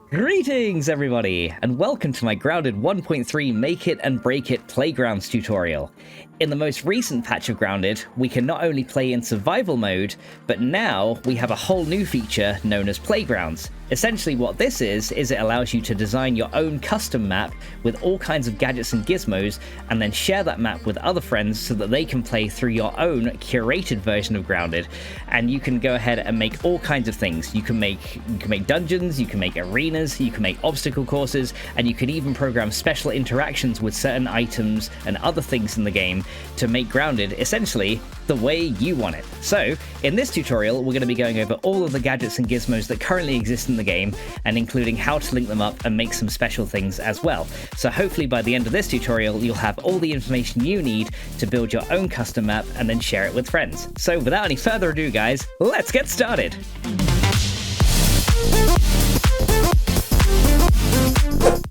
Greetings everybody, and welcome to my Grounded 1.3 Make It and Break It Playgrounds tutorial. In the most recent patch of Grounded, we can not only play in survival mode, but now we have a whole new feature known as Playgrounds. Essentially what this is it allows you to design your own custom map with all kinds of gadgets and gizmos, and then share that map with other friends so that they can play through your own curated version of Grounded. And you can go ahead and make all kinds of things. You can make dungeons, you can make arenas, you can make obstacle courses, and you can even program special interactions with certain items and other things in the game to make Grounded essentially the way you want it. So in this tutorial, we're going to be going over all of the gadgets and gizmos that currently exist in the game, and including how to link them up and make some special things as well. So hopefully by the end of this tutorial, you'll have all the information you need to build your own custom map and then share it with friends. So without any further ado, guys, let's get started.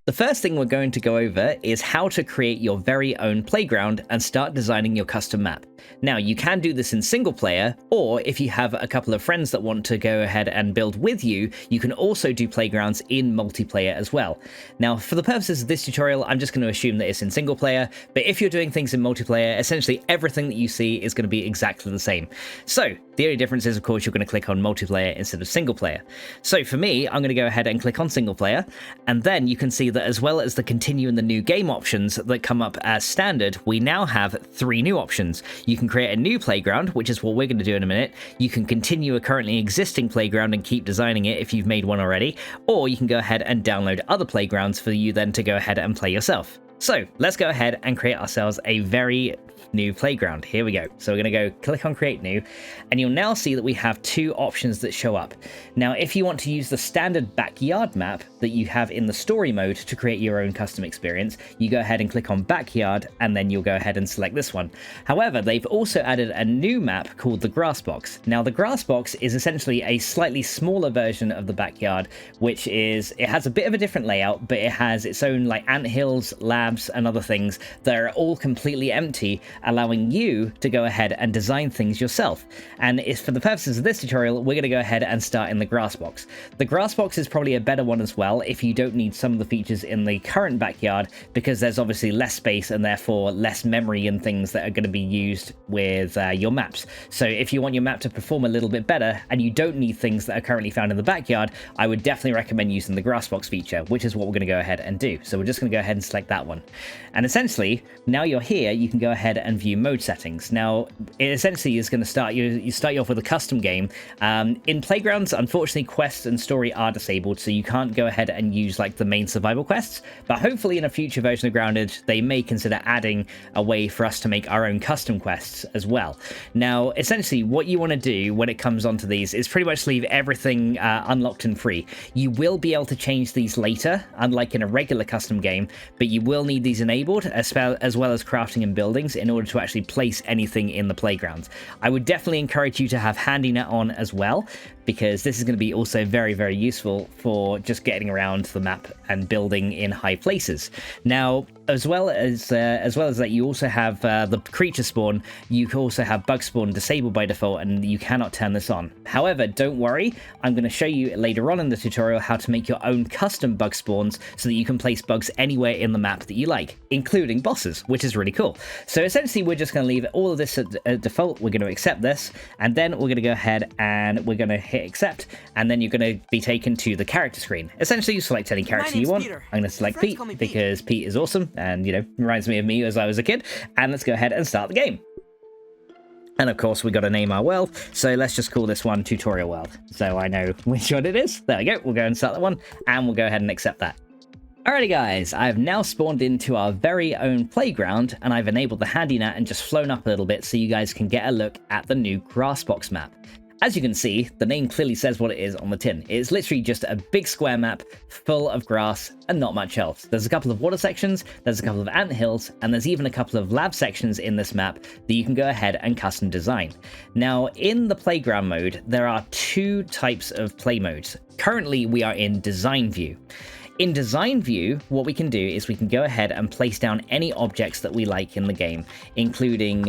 The first thing we're going to go over is how to create your very own playground and start designing your custom map. Now, you can do this in single player, or if you have a couple of friends that want to go ahead and build with you, you can also do playgrounds in multiplayer as well. Now, for the purposes of this tutorial, I'm just going to assume that it's in single player, but if you're doing things in multiplayer, essentially everything that you see is going to be exactly the same. So the only difference is, of course, you're going to click on multiplayer instead of single player. So for me, I'm going to go ahead and click on single player, and then you can see that as well as the continue and the new game options that come up as standard, we now have 3 new options. You can create a new playground, which is what we're going to do in a minute. You can continue a currently existing playground and keep designing it if you've made one already, or you can go ahead and download other playgrounds for you then to go ahead and play yourself. So let's go ahead and create ourselves a very new playground. Here we go. So we're going to go click on create new, and you'll now see that we have 2 options that show up. Now, if you want to use the standard backyard map that you have in the story mode to create your own custom experience, you go ahead and click on backyard, and then you'll go ahead and select this one. However, they've also added a new map called the grass box. Now, the grass box is essentially a slightly smaller version of the backyard, which is, it has a bit of a different layout, but it has its own like anthills, labs, and other things that are all completely empty, allowing you to go ahead and design things yourself. And it's for the purposes of this tutorial, we're going to go ahead and start in the grass box. The grass box is probably a better one as well if you don't need some of the features in the current backyard, because there's obviously less space and therefore less memory and things that are going to be used with your maps. So if you want your map to perform a little bit better and you don't need things that are currently found in the backyard, I would definitely recommend using the grass box feature, which is what we're going to go ahead and do. So we're just going to go ahead and select that one. And essentially, now you're here, you can go ahead and view mode settings. Now, it essentially is going to start you off with a custom game. In Playgrounds, unfortunately, quests and story are disabled, so you can't go ahead and use like the main survival quests, but hopefully in a future version of Grounded, they may consider adding a way for us to make our own custom quests as well. Now, essentially, what you want to do when it comes onto these is pretty much leave everything unlocked and free. You will be able to change these later, unlike in a regular custom game, but you will need these enabled, as well as crafting and buildings, in order to actually place anything in the playground. I would definitely encourage you to have HandyNet on as well, because this is going to be also very, very useful for just getting around the map and building in high places. Now, as well as that, you also have the creature spawn. You can also have bug spawn disabled by default, and you cannot turn this on. However, don't worry, I'm going to show you later on in the tutorial how to make your own custom bug spawns so that you can place bugs anywhere in the map that you like, including bosses, which is really cool. So essentially, we're just going to leave all of this at default. We're going to accept this, and then we're going to go ahead and we're going to hit accept, and then you're going to be taken to the character screen. Essentially, you select any character you want. Peter. I'm going to select Pete because Pete is awesome, and, you know, reminds me of me as I was a kid. And let's go ahead and start the game. And of course, we got to name our world, so let's just call this one Tutorial World, so I know which one it is. There we go. We'll go and start that one, and we'll go ahead and accept that. Alrighty guys, I've now spawned into our very own playground, and I've enabled the HandyNet and just flown up a little bit so you guys can get a look at the new Grassbox map. As you can see, the name clearly says what it is on the tin. It's literally just a big square map full of grass and not much else. There's a couple of water sections, there's a couple of anthills, and there's even a couple of lab sections in this map that you can go ahead and custom design. Now, in the playground mode, there are 2 types of play modes. Currently, we are in design view. In design view, what we can do is we can go ahead and place down any objects that we like in the game, including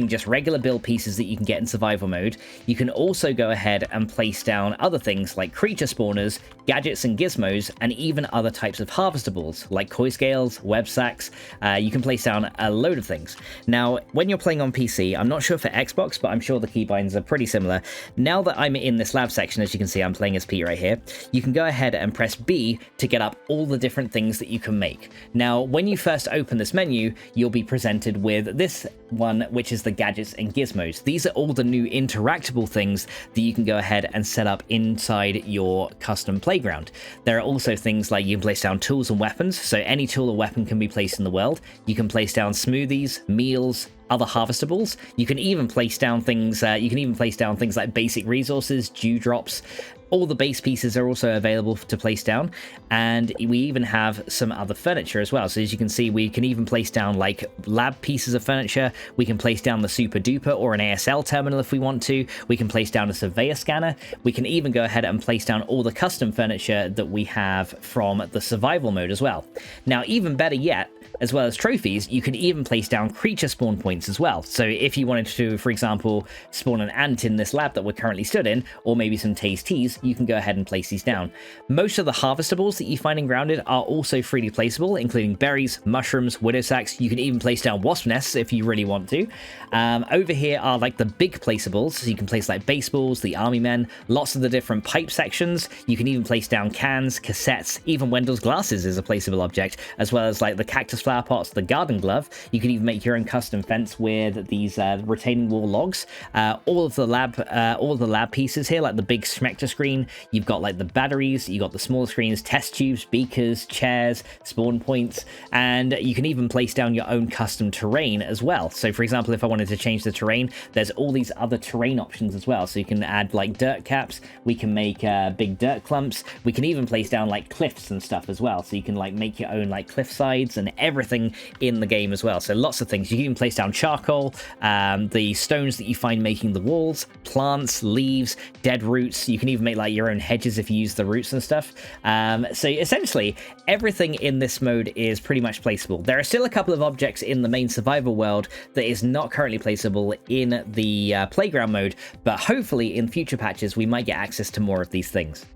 just regular build pieces that you can get in survival mode. You can also go ahead and place down other things like creature spawners, gadgets and gizmos, and even other types of harvestables like koi scales, web sacks. You can place down a load of things. Now, when you're playing on PC, I'm not sure for Xbox, but I'm sure the keybinds are pretty similar. Now that I'm in this lab section, as you can see, I'm playing as Pete right here. You can go ahead and press B to get up all the different things that you can make. Now, when you first open this menu, you'll be presented with this one, which is the Gadgets and Gizmos. These are all the new interactable things that you can go ahead and set up inside your custom playground. There are also things like you can place down tools and weapons, so any tool or weapon can be placed in the world. You can place down smoothies, meals, other harvestables. You can even place down things. Like basic resources, dewdrops. All the base pieces are also available to place down, and we even have some other furniture as well. So as you can see, we can even place down like lab pieces of furniture. We can place down the super duper or an ASL terminal if we want to. We can place down a surveyor scanner. We can even go ahead and place down all the custom furniture that we have from the survival mode as well. Now, even better yet, as well as trophies, you can even place down creature spawn points as well. So if you wanted to, for example, spawn an ant in this lab that we're currently stood in, or maybe some tasties, you can go ahead and place these down. Most of the harvestables that you find in Grounded are also freely placeable, including berries, mushrooms, widow sacks. You can even place down wasp nests if you really want to. Over here are like the big placeables, so you can place like baseballs, the army men, lots of the different pipe sections. You can even place down cans, cassettes, even Wendell's glasses is a placeable object, as well as like the cactus flower pots, the garden glove. You can even make your own custom fence with these retaining wall logs. All of the lab pieces here, like the big Schmector screen. You've got like the batteries, you've got the small screens, test tubes, beakers, chairs, spawn points, and you can even place down your own custom terrain as well. So for example, if I wanted to change the terrain, there's all these other terrain options as well. So you can add like dirt caps, we can make big dirt clumps, we can even place down like cliffs and stuff as well. So you can like make your own like cliff sides and everything in the game as well. So lots of things. You can even place down charcoal, the stones that you find making the walls, plants, leaves, dead roots. You can even make like your own hedges if you use the roots and stuff. So essentially everything in this mode is pretty much placeable. There are still a couple of objects in the main survival world that is not currently placeable in the playground mode, but hopefully in future patches we might get access to more of these things.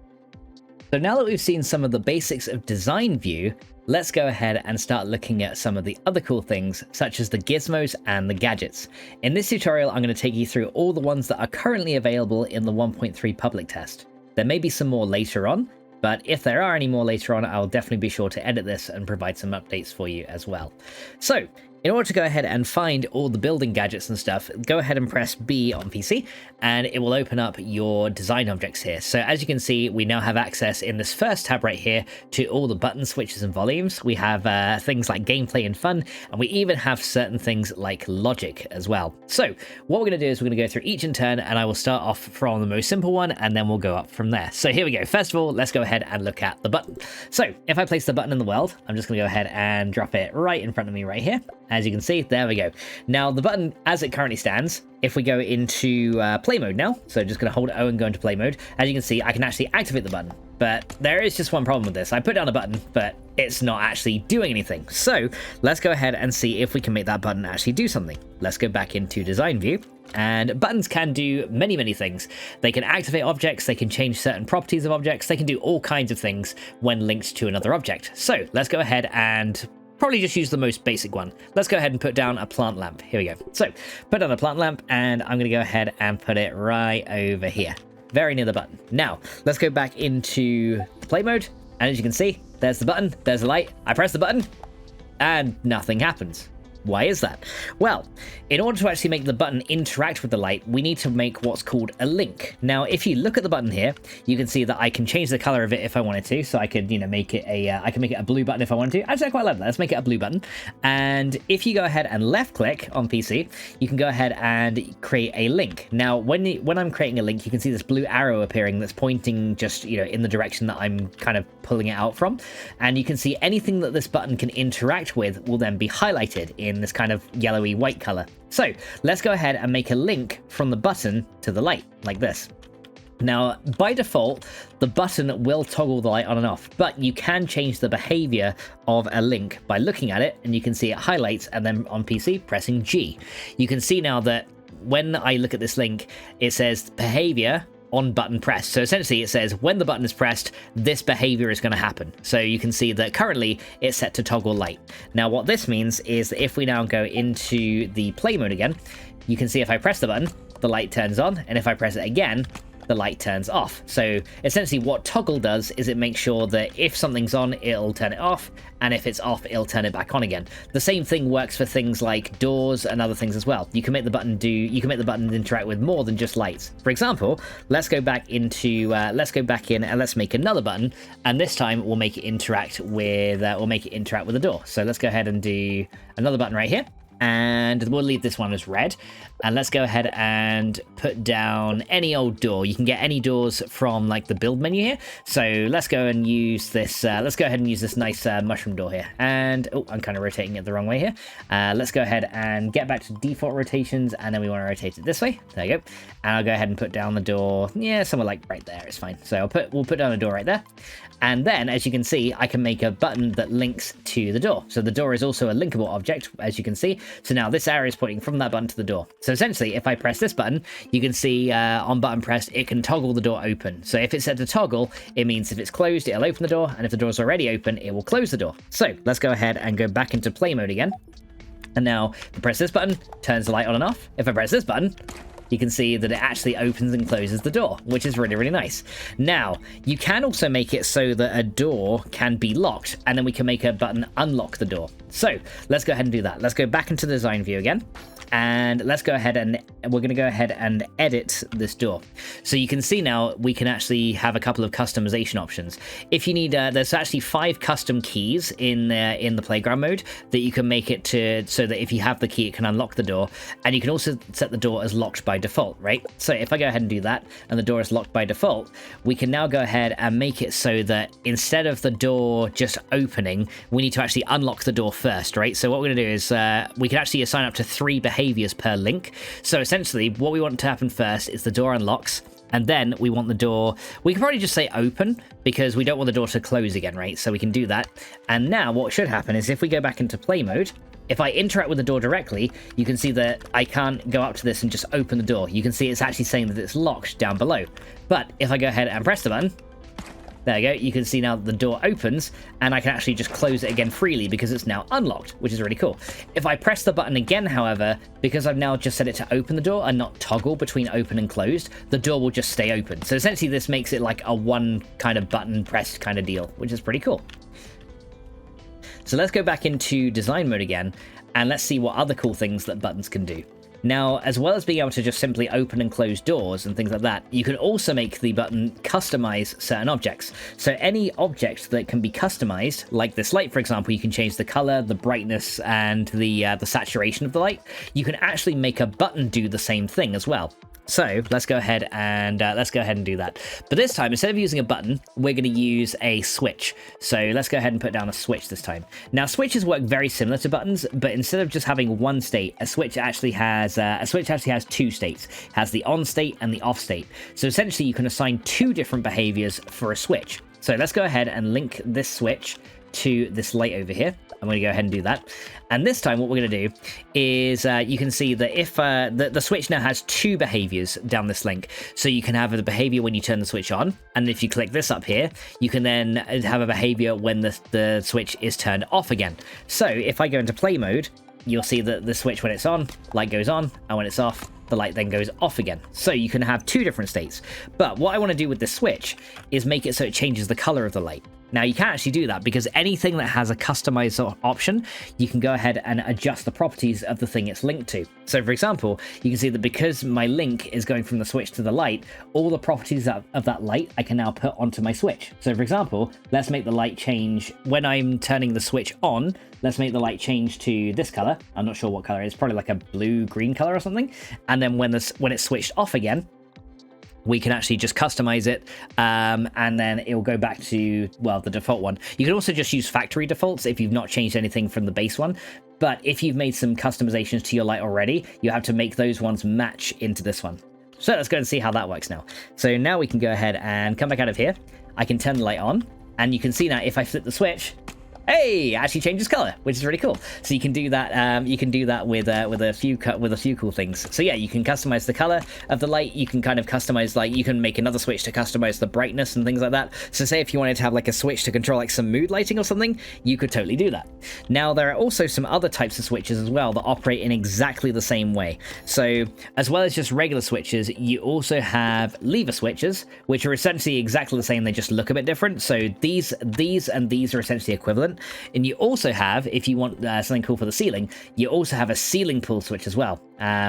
So now that we've seen some of the basics of design view, let's go ahead and start looking at some of the other cool things, such as the gizmos and the gadgets. In this tutorial, I'm going to take you through all the ones that are currently available in the 1.3 public test. There may be some more later on, but if there are any more later on, I'll definitely be sure to edit this and provide some updates for you as well. So, in order to go ahead and find all the building gadgets and stuff, go ahead and press B on PC, and it will open up your design objects here. So as you can see, we now have access in this first tab right here to all the button switches and volumes. We have things like gameplay and fun, and we even have certain things like logic as well. So what we're going to do is we're going to go through each in turn, and I will start off from the most simple one, and then we'll go up from there. So here we go. First of all, let's go ahead and look at the button. So if I place the button in the world, I'm just going to go ahead and drop it right in front of me right here. As you can see, there we go. Now the button as it currently stands, if we go into play mode now, so just going to hold O and go into play mode, as you can see, I can actually activate the button. But there is just one problem with this. I put down a button, but it's not actually doing anything. So let's go ahead and see if we can make that button actually do something. Let's go back into design view. And buttons can do many things. They can activate objects, they can change certain properties of objects, they can do all kinds of things when linked to another object. So let's go ahead and probably just use the most basic one. Let's go ahead and put down a plant lamp. Here we go. So put down a plant lamp, and I'm going to go ahead and put it right over here, very near the button. Now let's go back into play mode, and as you can see, there's the button, there's the light. I press the button and nothing happens. Why is that? Well, in order to actually make the button interact with the light, we need to make what's called a link. Now, if you look at the button here, you can see that I can change the color of it if I wanted to. So I could, make it I can make it a blue button if I wanted to. Actually, I quite like that. Let's make it a blue button. And if you go ahead and left click on PC, you can go ahead and create a link. Now, when I'm creating a link, you can see this blue arrow appearing that's pointing just, in the direction that I'm kind of pulling it out from. And you can see anything that this button can interact with will then be highlighted in this kind of yellowy white color. So let's go ahead and make a link from the button to the light like this. Now, by default, the button will toggle the light on and off, but you can change the behavior of a link by looking at it, and you can see it highlights, and then on PC, pressing G. You can see now that when I look at this link, it says behavior on button pressed. So essentially it says when the button is pressed, this behavior is going to happen. So you can see that currently it's set to toggle light. Now what this means is that if we now go into the play mode again, you can see if I press the button, the light turns on, and if I press it again, the light turns off. So essentially what toggle does is it makes sure that if something's on, it'll turn it off, and if it's off, it'll turn it back on again. The same thing works for things like doors and other things as well. You can make the button interact with more than just lights. For example, let's go back in and let's make another button, and this time we'll make it interact with a door. So let's go ahead and do another button right here. And we'll leave this one as red, and let's go ahead and put down any old door. You can get any doors from like the build menu here, so let's go and use this nice mushroom door here. And oh, I'm kind of rotating it the wrong way here. Let's go ahead and get back to default rotations, and then we want to rotate it this way. There you go. And I'll go ahead and put down the door, somewhere like right there is fine. So we'll put down a door right there. And then, as you can see, I can make a button that links to the door. So the door is also a linkable object, as you can see. So now this arrow is pointing from that button to the door. So essentially, if I press this button, you can see on button pressed, it can toggle the door open. So if it's set to toggle, it means if it's closed, it'll open the door. And if the door's already open, it will close the door. So let's go ahead and go back into play mode again. And now, if I press this button, turns the light on and off. If I press this button, you can see that it actually opens and closes the door, which is really, really nice. Now, you can also make it so that a door can be locked, and then we can make a button unlock the door. So let's go ahead and do that. Let's go back into the design view again. And let's go ahead and we're going to go ahead and edit this door. So you can see now we can actually have a couple of customization options. If you need, there's actually 5 custom keys in the playground mode that you can make it to, so that if you have the key, it can unlock the door. And you can also set the door as locked by default, right? So if I go ahead and do that, and the door is locked by default, we can now go ahead and make it so that instead of the door just opening, we need to actually unlock the door first, right? So what we're going to do is we can actually assign up to 3 behaviors per link. So essentially what we want to happen first is the door unlocks, and then we want the door, we can probably just say open because we don't want the door to close again, right? So we can do that. And now what should happen is if we go back into play mode, if I interact with the door directly, you can see that I can't go up to this and just open the door. You can see it's actually saying that it's locked down below. But if I go ahead and press the button, there you go, you can see now that the door opens, and I can actually just close it again freely because it's now unlocked, which is really cool. If I press the button again, however, because I've now just set it to open the door and not toggle between open and closed, the door will just stay open. So essentially this makes it like a one kind of button pressed kind of deal, which is pretty cool. So let's go back into design mode again, and let's see what other cool things that buttons can do. Now, as well as being able to just simply open and close doors and things like that, you can also make the button customize certain objects. So any object that can be customized, like this light, for example, you can change the color, the brightness, and the saturation of the light. You can actually make a button do the same thing as well. So let's go ahead and do that. But this time, instead of using a button, we're going to use a switch. So let's go ahead and put down a switch this time. Now, switches work very similar to buttons, but instead of just having one state, a switch actually has 2 states. It has the on state and the off state. So essentially, you can assign 2 different behaviors for a switch. So let's go ahead and link this switch to this light over here. I'm going to go ahead and do that. And this time what we're going to do is you can see that if the switch now has 2 behaviors down this link. So you can have the behavior when you turn the switch on. And if you click this up here, you can then have a behavior when the switch is turned off again. So if I go into play mode, you'll see that the switch, when it's on, light goes on, and when it's off, the light then goes off again. So you can have 2 different states. But what I want to do with this switch is make it so it changes the color of the light. Now, you can't actually do that because anything that has a customize option, you can go ahead and adjust the properties of the thing it's linked to. So, for example, you can see that because my link is going from the switch to the light, all the properties of that light I can now put onto my switch. So, for example, let's make the light change when I'm turning the switch on. Let's make the light change to this color. I'm not sure what color it is, probably like a blue-green color or something. And then when it's switched off again, we can actually just customize it, and then it will go back to, well, the default one. You can also just use factory defaults if you've not changed anything from the base one. But if you've made some customizations to your light already, you have to make those ones match into this one. So let's go and see how that works now. So now we can go ahead and come back out of here. I can turn the light on, and you can see now if I flip the switch, hey, it actually changes color, which is really cool. So you can do that. You can do that with a few cool things. So yeah, you can customize the color of the light. You can kind of customize, like, you can make another switch to customize the brightness and things like that. So say if you wanted to have like a switch to control like some mood lighting or something, you could totally do that. Now there are also some other types of switches as well that operate in exactly the same way. So as well as just regular switches, you also have lever switches, which are essentially exactly the same. They just look a bit different. So these and these are essentially equivalent. And you also have, if you want something cool for the ceiling, you also have a ceiling pull switch as well,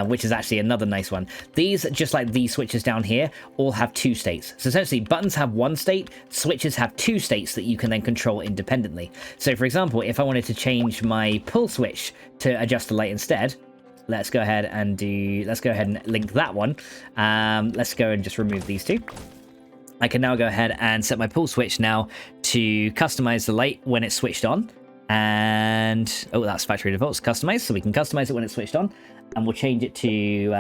which is actually another nice one. These, just like these switches down here, all have 2 states. So essentially buttons have 1 state, switches have 2 states that you can then control independently. So for example, if I wanted to change my pull switch to adjust the light instead, let's go ahead and link that one. Let's go and just remove these 2. I can now go ahead and set my pull switch now to customize the light when it's switched on. And, oh, that's factory defaults customized, so we can customize it when it's switched on. And we'll change it to,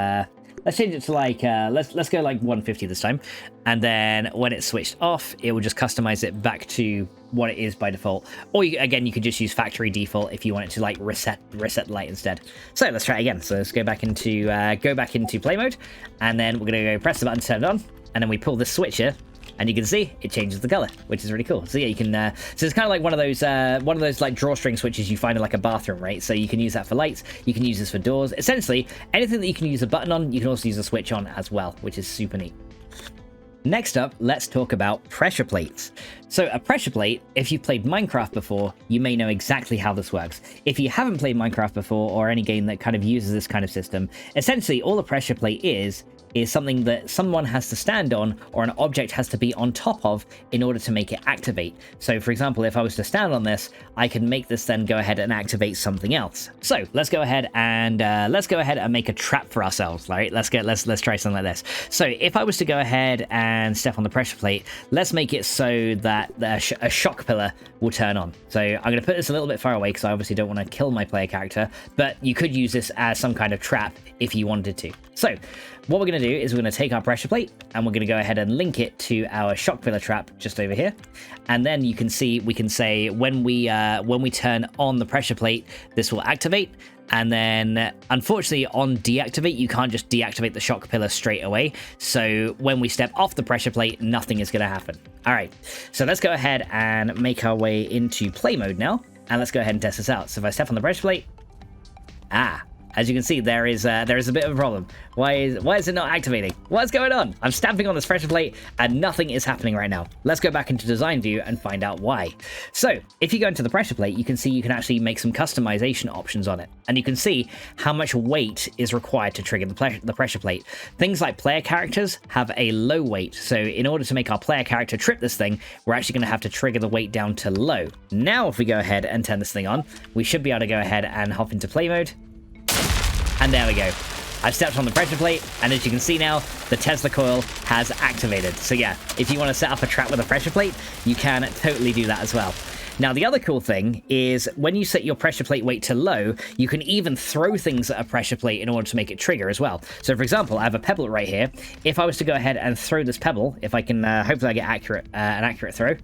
let's change it to like, let's go like 150 this time. And then when it's switched off, it will just customize it back to what it is by default. Or again, you could just use factory default if you want it to like reset the light instead. So let's try it again. So let's go back into play mode, and then we're gonna go press the button to turn it on, and then we pull this switch here. And you can see it changes the color, which is really cool. So yeah, you can. So it's kind of like one of those like drawstring switches you find in like a bathroom, right? So you can use that for lights. You can use this for doors. Essentially, anything that you can use a button on, you can also use a switch on as well, which is super neat. Next up, let's talk about pressure plates. So a pressure plate, if you've played Minecraft before, you may know exactly how this works. If you haven't played Minecraft before, or any game that kind of uses this kind of system, essentially all a pressure plate is something that someone has to stand on, or an object has to be on top of in order to make it activate. So for example, if I was to stand on this, I can make this then go ahead and activate something else. So let's go ahead and make a trap for ourselves, right? Let's try something like this. So if I was to go ahead and step on the pressure plate, let's make it so that a shock pillar will turn on. So I'm going to put this a little bit far away because I obviously don't want to kill my player character, but you could use this as some kind of trap if you wanted to. So what we're going to do is we're going to take our pressure plate and we're going to go ahead and link it to our shock pillar trap just over here. And then you can see, we can say when we turn on the pressure plate, this will activate. And then unfortunately on deactivate, you can't just deactivate the shock pillar straight away. So when we step off the pressure plate, nothing is going to happen. All right, so let's go ahead and make our way into play mode now. And let's go ahead and test this out. So if I step on the pressure plate, as you can see, there is a bit of a problem. Why is it not activating? What's going on? I'm stamping on this pressure plate and nothing is happening right now. Let's go back into design view and find out why. So if you go into the pressure plate, you can see you can actually make some customization options on it. And you can see how much weight is required to trigger the pressure plate. Things like player characters have a low weight. So in order to make our player character trip this thing, we're actually going to have to trigger the weight down to low. Now, if we go ahead and turn this thing on, we should be able to go ahead and hop into play mode. And there we go. I've stepped on the pressure plate, and as you can see now, the Tesla coil has activated. So yeah, if you want to set up a trap with a pressure plate, you can totally do that as well. Now, the other cool thing is when you set your pressure plate weight to low, you can even throw things at a pressure plate in order to make it trigger as well. So for example, I have a pebble right here. If I was to go ahead and throw this pebble, if I can, hopefully I get an accurate throw.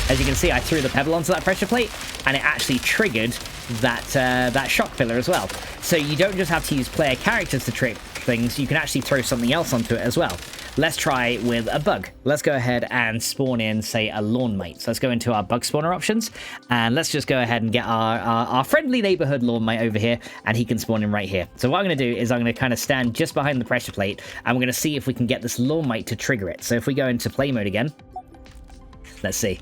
As you can see, I threw the pebble onto that pressure plate, and it actually triggered that shock pillar as well. So you don't just have to use player characters to trick things, you can actually throw something else onto it as well. Let's try with a bug. Let's go ahead and spawn in, say, a lawn mite. So let's go into our bug spawner options, and let's just go ahead and get our friendly neighborhood lawn mite over here, and he can spawn in right here. So what I'm going to do is I'm going to kind of stand just behind the pressure plate, and we're going to see if we can get this lawn mite to trigger it. So if we go into play mode again, let's see.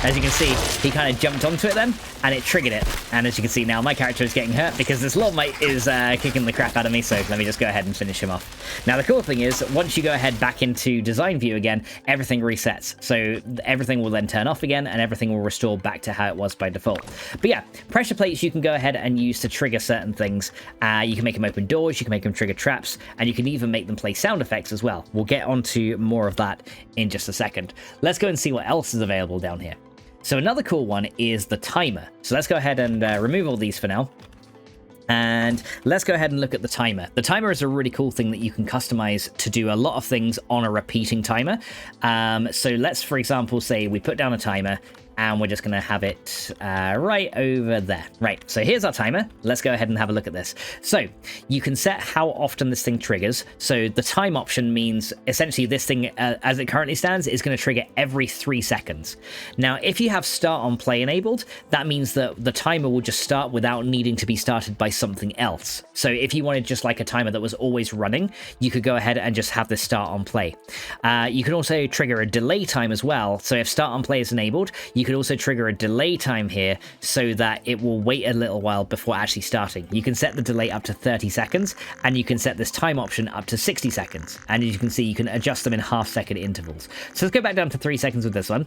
As you can see, he kind of jumped onto it then, and it triggered it. And as you can see now, my character is getting hurt because this lawn mite is kicking the crap out of me, so let me just go ahead and finish him off. Now, the cool thing is, once you go ahead back into design view again, everything resets. So everything will then turn off again, and everything will restore back to how it was by default. But yeah, pressure plates you can go ahead and use to trigger certain things. You can make them open doors, you can make them trigger traps, and you can even make them play sound effects as well. We'll get onto more of that in just a second. Let's go and see what else is available down here. So another cool one is the timer. So let's go ahead and remove all these for now. And let's go ahead and look at the timer. The timer is a really cool thing that you can customize to do a lot of things on a repeating timer. So let's, for example, say we put down a timer and we're just going to have it right over there. Right, so here's our timer. Let's go ahead and have a look at this. So you can set how often this thing triggers. So the time option means essentially this thing, as it currently stands, is going to trigger every 3 seconds. Now, if you have start on play enabled, that means that the timer will just start without needing to be started by something else. So if you wanted just like a timer that was always running, you could go ahead and just have this start on play. You can also trigger a delay time as well. So if start on play is enabled, you could also trigger a delay time here so that it will wait a little while before actually starting. You can set the delay up to 30 seconds, and you can set this time option up to 60 seconds. And as you can see, you can adjust them in half-second intervals. So let's go back down to 3 seconds with this one.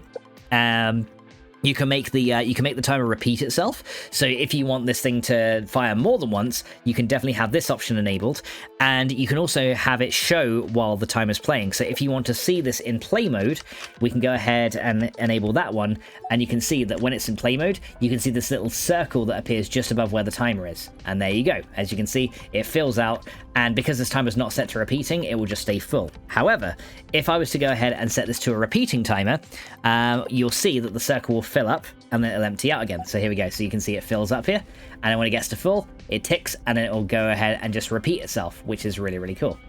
You can make the timer repeat itself. So if you want this thing to fire more than once, you can definitely have this option enabled, and you can also have it show while the timer's playing. So if you want to see this in play mode, we can go ahead and enable that one, and you can see that when it's in play mode, you can see this little circle that appears just above where the timer is. And there you go. As you can see, it fills out, and because this timer's not set to repeating, it will just stay full. However, if I was to go ahead and set this to a repeating timer, you'll see that the circle will fill up and then it'll empty out again. So here we go. So you can see it fills up here, and then when it gets to full, it ticks, and then it will go ahead and just repeat itself, which is really, really cool.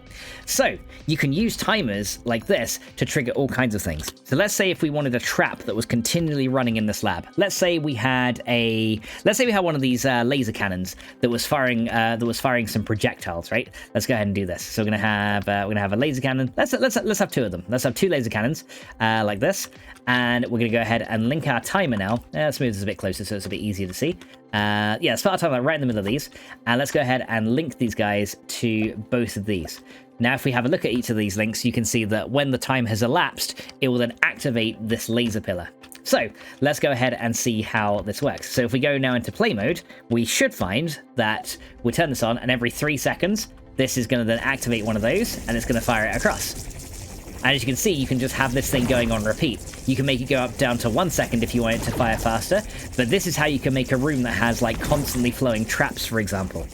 So you can use timers like this to trigger all kinds of things. So let's say if we wanted a trap that was continually running in this lab. Let's say we had one of these laser cannons that was firing some projectiles, right? Let's go ahead and do this. So we're gonna have a laser cannon. Let's have 2 of them. Let's have 2 laser cannons like this, and we're gonna go ahead and link our timer now. Let's move this a bit closer so it's a bit easier to see. Yeah, start our timer right in the middle of these, and let's go ahead and link these guys to both of these. Now, if we have a look at each of these links, you can see that when the time has elapsed, it will then activate this laser pillar. So let's go ahead and see how this works. So if we go now into play mode, we should find that we turn this on, and every 3 seconds, this is going to then activate one of those, and it's going to fire it across. And as you can see, you can just have this thing going on repeat. You can make it go up down to 1 second if you want it to fire faster, but this is how you can make a room that has like constantly flowing traps, for example.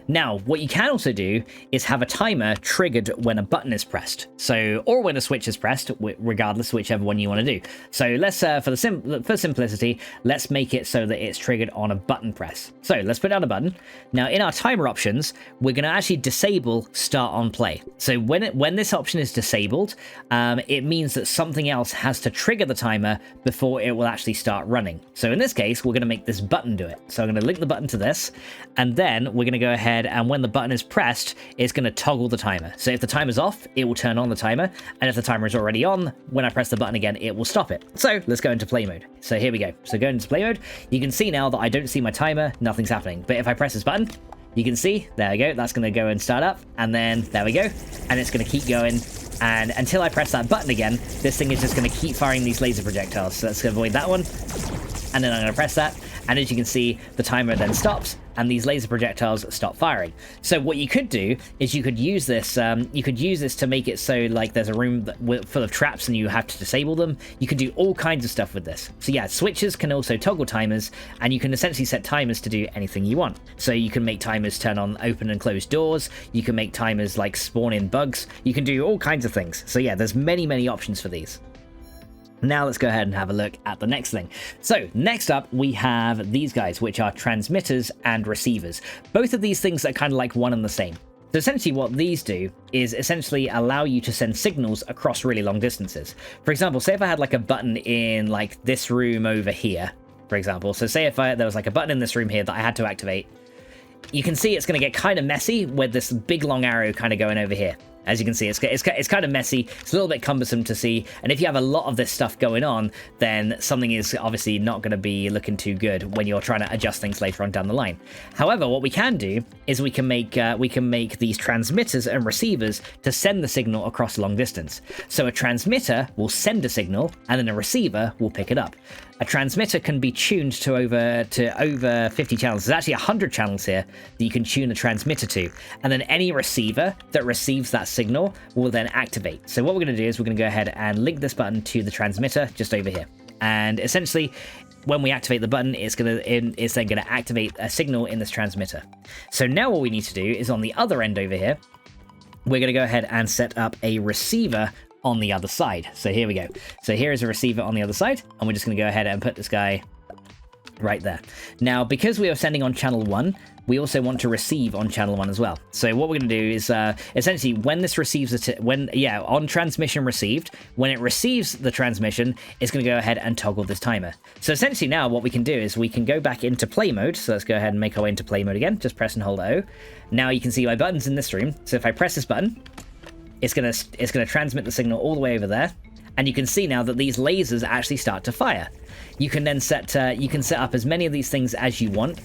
Now, what you can also do is have a timer triggered when a button is pressed. So, or when a switch is pressed, regardless, whichever one you want to do. So let's, for simplicity, let's make it so that it's triggered on a button press. So let's put down a button. Now, in our timer options, we're going to actually disable start on play. So when this option is disabled, it means that something else has to trigger the timer before it will actually start running. So in this case, we're going to make this button do it. So I'm going to link the button to this, and then we're going to go ahead, and when the button is pressed, it's going to toggle the timer. So if the timer's off, it will turn on the timer, and if the timer is already on, when I press the button again, it will stop it. So let's go into play mode. So here we go. So going into play mode, you can see now that I don't see my timer, nothing's happening. But if I press this button, you can see, there we go, that's going to go and start up, and then there we go, and it's going to keep going. And until I press that button again, this thing is just going to keep firing these laser projectiles. So let's avoid that one, and then I'm going to press that, and as you can see, the timer then stops, and these laser projectiles stop firing. So what you could do is you could use this to make it so like there's a room full of traps and you have to disable them. You can do all kinds of stuff with this. So yeah, switches can also toggle timers, and you can essentially set timers to do anything you want. So you can make timers turn on open and close doors. You can make timers like spawn in bugs. You can do all kinds of things. So yeah, there's many options for these. Now let's go ahead and have a look at the next thing. So next up, we have these guys, which are transmitters and receivers. Both of these things are kind of like one and the same. So essentially what these do is essentially allow you to send signals across really long distances. For example, say if I had like a button in like this room over here, for example. So say if there was like a button in this room here that I had to activate, you can see it's going to get kind of messy with this big long arrow kind of going over here. As you can see, it's kind of messy, it's a little bit cumbersome to see, and if you have a lot of this stuff going on, then something is obviously not going to be looking too good when you're trying to adjust things later on down the line. However, what we can do is we can make these transmitters and receivers to send the signal across long distance. So a transmitter will send a signal, and then a receiver will pick it up. A transmitter can be tuned to over 50 channels. There's actually 100 channels here that you can tune a transmitter to. And then any receiver that receives that signal will then activate. So what we're going to do is we're going to go ahead and link this button to the transmitter just over here. And essentially, when we activate the button, it's then gonna activate a signal in this transmitter. So now what we need to do is on the other end over here, we're gonna go ahead and set up a receiver on the other side. So here we go. So here is a receiver on the other side, and we're just gonna go ahead and put this guy right there. Now, because we are sending on channel 1, we also want to receive on channel 1 as well. So what we're going to do is essentially when this receives on transmission received, when it receives the transmission, it's going to go ahead and toggle this timer. So essentially now what we can do is we can go back into play mode. So let's go ahead and make our way into play mode again. Just press and hold O. Now you can see my buttons in this room. So if I press this button, it's going to transmit the signal all the way over there. And you can see now that these lasers actually start to fire. You can then set up as many of these things as you want,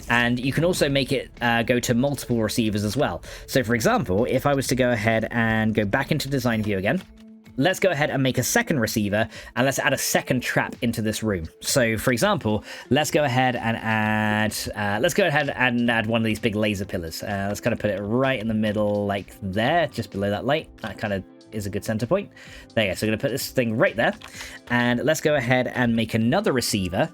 and you can also make it go to multiple receivers as well. So for example, if I was to go ahead and go back into design view again, let's go ahead and make a second receiver, and let's add a second trap into this room. So for example, let's go ahead and add one of these big laser pillars. Let's kind of put it right in the middle, like there, just below that light. That kind of is a good center point. There you go. So we're going to put this thing right there, and let's go ahead and make another receiver,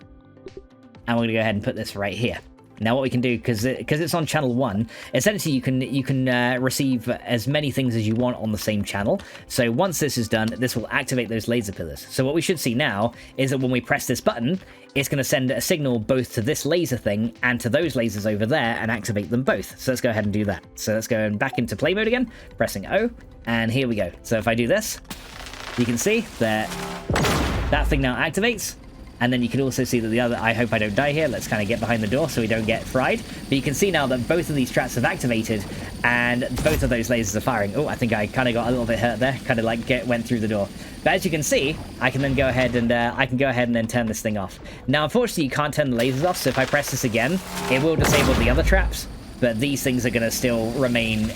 and we're going to go ahead and put this right here. Now what we can do, because it's on channel 1, essentially you can receive as many things as you want on the same channel. So once this is done, this will activate those laser pillars. So what we should see now is that when we press this button, it's going to send a signal both to this laser thing and to those lasers over there and activate them both. So let's go ahead and do that. So let's go back into play mode again, pressing O, and here we go. So if I do this, you can see that that thing now activates. And then you can also see that the other, I hope I don't die here. Let's kind of get behind the door so we don't get fried. But you can see now that both of these traps have activated and both of those lasers are firing. Oh, I think I kind of got a little bit hurt there. Kind of like went through the door. But as you can see, I can then go ahead and then turn this thing off. Now, unfortunately, you can't turn the lasers off. So if I press this again, it will disable the other traps. But these things are going to still remain,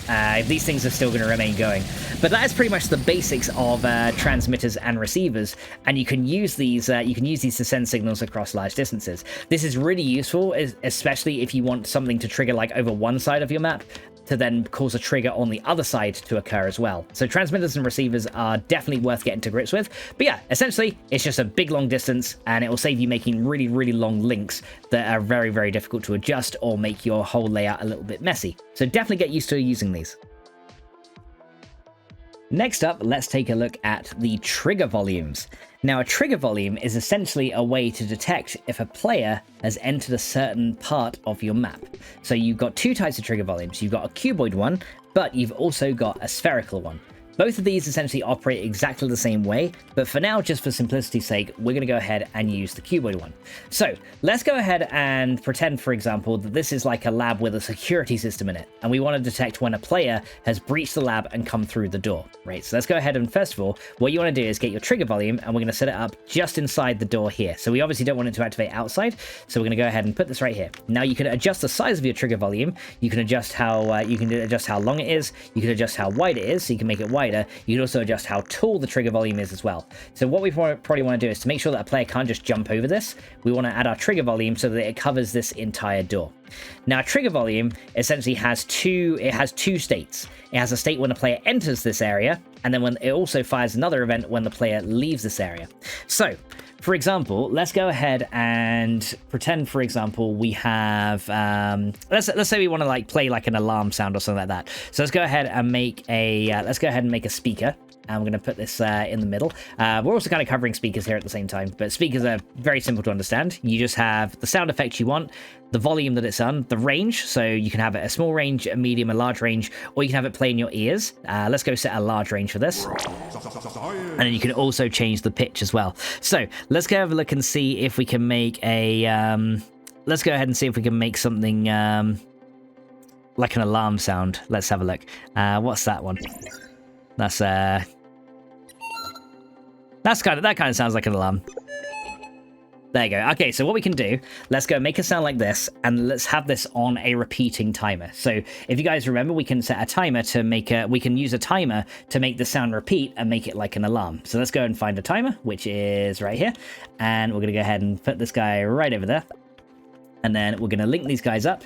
these things are still going to remain going. But that is pretty much the basics of transmitters and receivers, and you can use these to send signals across large distances. This is really useful, especially if you want something to trigger like over one side of your map, to then cause a trigger on the other side to occur as well. So transmitters and receivers are definitely worth getting to grips with. But yeah, essentially, it's just a big long distance, and it will save you making really, really long links that are very, very difficult to adjust or make your whole layout a little bit messy. So definitely get used to using these. Next up, let's take a look at the trigger volumes. Now, a trigger volume is essentially a way to detect if a player has entered a certain part of your map. So you've got two types of trigger volumes. You've got a cuboid one, but you've also got a spherical one. Both of these essentially operate exactly the same way, but for now, just for simplicity's sake, we're going to go ahead and use the cuboid one. So let's go ahead and pretend, for example, that this is like a lab with a security system in it, and we want to detect when a player has breached the lab and come through the door, right? So let's go ahead and first of all, what you want to do is get your trigger volume, and we're going to set it up just inside the door here. So we obviously don't want it to activate outside, so we're going to go ahead and put this right here. Now you can adjust the size of your trigger volume. You can adjust how long it is. You can adjust how wide it is, so you can make it wider. You can also adjust how tall the trigger volume is as well. So what we probably want to do is to make sure that a player can't just jump over this, we want to add our trigger volume so that it covers this entire door. Now, trigger volume essentially has two states. It has a state when a player enters this area, and then when it also fires another event when the player leaves this area. So, for example, let's go ahead and pretend, for example, we have let's say we want to like play like an alarm sound or something like that. So let's go ahead and make a speaker. And we're going to put this in the middle. We're also kind of covering speakers here at the same time, but speakers are very simple to understand. You just have the sound effects you want, the volume that it's on, the range, so you can have it a small range, a medium, a large range, or you can have it play in your ears. Let's go set a large range for this. And then you can also change the pitch as well. So let's go have a look and see if we can make a... let's go ahead and see if we can make something like an alarm sound. Let's have a look. What's that one? That kind of sounds like an alarm. There you go. Okay, so what we can do, let's go make a sound like this, and let's have this on a repeating timer. So if you guys remember, we can set a timer to make we can use a timer to make the sound repeat and make it like an alarm. So let's go and find a timer, which is right here. And we're going to go ahead and put this guy right over there. And then we're going to link these guys up.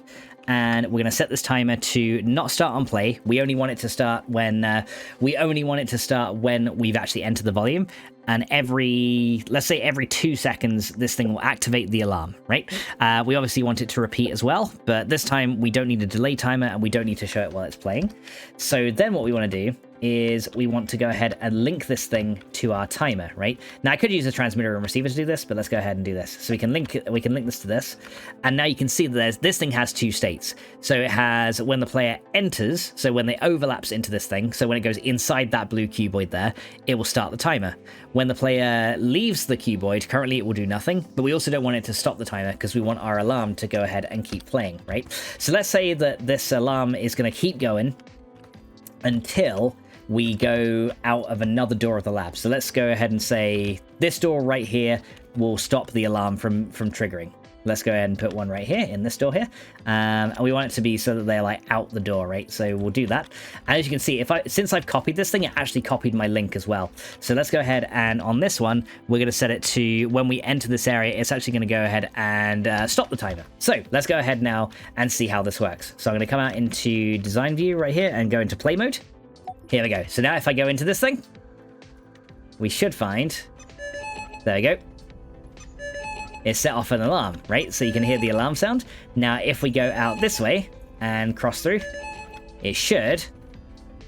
And we're going to set this timer to not start on play. We only want it to start when we've actually entered the volume. and let's say every 2 seconds, this thing will activate the alarm, right? We obviously want it to repeat as well, but this time we don't need a delay timer and we don't need to show it while it's playing. So then what we want to do is we want to go ahead and link this thing to our timer, right? Now I could use a transmitter and receiver to do this, but let's go ahead and do this. So we can link this to this, and now you can see that this thing has 2 states. So it has when the player enters, so when it overlaps into this thing, so when it goes inside that blue cuboid there, it will start the timer. When the player leaves the cuboid, currently it will do nothing, but we also don't want it to stop the timer because we want our alarm to go ahead and keep playing, right? So let's say that this alarm is going to keep going until we go out of another door of the lab. So let's go ahead and say this door right here will stop the alarm from triggering. Let's go ahead and put one right here in this door here. And we want it to be so that they're like out the door, right? So we'll do that. And as you can see, since I've copied this thing, it actually copied my link as well. So let's go ahead and on this one, we're going to set it to when we enter this area, it's actually going to go ahead and stop the timer. So let's go ahead now and see how this works. So I'm going to come out into design view right here and go into play mode. Here we go. So now if I go into this thing, we should find, there we go, it set off an alarm, right? So you can hear the alarm sound. Now if we go out this way and cross through, it should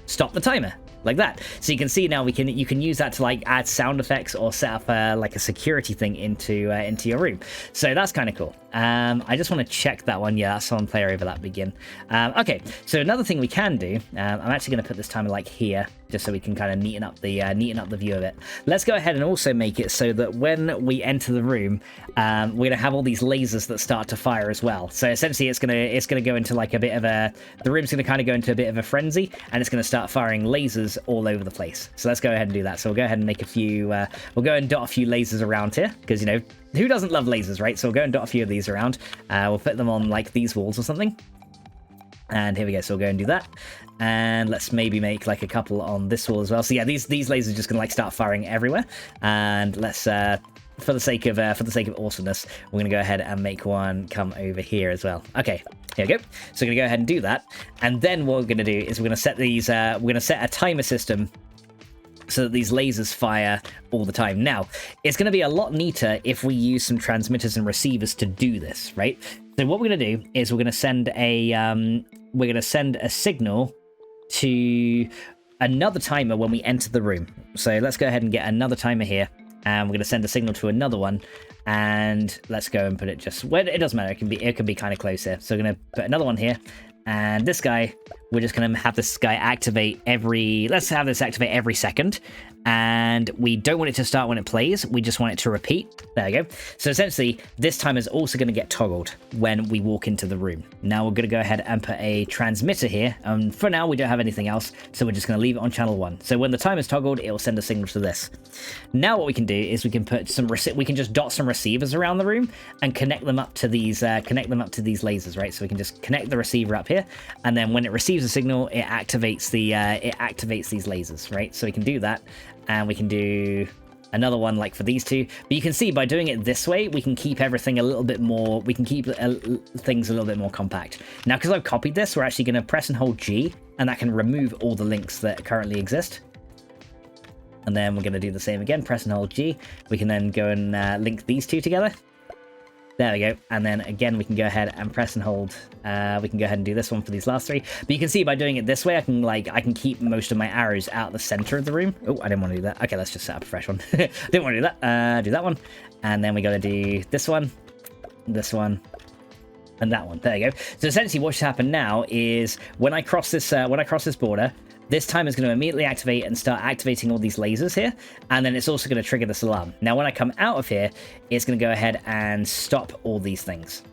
stop the timer like that. So you can see now you can use that to like add sound effects or set up like a security thing into your room. So that's kind of cool. I just want to check that one. Yeah, that's on player overlap begin. Okay, so another thing we can do, I'm actually going to put this timer like here, just so we can kind of neaten up the view of it. Let's go ahead and also make it so that when we enter the room, we're going to have all these lasers that start to fire as well. So essentially it's going to go into like a bit of the room's going to kind of go into a bit of a frenzy, and it's going to start firing lasers all over the place. So let's go ahead and do that. So we'll go ahead and make a few, we'll go and dot a few lasers around here, because, you know, who doesn't love lasers, right? So we'll go and dot a few of these around. We'll put them on like these walls or something. And here we go. So we'll go and do that. And let's maybe make like a couple on this wall as well. So yeah, these lasers are just gonna like start firing everywhere. And let's for the sake of awesomeness, we're gonna go ahead and make one come over here as well. Okay, here we go. So we're gonna go ahead and do that. And then what we're gonna do is we're gonna set these we're gonna set a timer system so that these lasers fire all the time. Now, it's going to be a lot neater if we use some transmitters and receivers to do this, right? So what we're going to do is we're going to send a signal to another timer when we enter the room. So let's go ahead and get another timer here, and we're going to send a signal to another one, and let's go and put it just where it doesn't matter. It can be kind of close here. So we're going to put another one here. And this guy, we're just going to have this guy activate let's have this activate every second. And we don't want it to start when it plays. We just want it to repeat. There we go. So essentially, this timer is also going to get toggled when we walk into the room. Now we're going to go ahead and put a transmitter here. For now, we don't have anything else. So we're just going to leave it on channel 1. So when the timer's toggled, it will send a signal to this. Now what we can do is we can put we can just dot some receivers around the room and connect them up to these lasers, right? So we can just connect the receiver up here, and then when it receives a signal, it activates these lasers, right? So we can do that. And we can do another one like for these two. But you can see by doing it this way, we can keep everything a little bit more, we can keep things a little bit more compact. Now, because I've copied this, we're actually going to press and hold G, and that can remove all the links that currently exist. And then we're going to do the same again, press and hold G. We can then go and link these two together. There we go. And then again, we can go ahead and press and hold. We can go ahead and do this one for these last three. But you can see by doing it this way, I can keep most of my arrows out the center of the room. Oh, I didn't want to do that. Okay, let's just set up a fresh one. Didn't want to do that. Do that one. And then we got to do this one, and that one. There you go. So essentially what should happen now is when I cross this border, this timer is going to immediately activate and start activating all these lasers here, and then it's also going to trigger this alarm. Now, when I come out of here, it's going to go ahead and stop all these things.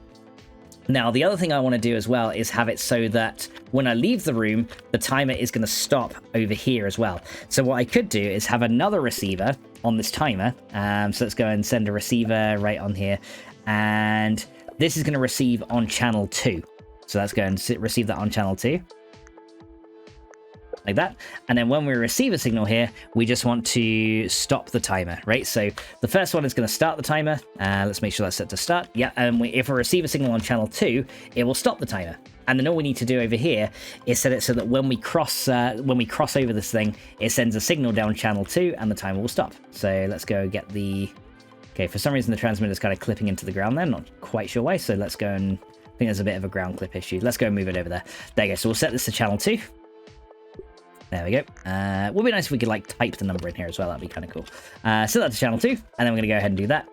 Now, the other thing I want to do as well is have it so that when I leave the room, the timer is going to stop over here as well. So what I could do is have another receiver on this timer. So let's go and send a receiver right on here, and this is going to receive on channel 2. So let's go and receive that on channel 2. like that. And then when we receive a signal here, we just want to stop the timer, right? So the first one is going to start the timer. Let's make sure that's set to start. Yeah, and if we receive a signal on channel 2, it will stop the timer. And then all we need to do over here is set it so that when we cross over this thing, it sends a signal down channel 2 and the timer will stop. So let's go get the... Okay, for some reason the transmitter is kind of clipping into the ground there. Not quite sure why, so let's go and... I think there's a bit of a ground clip issue. Let's go and move it over there. There you go. So we'll set this to channel 2. There we go. Would be nice if we could like type the number in here as well. That'd be kind of cool. Set that to channel 2, and then we're going to go ahead and do that.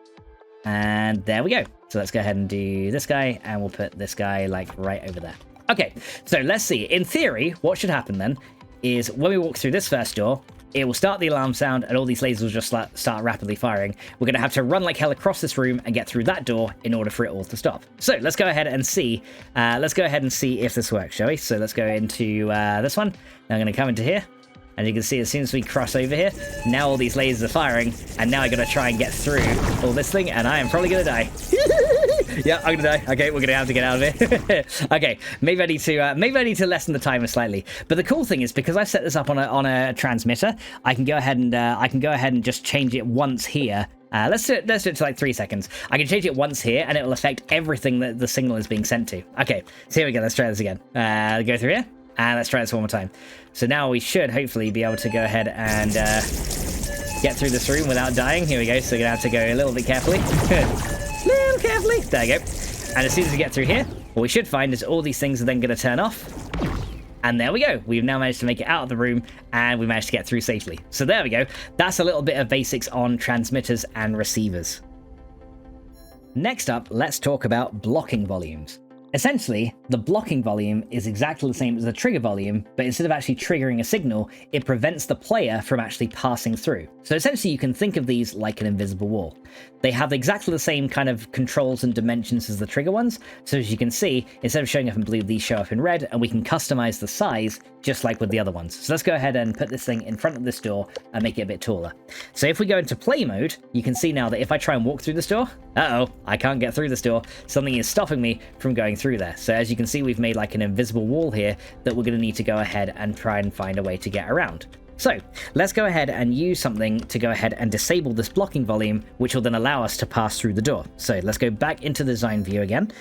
And there we go. So let's go ahead and do this guy, and we'll put this guy like right over there. Okay, so let's see. In theory, what should happen then is when we walk through this first door, it will start the alarm sound and all these lasers will just start rapidly firing. We're going to have to run like hell across this room and get through that door in order for it all to stop. So let's go ahead and see. Let's go ahead and see if this works, shall we? So let's go into this one. Now I'm going to come into here. And you can see as soon as we cross over here, now all these lasers are firing, and now I gotta try and get through all this thing, and I am probably gonna die. Yeah, I'm gonna die. Okay, we're gonna have to get out of here. Okay, maybe I need to lessen the timer slightly. But the cool thing is because I set this up on a transmitter, I can go ahead and just change it once here. Let's do it to like 3 seconds. I can change it once here, and it will affect everything that the signal is being sent to. Okay, so here we go. Let's try this again. Go through here. And let's try this one more time. So now we should hopefully be able to go ahead and get through this room without dying. Here we go. So we're going to have to go a little bit carefully. Little carefully. There we go. And as soon as we get through here, what we should find is all these things are then going to turn off. And there we go. We've now managed to make it out of the room and we managed to get through safely. So there we go. That's a little bit of basics on transmitters and receivers. Next up, let's talk about blocking volumes. Essentially, the blocking volume is exactly the same as the trigger volume, but instead of actually triggering a signal, it prevents the player from actually passing through. So essentially you can think of these like an invisible wall. They have exactly the same kind of controls and dimensions as the trigger ones, so as you can see, instead of showing up in blue, these show up in red, and we can customize the size just like with the other ones. So let's go ahead and put this thing in front of this door and make it a bit taller. So if we go into play mode, you can see now that if I try and walk through this door, I can't get through this door. Something is stopping me from going through there. So as you can see, we've made like an invisible wall here that we're going to need to go ahead and try and find a way to get around. So let's go ahead and use something to go ahead and disable this blocking volume, which will then allow us to pass through the door. So let's go back into the design view again,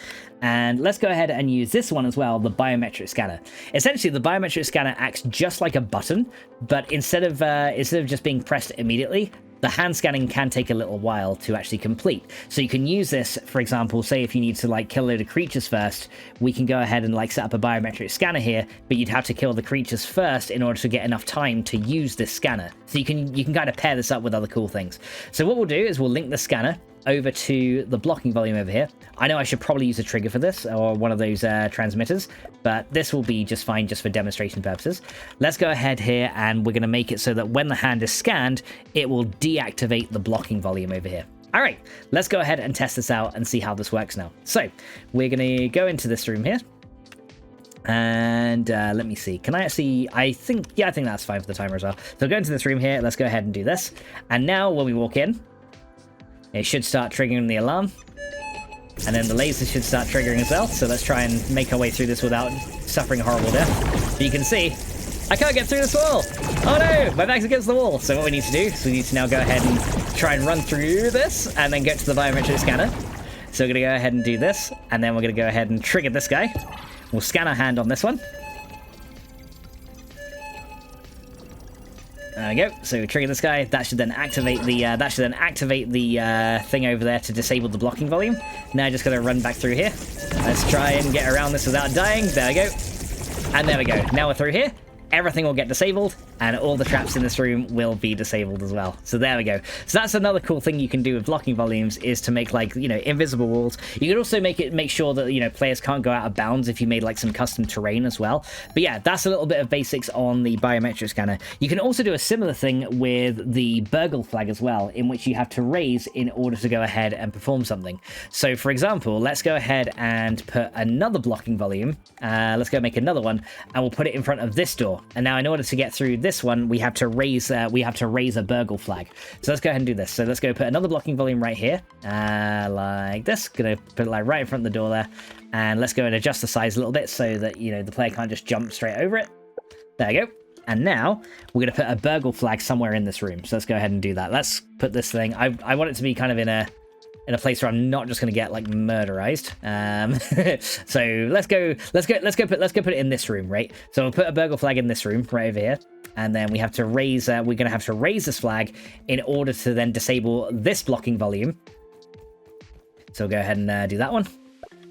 and let's go ahead and use this one as well, the biometric scanner. Essentially, the biometric scanner acts just like a button, but instead of just being pressed immediately, the hand scanning can take a little while to actually complete. So you can use this, for example, say if you need to like kill a load of creatures first, we can go ahead and like set up a biometric scanner here, but you'd have to kill the creatures first in order to get enough time to use this scanner. So you can kind of pair this up with other cool things. So what we'll do is we'll link the scanner over to the blocking volume over here. I know I should probably use a trigger for this or one of those transmitters, but this will be just fine just for demonstration purposes. Let's go ahead here and we're going to make it so that when the hand is scanned, it will deactivate the blocking volume over here. All right, let's go ahead and test this out and see how this works now. So we're going to go into this room here. And let me see. Can I actually... I think that's fine for the timer as well. So go into this room here. Let's go ahead and do this. And now when we walk in, it should start triggering the alarm. And then the laser should start triggering as well. So let's try and make our way through this without suffering a horrible death. But you can see, I can't get through this wall. Oh no, my back's against the wall. So what we need to do is we need to now go ahead and try and run through this and then get to the biometric scanner. So we're going to go ahead and do this. And then we're going to go ahead and trigger this guy. We'll scan our hand on this one. There we go. So we trigger this guy. That should then activate the thing over there to disable the blocking volume. Now I just got to run back through here. Let's try and get around this without dying. There we go. And there we go. Now we're through here. Everything will get disabled, and all the traps in this room will be disabled as well. So there we go. So that's another cool thing you can do with blocking volumes, is to make like, you know, invisible walls. You can also make sure that, you know, players can't go out of bounds if you made like some custom terrain as well. But yeah, that's a little bit of basics on the biometric scanner. You can also do a similar thing with the burgle flag as well, in which you have to raise in order to go ahead and perform something. So for example, let's go ahead and put another blocking volume. Let's go make another one, and we'll put it in front of this door. And now in order to get through this one, we have to raise a burgle flag. So let's go ahead and do this. So let's go put another blocking volume right here, like this. Gonna put it like right in front of the door there, and let's go and adjust the size a little bit so that, you know, the player can't just jump straight over it. There we go. And now we're going to put a burgle flag somewhere in this room. So let's go ahead and do that. Let's put this thing. I want it to be kind of in a place where I'm not just going to get like murderized. So let's go put it in this room, right? So we'll put a burgle flag in this room right over here. And then we have to raise, we're going to have to raise this flag in order to then disable this blocking volume. So we'll go ahead and do that one.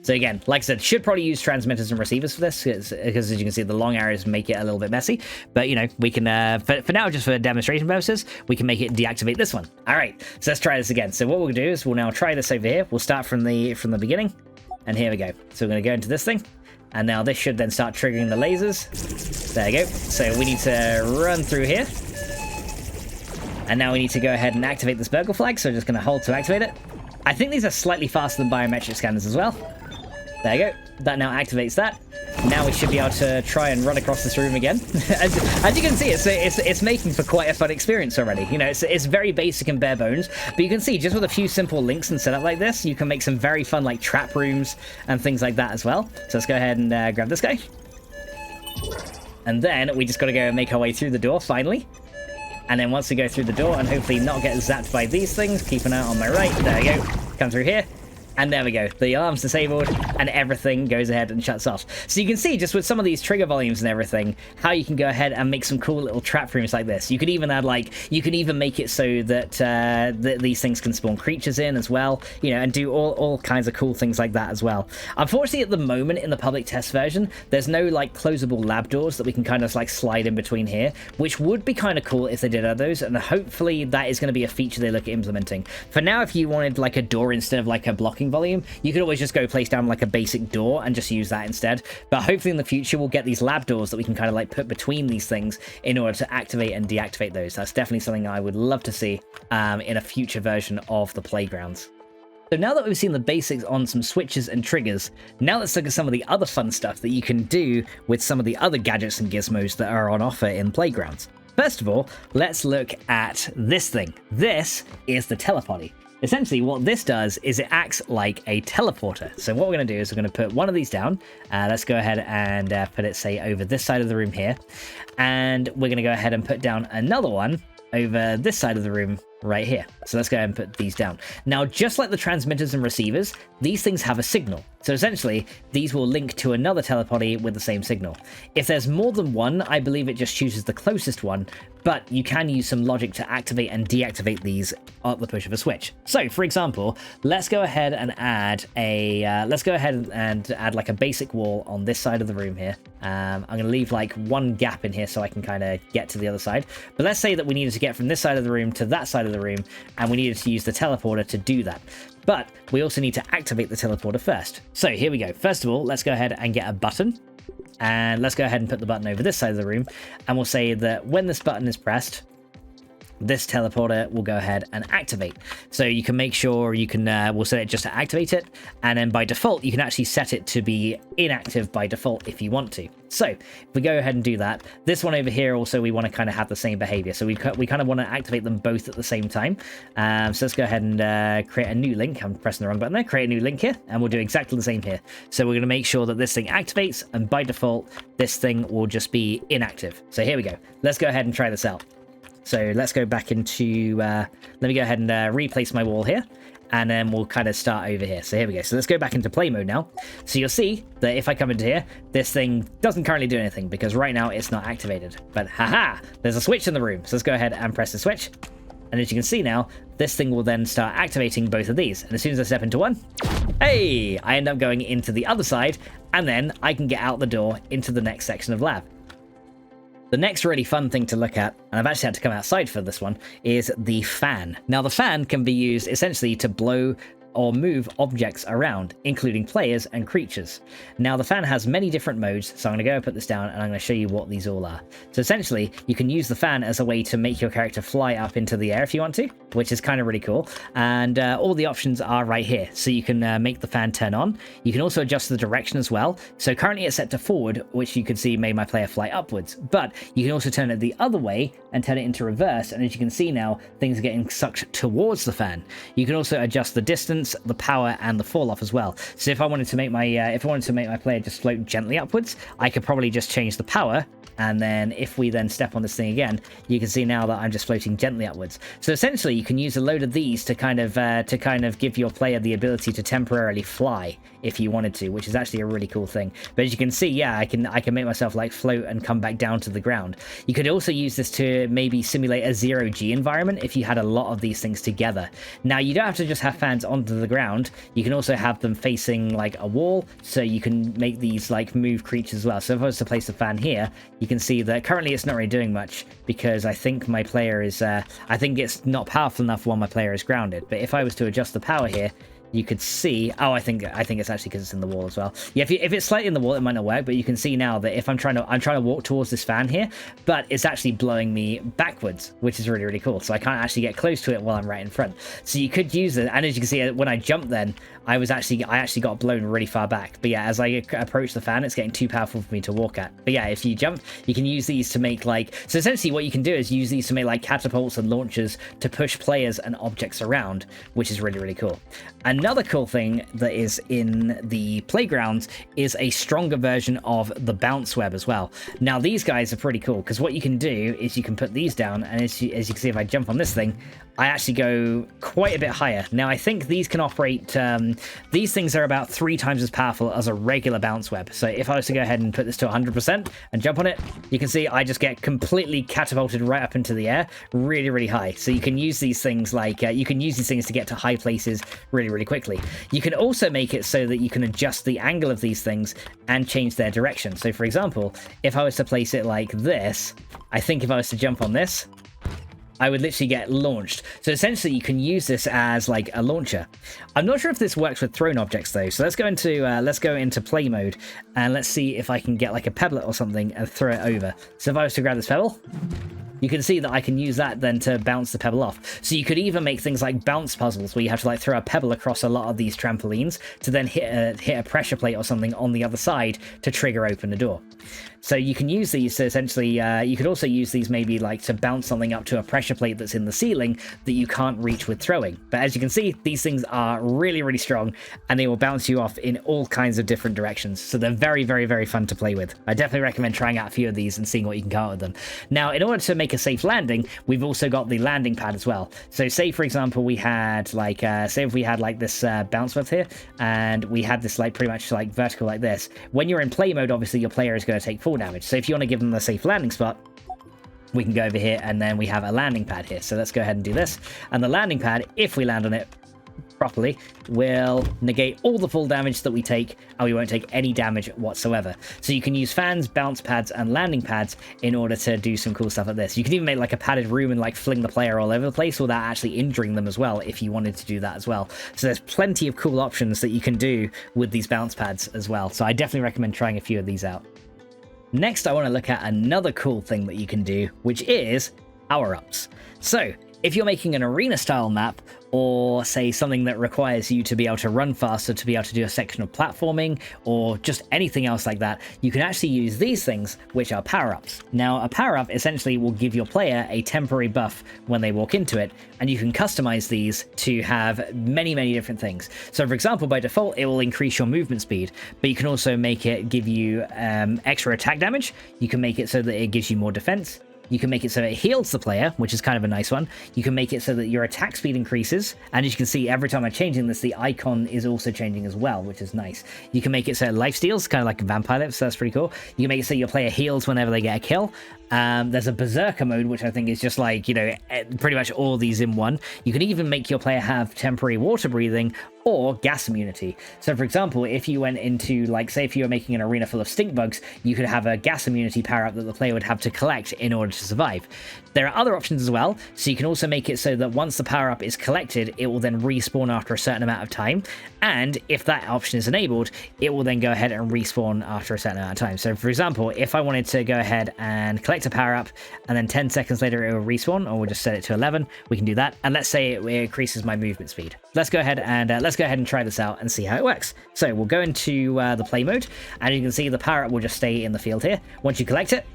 So again, like I said, should probably use transmitters and receivers for this, because as you can see, the long arrows make it a little bit messy. But, you know, we can, for now, just for demonstration purposes, we can make it deactivate this one. All right, so let's try this again. So what we'll do is we'll now try this over here. We'll start from the beginning, and here we go. So we're going to go into this thing, and now this should then start triggering the lasers. There you go. So we need to run through here. And now we need to go ahead and activate this burgle flag, so we're just going to hold to activate it. I think these are slightly faster than biometric scanners as well. There you go. That now activates that. Now we should be able to try and run across this room again. as you can see, it's making for quite a fun experience already. You know, it's very basic and bare bones, but you can see just with a few simple links and setup like this, you can make some very fun like trap rooms and things like that as well. So let's go ahead and grab this guy. And then we just got to go and make our way through the door finally. And then once we go through the door and hopefully not get zapped by these things, keep an eye on my right. There we go. Come through here. And there we go. The alarm's disabled and everything goes ahead and shuts off. So you can see just with some of these trigger volumes and everything, how you can go ahead and make some cool little trap rooms like this. You could even add you can even make it so that these things can spawn creatures in as well, you know, and do all kinds of cool things like that as well. Unfortunately, at the moment in the public test version, there's no like closable lab doors that we can kind of like slide in between here, which would be kind of cool if they did add those, and hopefully that is going to be a feature they look at implementing. For now, if you wanted like a door instead of like a blocking volume, you could always just go place down like a basic door and just use that instead. But hopefully in the future we'll get these lab doors that we can kind of like put between these things in order to activate and deactivate those. That's definitely something I would love to see in a future version of the playgrounds. So now that we've seen the basics on some switches and triggers, now let's look at some of the other fun stuff that you can do with some of the other gadgets and gizmos that are on offer in playgrounds. First of all, let's look at this thing. This is the Telepotty. Essentially, what this does is it acts like a teleporter. So what we're going to do is we're going to put one of these down. Let's go ahead and put it, say, over this side of the room here. And we're going to go ahead and put down another one over this side of the room right here. So let's go ahead and put these down. Now, just like the transmitters and receivers, these things have a signal. So essentially, these will link to another telepotty with the same signal. If there's more than one, I believe it just chooses the closest one, but you can use some logic to activate and deactivate these at the push of a switch. So, for example, let's go ahead and add like a basic wall on this side of the room here. I'm going to leave like one gap in here so I can kind of get to the other side. But let's say that we needed to get from this side of the room to that side of the room, and we needed to use the teleporter to do that. But we also need to activate the teleporter first. So here we go. First of all, let's go ahead and get a button. And let's go ahead and put the button over this side of the room. And we'll say that when this button is pressed, this teleporter will go ahead and activate. So you can make sure you can, we'll set it just to activate it. And then by default, you can actually set it to be inactive by default if you want to. So if we go ahead and do that, this one over here also, we want to kind of have the same behavior. So we kind of want to activate them both at the same time. So let's go ahead and create a new link. I'm pressing the wrong button there. Create a new link here, and we'll do exactly the same here. So we're going to make sure that this thing activates, and by default, this thing will just be inactive. So here we go. Let's go ahead and try this out. So let's go back into, let me go ahead and replace my wall here, and then we'll kind of start over here. So here we go. So let's go back into play mode now. So you'll see that if I come into here, this thing doesn't currently do anything because right now it's not activated. But haha, there's a switch in the room. So let's go ahead and press the switch. And as you can see now, this thing will then start activating both of these. And as soon as I step into one, hey, I end up going into the other side, and then I can get out the door into the next section of lab. The next really fun thing to look at, and I've actually had to come outside for this one, is the fan. Now, the fan can be used essentially to blow or move objects around, including players and creatures. Now, the fan has many different modes, so I'm going to go and put this down, and I'm going to show you what these all are. So essentially, you can use the fan as a way to make your character fly up into the air if you want to, which is kind of really cool. And all the options are right here. So you can make the fan turn on. You can also adjust the direction as well. So currently it's set to forward, which you can see made my player fly upwards. But you can also turn it the other way and turn it into reverse. And as you can see now, things are getting sucked towards the fan. You can also adjust the distance balance, the power, and the fall off as well. So if I wanted to make my player just float gently upwards, I could probably just change the power. And then if we then step on this thing again, you can see now that I'm just floating gently upwards. So essentially you can use a load of these to kind of give your player the ability to temporarily fly if you wanted to, which is actually a really cool thing. But as you can see, yeah, I can make myself like float and come back down to the ground. You could also use this to maybe simulate a 0G environment if you had a lot of these things together. Now you don't have to just have fans onto the ground, you can also have them facing like a wall, so you can make these like move creatures as well. So if I was to place a fan here, you can see that currently it's not really doing much because I think my player is I think it's not powerful enough while my player is grounded. But if I was to adjust the power here, you could see, oh, I think it's actually because it's in the wall as well. Yeah, if it's slightly in the wall, it might not work, but you can see now that if I'm trying to walk towards this fan here, but it's actually blowing me backwards, which is really, really cool. So I can't actually get close to it while I'm right in front. So you could use it, and as you can see, when I jumped then, I actually got blown really far back. But yeah, as I approach the fan, it's getting too powerful for me to walk at. But yeah, if you jump, you can use these to make like, so essentially what you can do is use these to make like catapults and launchers to push players and objects around, which is really, really cool. Another cool thing that is in the playgrounds is a stronger version of the bounce web as well. Now these guys are pretty cool because what you can do is you can put these down, and as you can see, if I jump on this thing, I actually go quite a bit higher. Now I think these can operate, these things are about 3 times as powerful as a regular bounce web. So if I was to go ahead and put this to 100% and jump on it, you can see I just get completely catapulted right up into the air, really, really high. So you can use these things like, you can use these things to get to high places really, really quickly. You can also make it so that you can adjust the angle of these things and change their direction. So for example, if I was to place it like this, I think if I was to jump on this, I would literally get launched. So essentially you can use this as like a launcher. I'm not sure if this works with thrown objects though. So let's go into play mode and let's see if I can get like a pebblet or something and throw it over. So if I was to grab this pebble, you can see that I can use that then to bounce the pebble off. So you could even make things like bounce puzzles where you have to like throw a pebble across a lot of these trampolines to then hit a pressure plate or something on the other side to trigger open the door. So you can use these to essentially, you could also use these maybe like to bounce something up to a pressure plate that's in the ceiling that you can't reach with throwing. But as you can see, these things are really, really strong and they will bounce you off in all kinds of different directions. So they're very, very, very fun to play with. I definitely recommend trying out a few of these and seeing what you can come out with them. Now, in order to make a safe landing, we've also got the landing pad as well. So say, for example, we had like, say if we had like this bounce width here and we had this like pretty much like vertical like this. When you're in play mode, obviously your player is going to take full damage. So if you want to give them a safe landing spot, we can go over here and then we have a landing pad here. So let's go ahead and do this. And the landing pad, if we land on it properly, will negate all the full damage that we take, and we won't take any damage whatsoever. So you can use fans, bounce pads, and landing pads in order to do some cool stuff like this. You can even make like a padded room and like fling the player all over the place without actually injuring them as well, if you wanted to do that as well. So there's plenty of cool options that you can do with these bounce pads as well. So I definitely recommend trying a few of these out. Next, I want to look at another cool thing that you can do, which is power-ups. So if you're making an arena style map, or say something that requires you to be able to run faster, to be able to do a section of platforming, or just anything else like that, you can actually use these things, which are power-ups. Now, a power-up essentially will give your player a temporary buff when they walk into it, and you can customize these to have many, many different things. So for example, by default, it will increase your movement speed, but you can also make it give you extra attack damage. You can make it so that it gives you more defense. You can make it so it heals the player, which is kind of a nice one. You can make it so that your attack speed increases. And as you can see, every time I'm changing this, the icon is also changing as well, which is nice. You can make it so life steals, kind of like a vampire life, so that's pretty cool. You can make it so your player heals whenever they get a kill. There's a berserker mode, which I think is just like, you know, pretty much all these in one. You can even make your player have temporary water breathing or gas immunity. So for example, if you went into, like, say if you were making an arena full of stink bugs, you could have a gas immunity power up that the player would have to collect in order to survive. There are other options as well, so you can also make it so that once the power up is collected, it will then respawn after a certain amount of time, and if that option is enabled, it will then go ahead and respawn after a certain amount of time. So for example, if I wanted to go ahead and collect a power up, and then 10 seconds later it will respawn, or we'll just set it to 11, we can do that, and let's say it increases my movement speed. Let's go ahead and try this out and see how it works. So we'll go into the play mode, and you can see the power up will just stay in the field here. Once you collect it,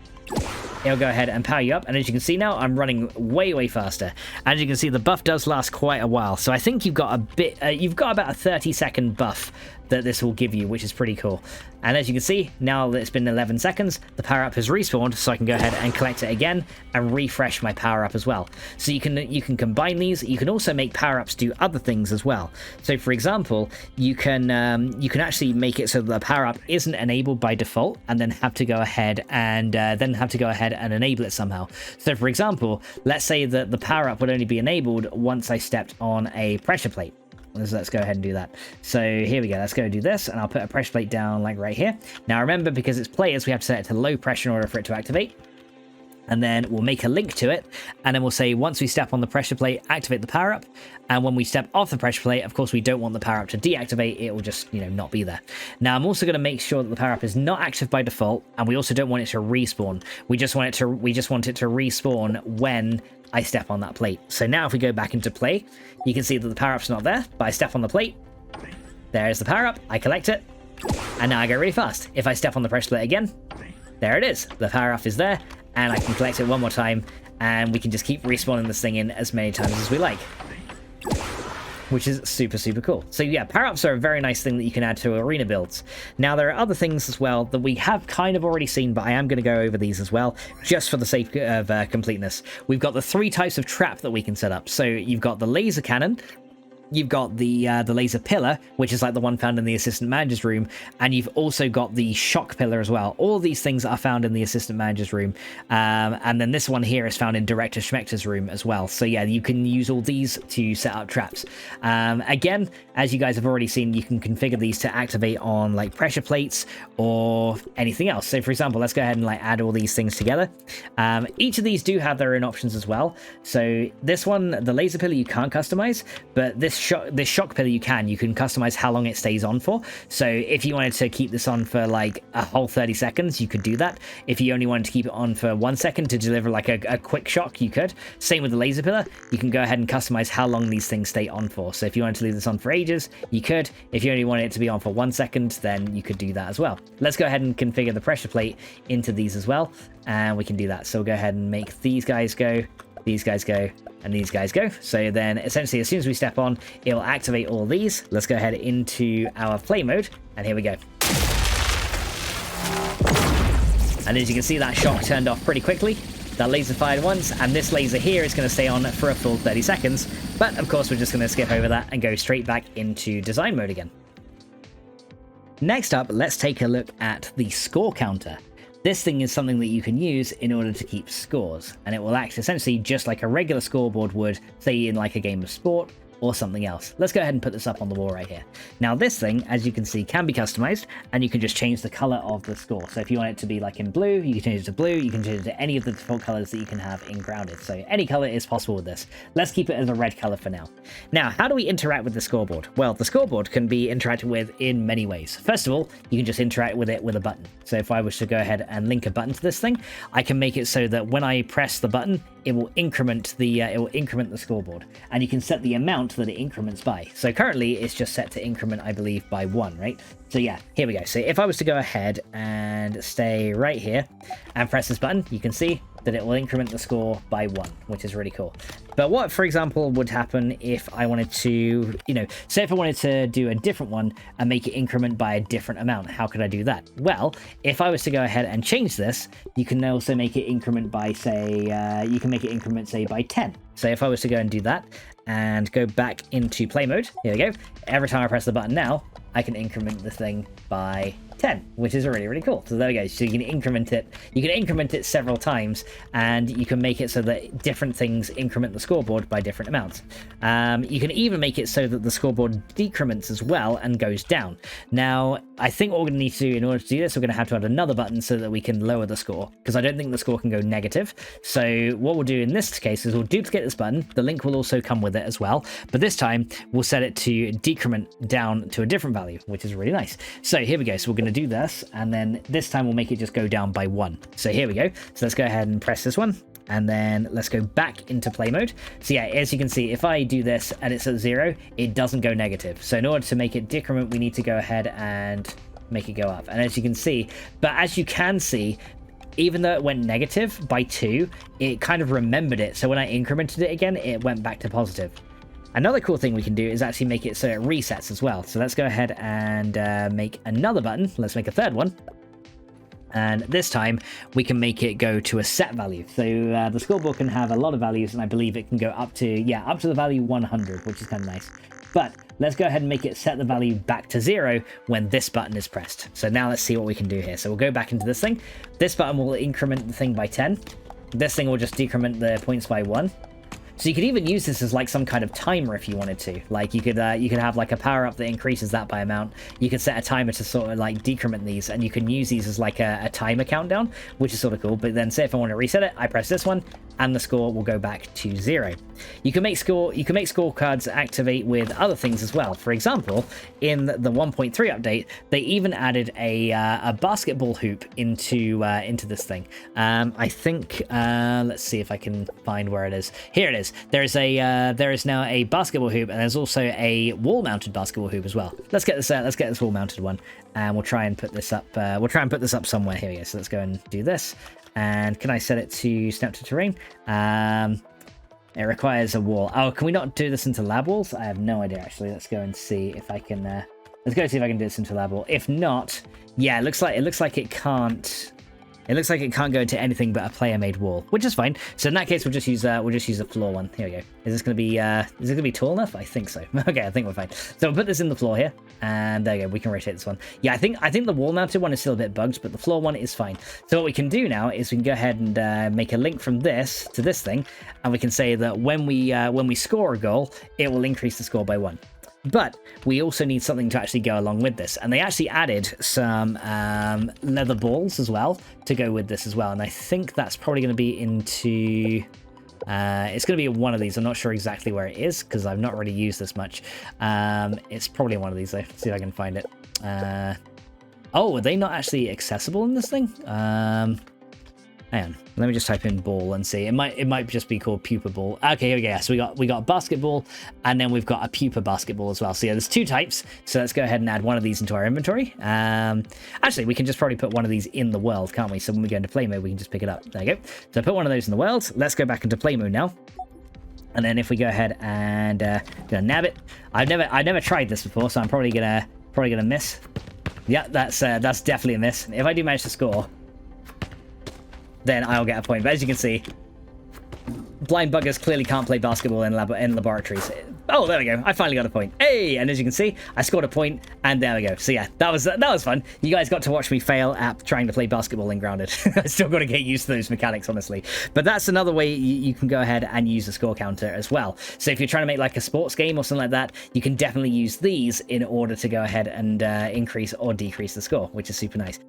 it'll go ahead and power you up. And as you can see now, I'm running way faster. As you can see, the buff does last quite a while. So I think you've got about a 30-second buff that this will give you, which is pretty cool. And as you can see, now that it's been 11 seconds, the power up has respawned, so I can go ahead and collect it again and refresh my power up as well. So you can combine these. You can also make power ups do other things as well. So for example, you can actually make it so that the power up isn't enabled by default, and then have to go ahead and enable it somehow. So for example, let's say that the power up would only be enabled once I stepped on a pressure plate. Let's go ahead and do that. So here we go. Let's go do this, and I'll put a pressure plate down like right here. Now remember, because it's players, we have to set it to low pressure in order for it to activate. And then we'll make a link to it, and then we'll say once we step on the pressure plate, activate the power up. And when we step off the pressure plate, of course we don't want the power up to deactivate. It will just, not be there. Now I'm also going to make sure that the power up is not active by default, and we also don't want it to respawn. We just want it to respawn when I step on that plate. So now if we go back into play, you can see that the power up's not there, but I step on the plate. There's the power up. I collect it, and now I go really fast. If I step on the pressure plate again, there it is. The power up is there, and I can collect it one more time, and we can just keep respawning this thing in as many times as we like, which is super cool. So yeah, power-ups are a very nice thing that you can add to arena builds. Now there are other things as well that we have kind of already seen, but I am going to go over these as well, just for the sake of completeness. We've got the 3 types of trap that we can set up. So you've got the laser cannon, you've got the laser pillar, which is like the one found in the assistant manager's room, and you've also got the shock pillar as well. All these things are found in the assistant manager's room, and then this one here is found in Director Schmechter's room as well. So yeah, you can use all these to set up traps. Again, as you guys have already seen, you can configure these to activate on like pressure plates or anything else. So for example, let's go ahead and like add all these things together. Each of these do have their own options as well. So this one, the laser pillar, you can't customize, but this shock pillar you can customize how long it stays on for. So if you wanted to keep this on for like a whole 30 seconds, you could do that. If you only wanted to keep it on for 1 second to deliver like a quick shock, you could. Same with the laser pillar. You can go ahead and customize how long these things stay on for. So if you wanted to leave this on for ages, you could. If you only wanted it to be on for 1 second, then you could do that as well. Let's go ahead and configure the pressure plate into these as well, and we can do that. So we'll go ahead and make these guys go, these guys go, and these guys go. So then essentially as soon as we step on, it'll activate all these. Let's go ahead into our play mode, and here we go. And as you can see, that shock turned off pretty quickly. That laser fired once, and this laser here is going to stay on for a full 30 seconds. But of course we're just going to skip over that and go straight back into design mode again. Next up, let's take a look at the score counter. This thing is something that you can use in order to keep scores, and it will act essentially just like a regular scoreboard would, say in like a game of sport or something else. Let's go ahead and put this up on the wall right here. Now this thing, as you can see, can be customized, and you can just change the color of the score. So if you want it to be like in blue, you can change it to blue. You can change it to any of the default colors that you can have in grounded. So any color is possible with this. Let's keep it as a red color for now. Now, how do we interact with the scoreboard? Well, the scoreboard can be interacted with in many ways. First of all, you can just interact with it with a button. So if I was to go ahead and link a button to this thing, I can make it so that when I press the button, it will increment the scoreboard, and you can set the amount that it increments by. So currently it's just set to increment, I believe, by 1, right? So yeah, here we go. So if I was to go ahead and stay right here and press this button, you can see that it will increment the score by 1, which is really cool. But what, for example, would happen if I wanted to, say if I wanted to do a different one and make it increment by a different amount, how could I do that? Well, if I was to go ahead and change this, you can also make it increment by, say, by 10. So if I was to go and do that and go back into play mode, here we go. Every time I press the button now, I can increment the thing by 10, which is really, really cool. So there we go. So you can increment it several times, and you can make it so that different things increment the scoreboard by different amounts. You can even make it so that the scoreboard decrements as well and goes down. Now, I think what we're going to need to do in order to do this, we're going to have to add another button so that we can lower the score, because I don't think the score can go negative. So what we'll do in this case is we'll duplicate this button. The link will also come with it as well, but this time we'll set it to decrement down to a different value, which is really nice. So here we go. So we're going to do this, and then this time we'll make it just go down by 1. So here we go. So let's go ahead and press this one, and then let's go back into play mode. So yeah, as you can see, if I do this and it's at 0, it doesn't go negative. So in order to make it decrement, we need to go ahead and make it go up. And as you can see, even though it went negative by 2, it kind of remembered it. So when I incremented it again, it went back to positive. Another cool thing we can do is actually make it so it resets as well. So let's go ahead and make another button. Let's make a third one. And this time we can make it go to a set value. So the scoreboard can have a lot of values, and I believe it can go up to, yeah, up to the value 100, which is kind of nice. But let's go ahead and make it set the value back to 0 when this button is pressed. So now let's see what we can do here. So we'll go back into this thing. This button will increment the thing by 10. This thing will just decrement the points by 1. So you could even use this as like some kind of timer if you wanted to. Like you could have like a power up that increases that by amount. You could set a timer to sort of like decrement these, and you can use these as like a timer countdown, which is sort of cool. But then say if I want to reset it, I press this one, and the score will go back to 0. You can make scorecards activate with other things as well. For example, in the 1.3 update, they even added a basketball hoop into this thing. I think let's see if I can find where it is. Here it is. There is now a basketball hoop, and there's also a wall-mounted basketball hoop as well. Let's get this wall-mounted one, and we'll try and put this up. We'll try and put this up somewhere. Here we go. So let's go and do this. And can I set it to snap to terrain? It requires a wall. Oh, can we not do this into lab walls? I have no idea, actually. Let's go and see if I can. Let's go see if I can do this into lab wall. If not, yeah, it looks like it can't. It looks like it can't go into anything but a player-made wall, which is fine. So in that case, we'll just use a floor one. Here we go. Is this gonna be tall enough? I think so. Okay, I think we're fine. So we'll put this in the floor here, and there you go. We can rotate this one. Yeah, I think the wall-mounted one is still a bit bugged, but the floor one is fine. So what we can do now is we can go ahead and make a link from this to this thing, and we can say that when we score a goal, it will increase the score by 1. But we also need something to actually go along with this, and they actually added some leather balls as well to go with this as well, and I think that's probably going to be into it's going to be one of these. I'm not sure exactly where it is because I've not really used this much. It's probably one of these though. Let's see if I can find it. Oh, are they not actually accessible in this thing? Hang on, let me just type in ball and see. It might just be called pupa ball. Okay, here we go. So we got basketball, and then we've got a pupa basketball as well. So yeah, there's 2 types. So let's go ahead and add one of these into our inventory. Actually, we can just probably put one of these in the world, can't we? So when we go into play mode, we can just pick it up. There you go. So put one of those in the world. Let's go back into play mode now. And then if we go ahead and gonna nab it, I've never tried this before, so I'm probably gonna miss. Yeah, that's definitely a miss. If I do manage to score, then I'll get a point. But as you can see, blind buggers clearly can't play basketball in laboratories. Oh, there we go. I finally got a point. Hey! And as you can see, I scored a point, and there we go. So yeah, that was fun. You guys got to watch me fail at trying to play basketball in Grounded. I still got to get used to those mechanics, honestly. But that's another way you can go ahead and use the score counter as well. So if you're trying to make like a sports game or something like that, you can definitely use these in order to go ahead and increase or decrease the score, which is super nice.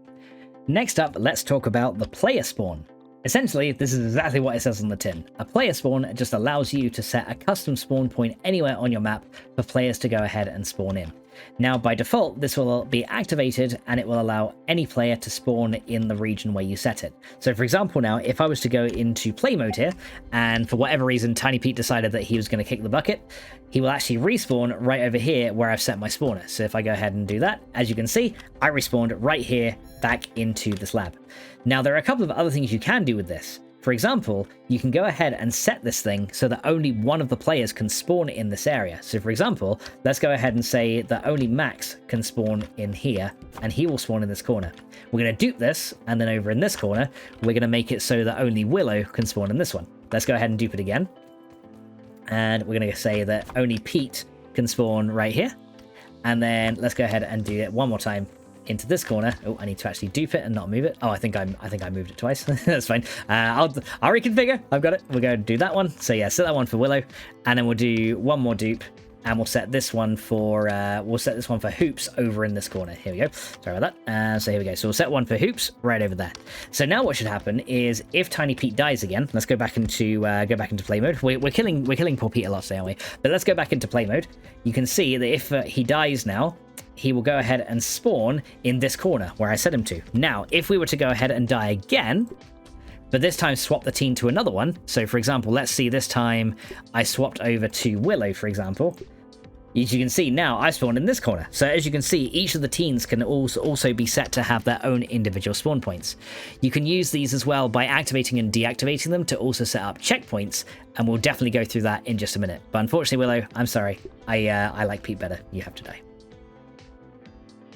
Next up, let's talk about the player spawn. Essentially, this is exactly what it says on the tin. A player spawn just allows you to set a custom spawn point anywhere on your map for players to go ahead and spawn in. Now, by default, this will be activated, and it will allow any player to spawn in the region where you set it. So for example now, if I was to go into play mode here, and for whatever reason Tiny Pete decided that he was going to kick the bucket, he will actually respawn right over here where I've set my spawner. So if I go ahead and do that, as you can see, I respawned right here back into this lab. Now, there are a couple of other things you can do with this. For example, you can go ahead and set this thing so that only one of the players can spawn in this area. So for example, let's go ahead and say that only Max can spawn in here, and he will spawn in this corner. We're going to dupe this, and then over in this corner, we're going to make it so that only Willow can spawn in this one. Let's go ahead and dupe it again. And we're going to say that only Pete can spawn right here. And then let's go ahead and do it one more time into this corner. Oh, I need to actually dupe it and not move it. Oh, I think I moved it twice. That's fine. I'll reconfigure. I've got it. We're going to do that one. So yeah, set that one for Willow, and then we'll do one more dupe, and we'll set this one for hoops over in this corner. Here we go. Sorry about that. So here we go. So we'll set one for hoops right over there. So now what should happen is if Tiny Pete dies again, let's go back into play mode. We're killing poor Pete a lot today, aren't we? But let's go back into play mode. You can see that if he dies now, he will go ahead and spawn in this corner where I set him to. Now, if we were to go ahead and die again, but this time swap the team to another one. So for example, let's see, this time I swapped over to Willow, for example. As you can see now, I spawned in this corner. So as you can see, each of the teens can also be set to have their own individual spawn points. You can use these as well by activating and deactivating them to also set up checkpoints, and we'll definitely go through that in just a minute. But unfortunately, Willow, I'm sorry. I like Pete better. You have to die.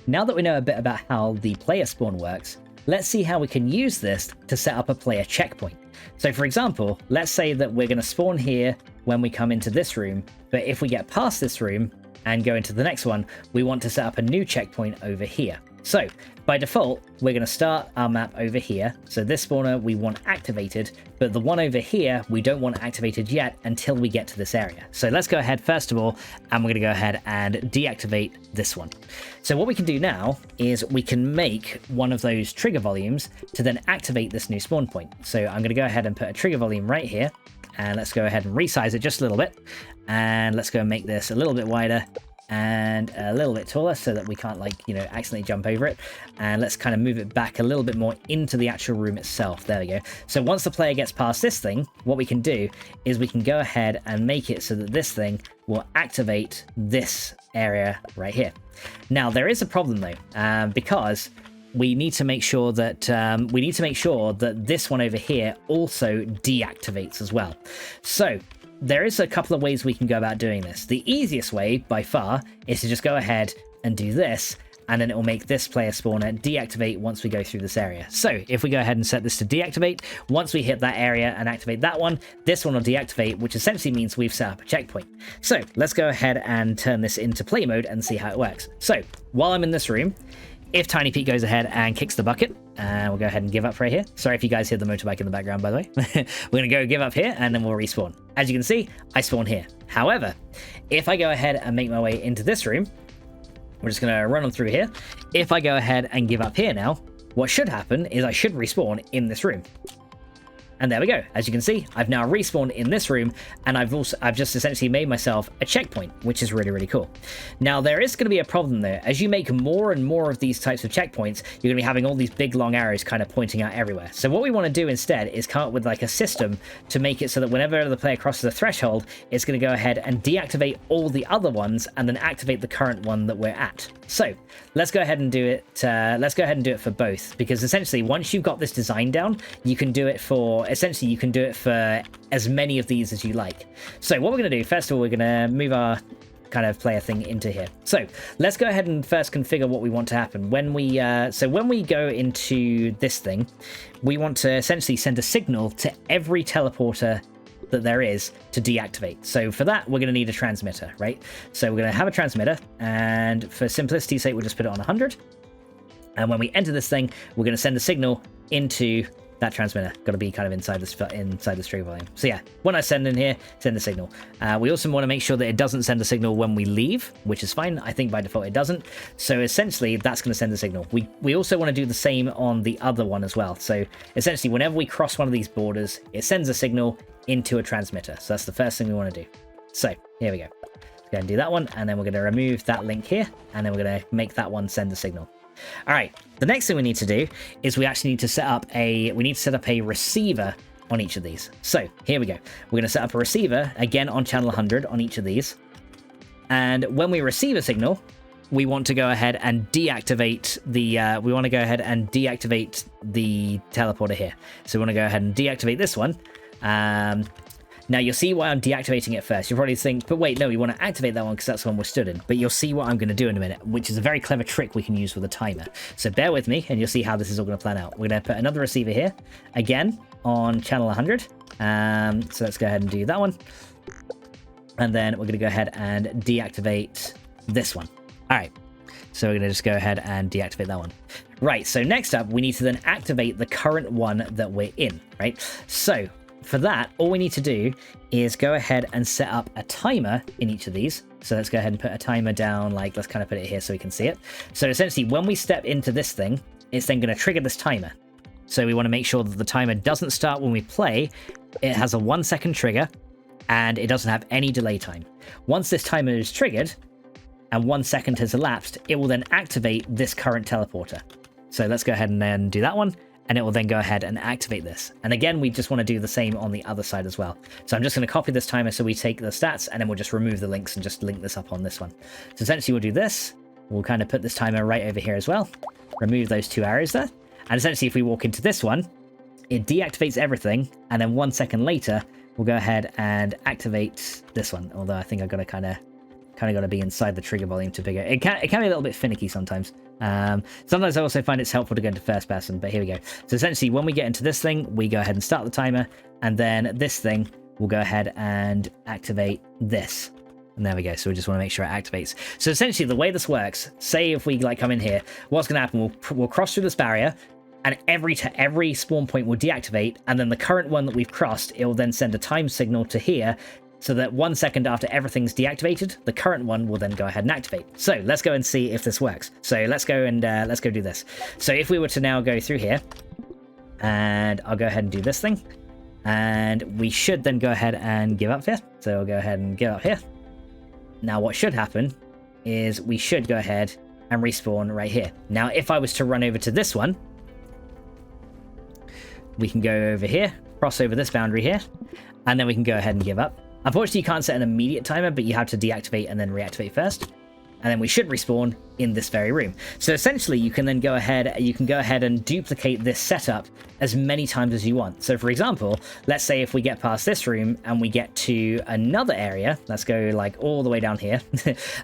Now that we know a bit about how the player spawn works, let's see how we can use this to set up a player checkpoint. So for example, let's say that we're going to spawn here when we come into this room, but if we get past this room and go into the next one, we want to set up a new checkpoint over here. So by default, we're going to start our map over here. So this spawner we want activated, but the one over here we don't want activated yet until we get to this area. So let's go ahead first of all, and we're going to go ahead and deactivate this one. So what we can do now is we can make one of those trigger volumes to then activate this new spawn point. So I'm going to go ahead and put a trigger volume right here, and let's go ahead and resize it just a little bit. And let's go and make this a little bit wider and a little bit taller so that we can't, like, you know, accidentally jump over it. And let's kind of move it back a little bit more into the actual room itself. There we go. So once the player gets past this thing, what we can do is we can go ahead and make it so that this thing will activate this area right here. Now there is a problem though, because we need to make sure that this one over here also deactivates as well. So there is a couple of ways we can go about doing this. The easiest way by far is to just go ahead and do this, and then it will make this player spawner deactivate once we go through this area. So if we go ahead and set this to deactivate, once we hit that area and activate that one, this one will deactivate, which essentially means we've set up a checkpoint. So let's go ahead and turn this into play mode and see how it works. So while I'm in this room, if Tiny Pete goes ahead and kicks the bucket, and we'll go ahead and give up right here. Sorry if you guys hear the motorbike in the background, by the way. We're going to go give up here, and then we'll respawn. As you can see, I spawn here. However, if I go ahead and make my way into this room, we're just going to run on through here. If I go ahead and give up here now, what should happen is I should respawn in this room. And there we go. As you can see, I've now respawned in this room, and I've just essentially made myself a checkpoint, which is really, really cool. Now, there is going to be a problem there. As you make more and more of these types of checkpoints, you're going to be having all these big, long arrows kind of pointing out everywhere. So what we want to do instead is come up with like a system to make it so that whenever the player crosses a threshold, it's going to go ahead and deactivate all the other ones and then activate the current one that we're at. So let's go ahead and do it. Let's go ahead and do it for both, because essentially once you've got this design down, you can do it for as many of these as you like. So what we're going to do, first of all, we're going to move our kind of player thing into here. So let's go ahead and first configure what we want to happen. When we go into this thing, we want to essentially send a signal to every teleporter that there is to deactivate. So for that, we're going to need a transmitter, right? So we're going to have a transmitter, and for simplicity's sake, we'll just put it on 100. And when we enter this thing, we're going to send a signal into that transmitter. Got to be kind of inside this trigger volume. So yeah, when I send in here, send the signal. We also want to make sure that it doesn't send a signal when we leave, which is fine. I think by default it doesn't. So essentially, that's going to send a signal. We also want to do the same on the other one as well. So essentially, whenever we cross one of these borders, it sends a signal into a transmitter. So that's the first thing we want to do. So here we go. Let's go and do that one, and then we're going to remove that link here, and then we're going to make that one send a signal. All right, the next thing we need to do is we actually need to set up a receiver on each of these. So here we go. We're going to set up a receiver again on channel 100 on each of these. And when we receive a signal, we want to go ahead and deactivate the teleporter here. So we want to go ahead and deactivate this one. Now you'll see why I'm deactivating it first. You'll probably think, but wait, no, we want to activate that one because that's the one we're stood in. But you'll see what I'm going to do in a minute, which is a very clever trick we can use with a timer. So bear with me and you'll see how this is all going to plan out. We're going to put another receiver here, again, on channel 100. So let's go ahead and do that one. And then we're going to go ahead and deactivate this one. All right. So we're going to just go ahead and deactivate that one. Right, so next up, we need to then activate the current one that we're in, right? So for that, all we need to do is go ahead and set up a timer in each of these. So let's go ahead and put a timer down, like let's kind of put it here so we can see it. So essentially, when we step into this thing, it's then going to trigger this timer. So we want to make sure that the timer doesn't start when we play. It has a 1 second trigger and it doesn't have any delay time. Once this timer is triggered and 1 second has elapsed, it will then activate this current teleporter. So let's go ahead and then do that one. and it will then go ahead and activate this. And again, we just want to do the same on the other side as well. So I'm just going to copy this timer so we take the stats, and then we'll just remove the links and just link this up on this one. So essentially we'll do this. We'll kind of put this timer right over here as well. Remove those 2 arrows there. And essentially if we walk into this one, it deactivates everything, and then 1 second later, we'll go ahead and activate this one. Although I think I've got to kind of got to be inside the trigger volume to bigger. It can be a little bit finicky sometimes. Sometimes I also find it's helpful to go into first person, but here we go. So essentially when we get into this thing, we go ahead and start the timer, and then this thing will go ahead and activate this. And there we go. So we just want to make sure it activates. So essentially the way this works, say if we like come in here, what's going to happen, we'll cross through this barrier, and every spawn point will deactivate, and then the current one that we've crossed, it will then send a time signal to here, so that 1 second after everything's deactivated, the current one will then go ahead and activate. So let's go and see if this works. So let's go do this. So if we were to now go through here, and I'll go ahead and do this thing, and we should then go ahead and give up here. So I'll go ahead and give up here. Now what should happen is we should go ahead and respawn right here. Now if I was to run over to this one, we can go over here, cross over this boundary here, and then we can go ahead and give up. Unfortunately, you can't set an immediate timer, but you have to deactivate and then reactivate first. And then we should respawn in this very room. So essentially, you can then go ahead and duplicate this setup as many times as you want. So for example, let's say if we get past this room and we get to another area, let's go like all the way down here.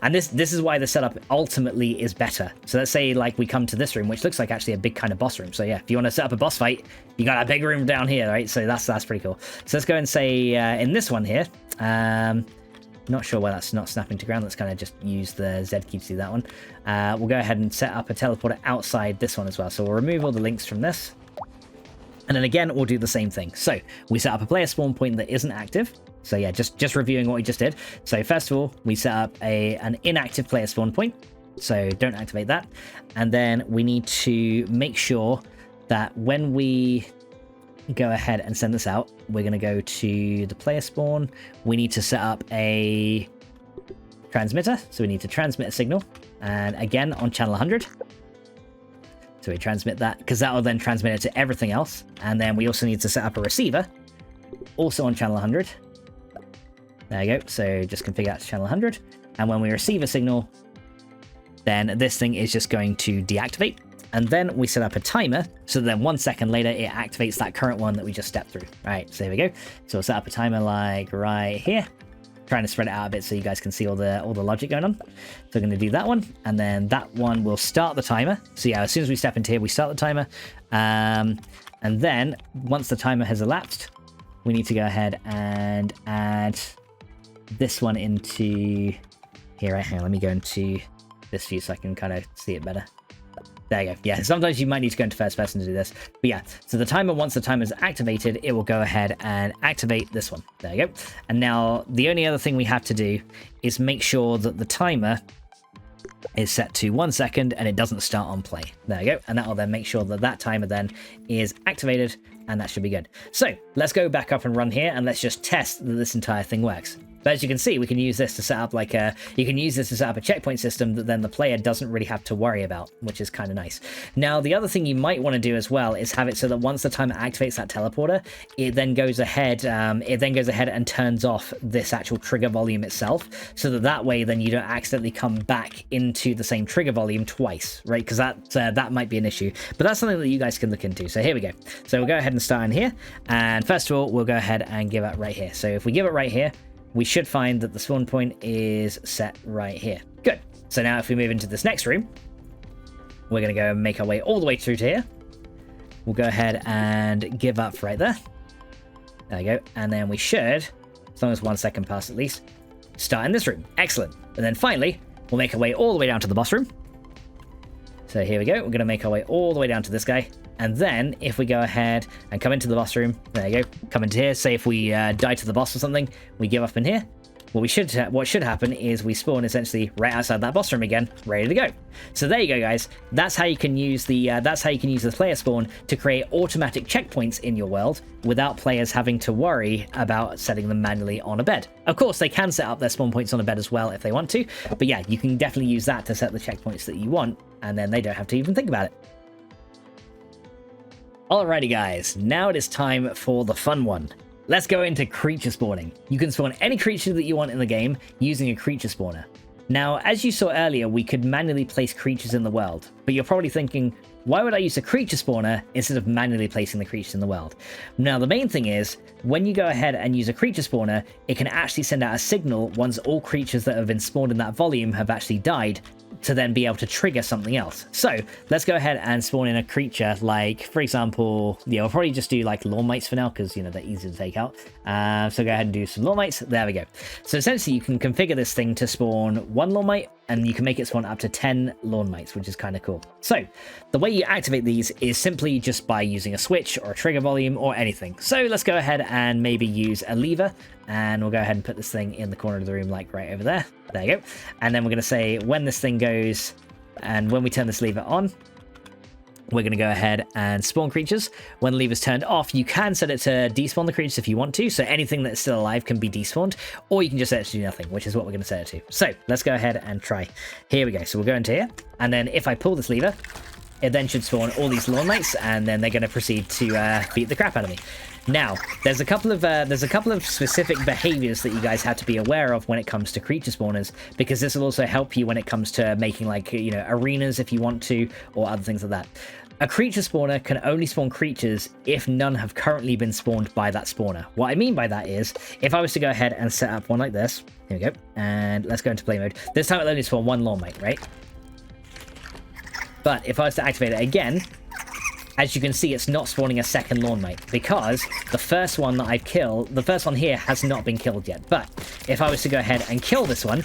And this is why the setup ultimately is better. So let's say like we come to this room, which looks like actually a big kind of boss room. So yeah, if you want to set up a boss fight, you got a big room down here, right? So that's pretty cool. So let's go and say in this one here, not sure why that's not snapping to ground. Let's kind of just use the Z key to do that one. We'll go ahead and set up a teleporter outside this one as well. So we'll remove all the links from this. And then again, we'll do the same thing. So we set up a player spawn point that isn't active. So yeah, just reviewing what we just did. So first of all, we set up an inactive player spawn point. So don't activate that. And then we need to make sure that when we go ahead and send this out, we're going to go to the player spawn. We need to set up a transmitter, so we need to transmit a signal, and again on channel 100. So we transmit that because that will then transmit it to everything else. And then we also need to set up a receiver, also on channel 100. There you go. So just configure that to channel 100, and when we receive a signal, then this thing is just going to deactivate. And then we set up a timer, so then 1 second later, it activates that current one that we just stepped through. Right, so here we go. So we'll set up a timer like right here. Trying to spread it out a bit so you guys can see all the logic going on. So we're going to do that one, and then that one will start the timer. So yeah, as soon as we step into here, we start the timer. And then once the timer has elapsed, we need to go ahead and add this one into here. Right, hang on, let me go into this view so I can kind of see it better. There you go. Yeah, sometimes you might need to go into first person to do this. But yeah, so the timer, once the timer is activated, it will go ahead and activate this one. There you go. And now the only other thing we have to do is make sure that the timer is set to 1 second and it doesn't start on play. There you go. And that will then make sure that that timer then is activated, and that should be good. So let's go back up and run here, and let's just test that this entire thing works. But as you can see, we can use this to set up a checkpoint system that then the player doesn't really have to worry about, which is kind of nice. Now, the other thing you might want to do as well is have it so that once the timer activates that teleporter, it then goes ahead and turns off this actual trigger volume itself, so that way then you don't accidentally come back into the same trigger volume twice, right? Because that might be an issue. But that's something that you guys can look into. So here we go. So we'll go ahead and start in here, and first of all, we'll go ahead and give it right here. So if we give it right here, we should find that the spawn point is set right here. Good. So now if we move into this next room, we're going to go and make our way all the way through to here. We'll go ahead and give up right there. There we go. And then we should, as long as 1 second pass at least, start in this room. Excellent. And then finally, we'll make our way all the way down to the boss room. So here we go. We're going to make our way all the way down to this guy. And then if we go ahead and come into the boss room, there you go, come into here, say if we die to the boss or something, we give up in here. What should happen is we spawn essentially right outside that boss room again, ready to go. So there you go, guys. That's how you can use the player spawn to create automatic checkpoints in your world without players having to worry about setting them manually on a bed. Of course, they can set up their spawn points on a bed as well if they want to, but yeah, you can definitely use that to set the checkpoints that you want, and then they don't have to even think about it. Alrighty guys, now it is time for the fun one. Let's go into creature spawning. You can spawn any creature that you want in the game using a creature spawner. Now, as you saw earlier, we could manually place creatures in the world, but you're probably thinking, why would I use a creature spawner instead of manually placing the creatures in the world? Now, the main thing is, when you go ahead and use a creature spawner, it can actually send out a signal once all creatures that have been spawned in that volume have actually died, to then be able to trigger something else. So let's go ahead and spawn in a creature like, for example, yeah, we'll probably just do like lawn mites for now because, you know, they're easy to take out. So go ahead and do some lawn mites. There we go. So essentially you can configure this thing to spawn 1 lawn mite, and you can make it spawn up to 10 lawn mites, which is kind of cool. So the way you activate these is simply just by using a switch or a trigger volume or anything. So let's go ahead and maybe use a lever, and we'll go ahead and put this thing in the corner of the room, like right over there. There you go. And then we're going to say when this thing goes, and when we turn this lever on, we're going to go ahead and spawn creatures. When the lever's turned off, you can set it to despawn the creatures if you want to. So anything that's still alive can be despawned, or you can just set it to do nothing, which is what we're going to set it to. So let's go ahead and try. Here we go. So we'll go into here, and then if I pull this lever, it then should spawn all these lawn mites, and then they're going to proceed to beat the crap out of me. Now, there's a couple of specific behaviors that you guys have to be aware of when it comes to creature spawners, because this will also help you when it comes to making, like, you know, arenas if you want to, or other things like that. A creature spawner can only spawn creatures if none have currently been spawned by that spawner. What I mean by that is, if I was to go ahead and set up one like this, here we go, and let's go into play mode. This time it'll only spawn 1 lawn mite, right? But if I was to activate it again, as you can see, it's not spawning a second lawn mite because the first one that I've killed, the first one here has not been killed yet. But if I was to go ahead and kill this one,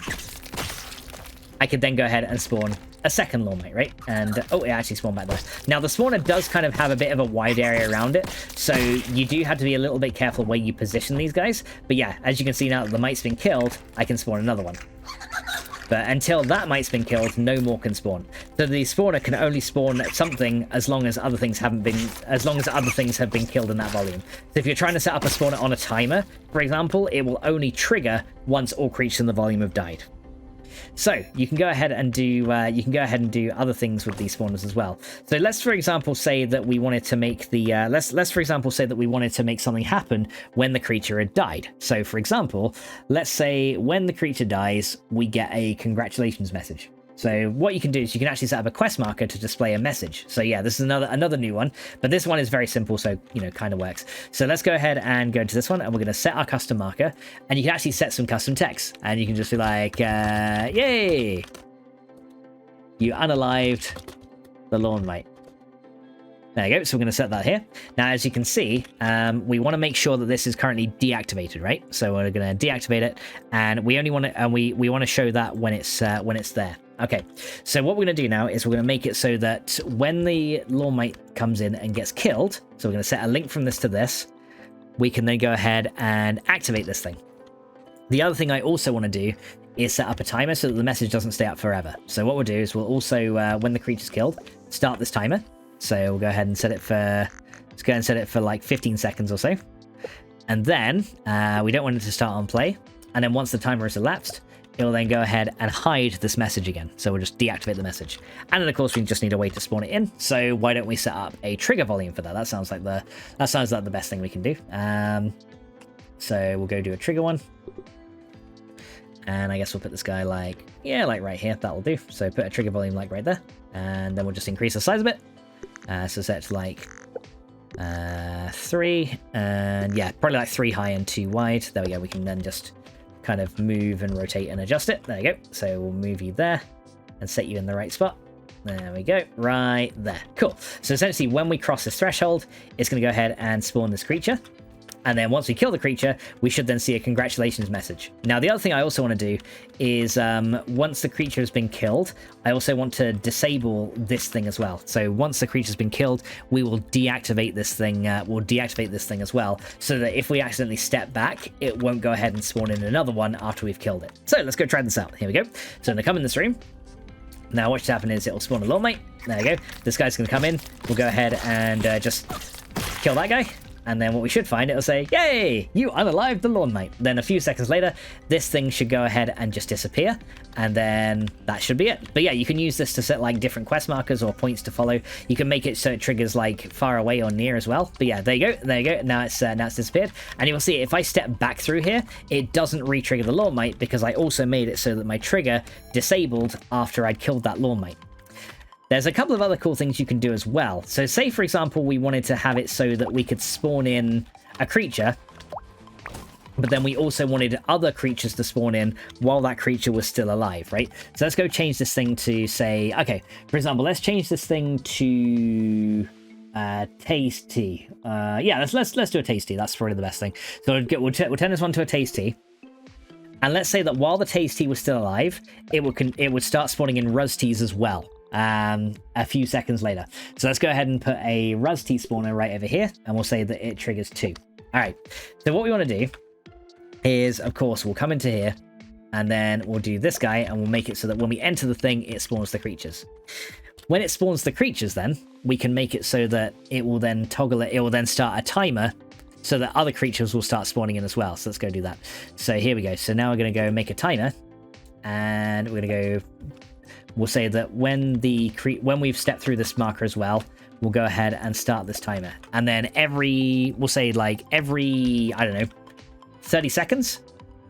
I could then go ahead and spawn a second lawn mite, right? And oh, it actually spawned back there. Now the spawner does kind of have a bit of a wide area around it, so you do have to be a little bit careful where you position these guys. But yeah, as you can see now that the mite's been killed, I can spawn another one. But until that mite's been killed, no more can spawn. So the spawner can only spawn something as long as other things have been killed in that volume. So if you're trying to set up a spawner on a timer, for example, it will only trigger once all creatures in the volume have died. So you can go ahead and do other things with these spawners as well. So let's for example say that we wanted to make the let's for example say that we wanted to make something happen when the creature had died. So for example, let's say when the creature dies, we get a congratulations message. So what you can do is you can actually set up a quest marker to display a message. So yeah, this is another new one, but this one is very simple, so you know, kind of works. So let's go ahead and go into this one, and we're going to set our custom marker, and you can actually set some custom text, and you can just be like, yay, you unalived the lawn mite. There you go. So we're going to set that here. Now, as you can see, we want to make sure that this is currently deactivated, right? So we're going to deactivate it, and we only want to, and we want to show that when it's there. Okay, so what we're going to do now is we're going to make it so that when the lawn mite comes in and gets killed, so we're going to set a link from this to this, we can then go ahead and activate this thing. The other thing I also want to do is set up a timer so that the message doesn't stay up forever. So what we'll do is we'll also, when the creature's killed, start this timer. So we'll go ahead and set it for, let's go ahead and set it for like 15 seconds or so. And then we don't want it to start on play. And then once the timer has elapsed, it'll then go ahead and hide this message again. So we'll just deactivate the message. And then of course we just need a way to spawn it in. So why don't we set up a trigger volume for that? That sounds like the best thing we can do. So we'll go do a trigger one. And I guess we'll put this guy like right here. That'll do. So put a trigger volume like right there. And then we'll just increase the size a bit. So set it to like 3. And yeah, probably like 3 high and 2 wide. There we go. We can then just kind of move and rotate and adjust it. There you go. So we'll move you there and set you in the right spot. There we go. Right there. Cool. So essentially when we cross this threshold, it's going to go ahead and spawn this creature. And then once we kill the creature, we should then see a congratulations message. Now, the other thing I also want to do is once the creature has been killed, I also want to disable this thing as well. So once the creature's been killed, we will deactivate this thing. We'll deactivate this thing as well, so that if we accidentally step back, it won't go ahead and spawn in another one after we've killed it. So let's go try this out. Here we go. So I'm going to come in this room. Now what's happen is it'll spawn a lawn mite. There we go. This guy's going to come in. We'll go ahead and just kill that guy. And then what we should find, it'll say, yay, you unalived the lawn mite. Then a few seconds later, this thing should go ahead and just disappear. And then that should be it. But yeah, you can use this to set like different quest markers or points to follow. You can make it so it triggers like far away or near as well. But yeah, there you go. There you go. Now it's disappeared. And you'll see if I step back through here, it doesn't re-trigger the lawn mite because I also made it so that my trigger disabled after I'd killed that lawn mite. There's a couple of other cool things you can do as well. So say, for example, we wanted to have it so that we could spawn in a creature, but then we also wanted other creatures to spawn in while that creature was still alive, right? So let's go change this thing to say, okay, for example, let's change this thing to tasty. Yeah, let's do a tasty. That's probably the best thing. So we'll turn this one to a tasty. And let's say that while the tasty was still alive, it would start spawning in rusties as well. A few seconds later. So let's go ahead and put a rusty spawner right over here, and we'll say that it triggers 2. All right. So what we want to do is, of course, we'll come into here, and then we'll do this guy, and we'll make it so that when we enter the thing, it spawns the creatures. When it spawns the creatures, then we can make it so that it will then toggle it. It will then start a timer so that other creatures will start spawning in as well. So let's go do that. So here we go. So now we're going to go make a timer, and we're going to go. We'll say that when we've stepped through this marker as well, we'll go ahead and start this timer. And then we'll say like every, I don't know, 30 seconds,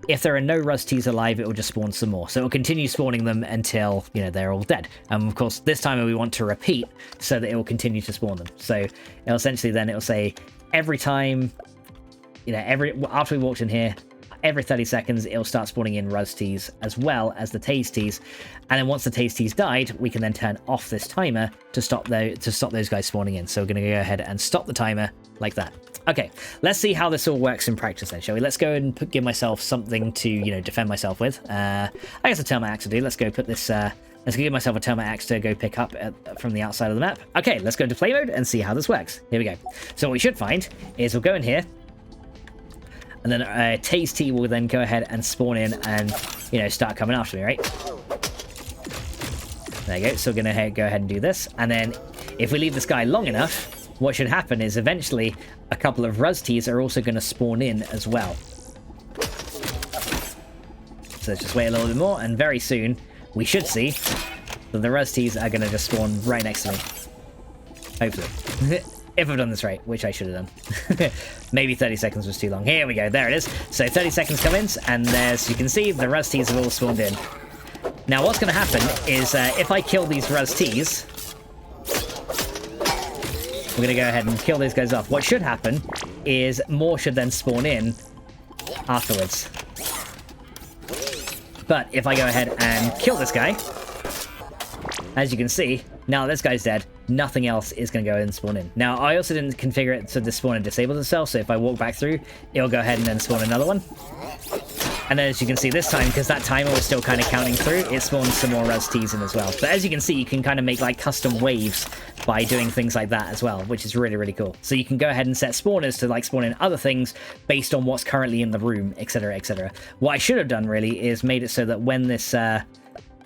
if there are no rusties alive, it will just spawn some more. So it'll continue spawning them until, you know, they're all dead. And of course, this timer we want to repeat so that it will continue to spawn them. So it'll essentially then it'll say every time, you know, after we walked in here, every 30 seconds, it'll start spawning in rusties as well as the tasties. And then once the tasties died, we can then turn off this timer to stop those guys spawning in. So we're going to go ahead and stop the timer like that. Okay, let's see how this all works in practice then, shall we? Let's go and give myself something to, you know, defend myself with. I guess a termite axe to do. Let's go put this... let's give myself a termite axe to go pick up from the outside of the map. Okay, let's go into play mode and see how this works. Here we go. So what we should find is we'll go in here, and then Tasty will then go ahead and spawn in and, you know, start coming after me, right? There you go. So we're going to go ahead and do this. And then if we leave this guy long enough, what should happen is eventually a couple of rusties are also going to spawn in as well. So let's just wait a little bit more, and very soon we should see that the rusties are going to just spawn right next to me. Hopefully. If I've done this right, which I should have done. Maybe 30 seconds was too long. Here we go. There it is. So 30 seconds commence, and as you can see, the rusties have all spawned in. Now, what's going to happen is if I kill these rusties, we're going to go ahead and kill these guys off. What should happen is more should then spawn in afterwards. But if I go ahead and kill this guy, as you can see, now this guy's dead, nothing else is going to go and spawn in. Now, I also didn't configure it so the spawner disables itself, so if I walk back through, it'll go ahead and then spawn another one. And then as you can see this time, because that timer was still kind of counting through, it spawns some more rusties in as well. But as you can see, you can kind of make like custom waves by doing things like that as well, which is really, really cool. So you can go ahead and set spawners to like spawn in other things based on what's currently in the room, etc., etc. What I should have done really is made it so that when this...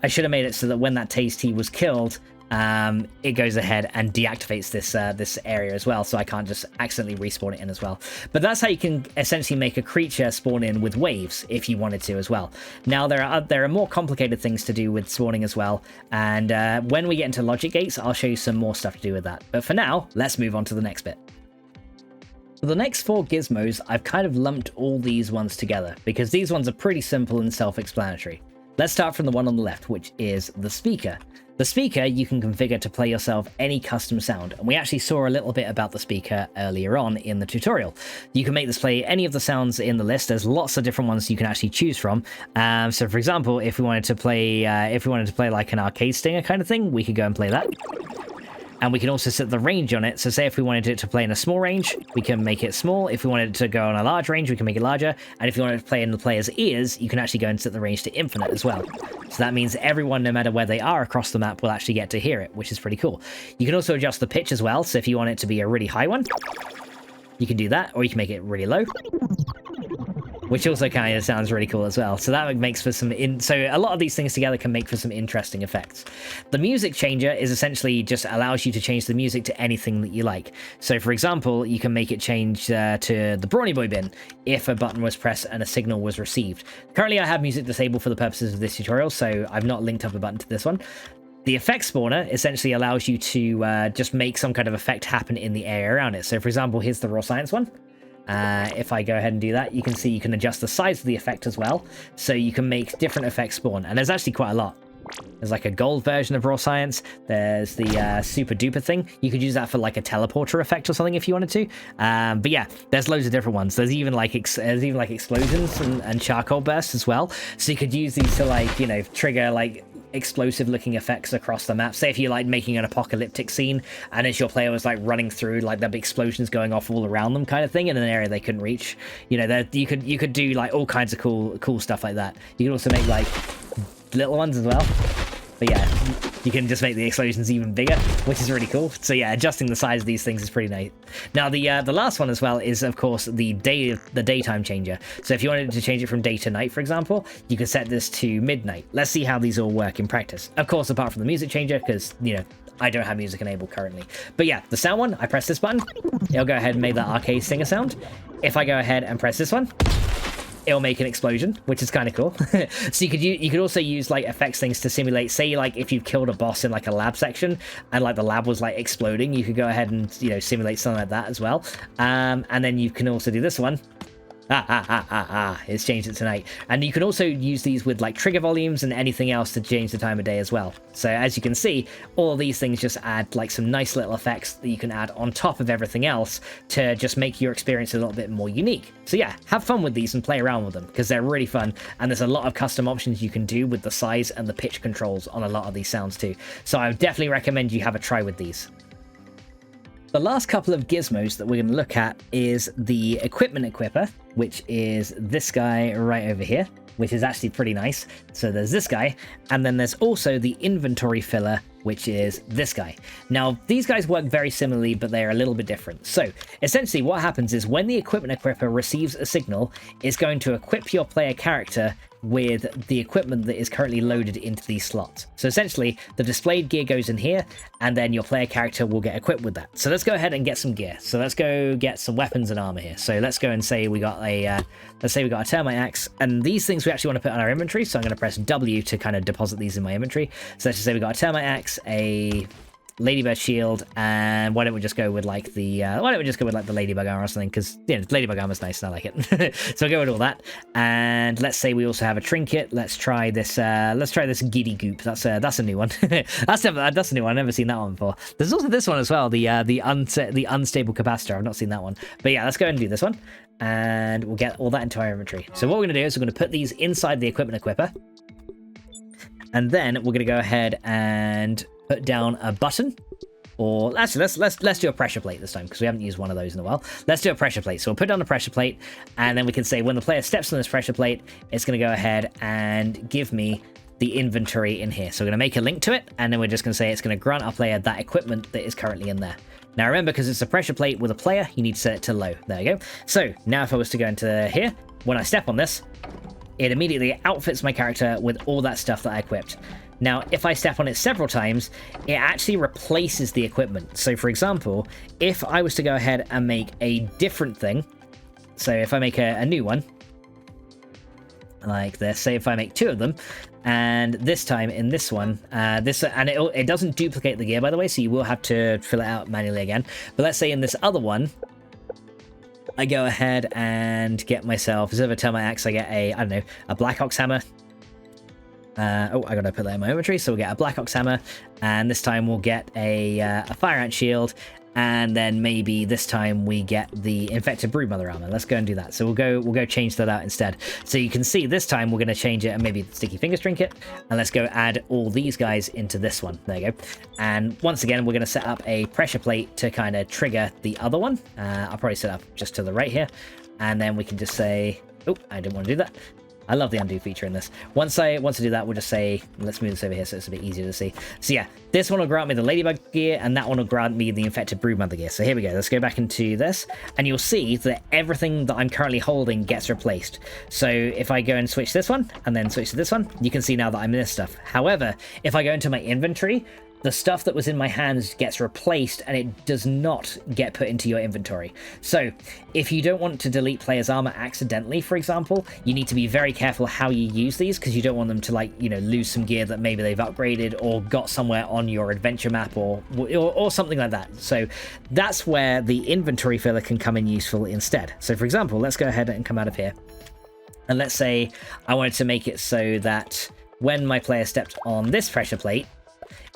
I should have made it so that when that tasty was killed, it goes ahead and deactivates this area as well, so I can't just accidentally respawn it in as well. But that's how you can essentially make a creature spawn in with waves if you wanted to as well. Now there are more complicated things to do with spawning as well, and when we get into logic gates, I'll show you some more stuff to do with that. But for now, let's move on to the next bit. For the next 4 gizmos, I've kind of lumped all these ones together because these ones are pretty simple and self-explanatory. Let's start from the one on the left, which is the speaker. The speaker you can configure to play yourself any custom sound, and we actually saw a little bit about the speaker earlier on in the tutorial. You can make this play any of the sounds in the list. There's lots of different ones you can actually choose from. So for example, if we wanted to play like an arcade stinger kind of thing, we could go and play that. And we can also set the range on it. So say if we wanted it to play in a small range, we can make it small. If we wanted it to go on a large range, we can make it larger. And if you wanted to play in the player's ears, you can actually go and set the range to infinite as well. So that means everyone, no matter where they are across the map, will actually get to hear it, which is pretty cool. You can also adjust the pitch as well. So if you want it to be a really high one, you can do that, or you can make it really low. which also kind of sounds really cool as well. So that makes for some so a lot of these things together can make for some interesting effects. The music changer is essentially just allows you to change the music to anything that you like. So for example, you can make it change to the Brawny Boy bin if a button was pressed and a signal was received. Currently I have music disabled for the purposes of this tutorial, so I've not linked up a button to this one. The effect spawner essentially allows you to just make some kind of effect happen in the area around it. So for example, here's the raw science one. If I go ahead and do that, you can see you can adjust the size of the effect as well. So you can make different effects spawn, and there's actually quite a lot. There's like a gold version of raw science. There's the super duper thing. You could use that for like a teleporter effect or something if you wanted to. But yeah, there's loads of different ones. There's even like explosions and charcoal bursts as well. So you could use these to like, you know, trigger like explosive looking effects across the map. Say if you're like making an apocalyptic scene and as your player was like running through, like there'd be explosions going off all around them kind of thing in an area they couldn't reach. You know, you could do like all kinds of cool stuff like that. You could also make like little ones as well. But yeah, you can just make the explosions even bigger, which is really cool. So yeah, adjusting the size of these things is pretty nice. Now the last one as well is of course the daytime changer. So if you wanted to change it from day to night, for example, you can set this to midnight. Let's see how these all work in practice. Of course, apart from the music changer, because you know I don't have music enabled currently. But yeah, the sound one, I press this button, it'll go ahead and make that arcade singer sound. If I go ahead and press this one, it'll make an explosion, which is kind of cool. So you could also use like effects things to simulate, say like if you killed a boss in like a lab section and like the lab was like exploding, you could go ahead and, you know, simulate something like that as well. And then you can also do this one. It's changed it tonight. And you can also use these with like trigger volumes and anything else to change the time of day as well. So as you can see, all of these things just add like some nice little effects that you can add on top of everything else to just make your experience a little bit more unique. So yeah, have fun with these and play around with them because they're really fun. And there's a lot of custom options you can do with the size and the pitch controls on a lot of these sounds too. So I would definitely recommend you have a try with these. The last couple of gizmos that we're going to look at is the equipment equipper, which is this guy right over here, which is actually pretty nice. So there's this guy, and then there's also the inventory filler, which is this guy. Now, these guys work very similarly, but they're a little bit different. So essentially what happens is when the equipment equipper receives a signal, it's going to equip your player character with the equipment that is currently loaded into these slots. So essentially the displayed gear goes in here and then your player character will get equipped with that. So let's go ahead and get some gear. So let's go get some weapons and armor here. So let's go and say we got a let's say we got a termite axe, and these things we actually want to put on our inventory. So I'm going to press W to kind of deposit these in my inventory. So let's just say we got a termite axe, a ladybird shield, and why don't we just go with like the ladybug armor or something, because you know, ladybug armor's nice and I like it. So I'll go with all that, and let's say we also have a trinket. Let's try this giddy goop. That's a new one. that's a new one. I've never seen that one before. There's also this one as well, the unstable capacitor. I've not seen that one, but yeah, let's go ahead and do this one, and we'll get all that into our inventory. So what we're going to do is we're going to put these inside the equipment equipper, and then we're going to go ahead and put down a button, or actually let's do a pressure plate this time because we haven't used one of those in a while. Let's do a pressure plate. So we'll put down a pressure plate, and then we can say when the player steps on this pressure plate, it's going to go ahead and give me the inventory in here. So we're going to make a link to it, and then we're just going to say it's going to grant our player that equipment that is currently in there. Now remember, because it's a pressure plate with a player, you need to set it to low. There you go. So now if I was to go into here, when I step on this, it immediately outfits my character with all that stuff that I equipped. Now, if I step on it several times, it actually replaces the equipment. So for example, if I was to go ahead and make a different thing, so if I make a new one, like this, say if I make two of them, and this time in this one, it doesn't duplicate the gear, by the way, so you will have to fill it out manually again. But let's say in this other one, I go ahead and get myself, instead of a termite axe, I get a black ox hammer. I gotta put that in my inventory, so we'll get a black ox hammer, and this time we'll get a fire ant shield, and then maybe this time we get the infected broodmother armor. Let's go and do that. So we'll go change that out instead. So you can see this time we're going to change it, and maybe the sticky fingers trinket, and let's go add all these guys into this one. There you go. And once again, we're going to set up a pressure plate to kind of trigger the other one. I'll probably set up just to the right here, and then we can just say, oh, I didn't want to do that. I love the undo feature in this. Once I do that, we'll just say, let's move this over here so it's a bit easier to see. So yeah, this one will grant me the Ladybug gear, and that one will grant me the Infected Broodmother gear. So here we go. Let's go back into this, and you'll see that everything that I'm currently holding gets replaced. So if I go and switch this one, and then switch to this one, you can see now that I'm in this stuff. However, if I go into my inventory, the stuff that was in my hands gets replaced and it does not get put into your inventory. So if you don't want to delete players' armor accidentally, for example, you need to be very careful how you use these, because you don't want them to, like, you know, lose some gear that maybe they've upgraded or got somewhere on your adventure map or something like that. So that's where the inventory filler can come in useful instead. So for example, let's go ahead and come out of here. And let's say I wanted to make it so that when my player stepped on this pressure plate,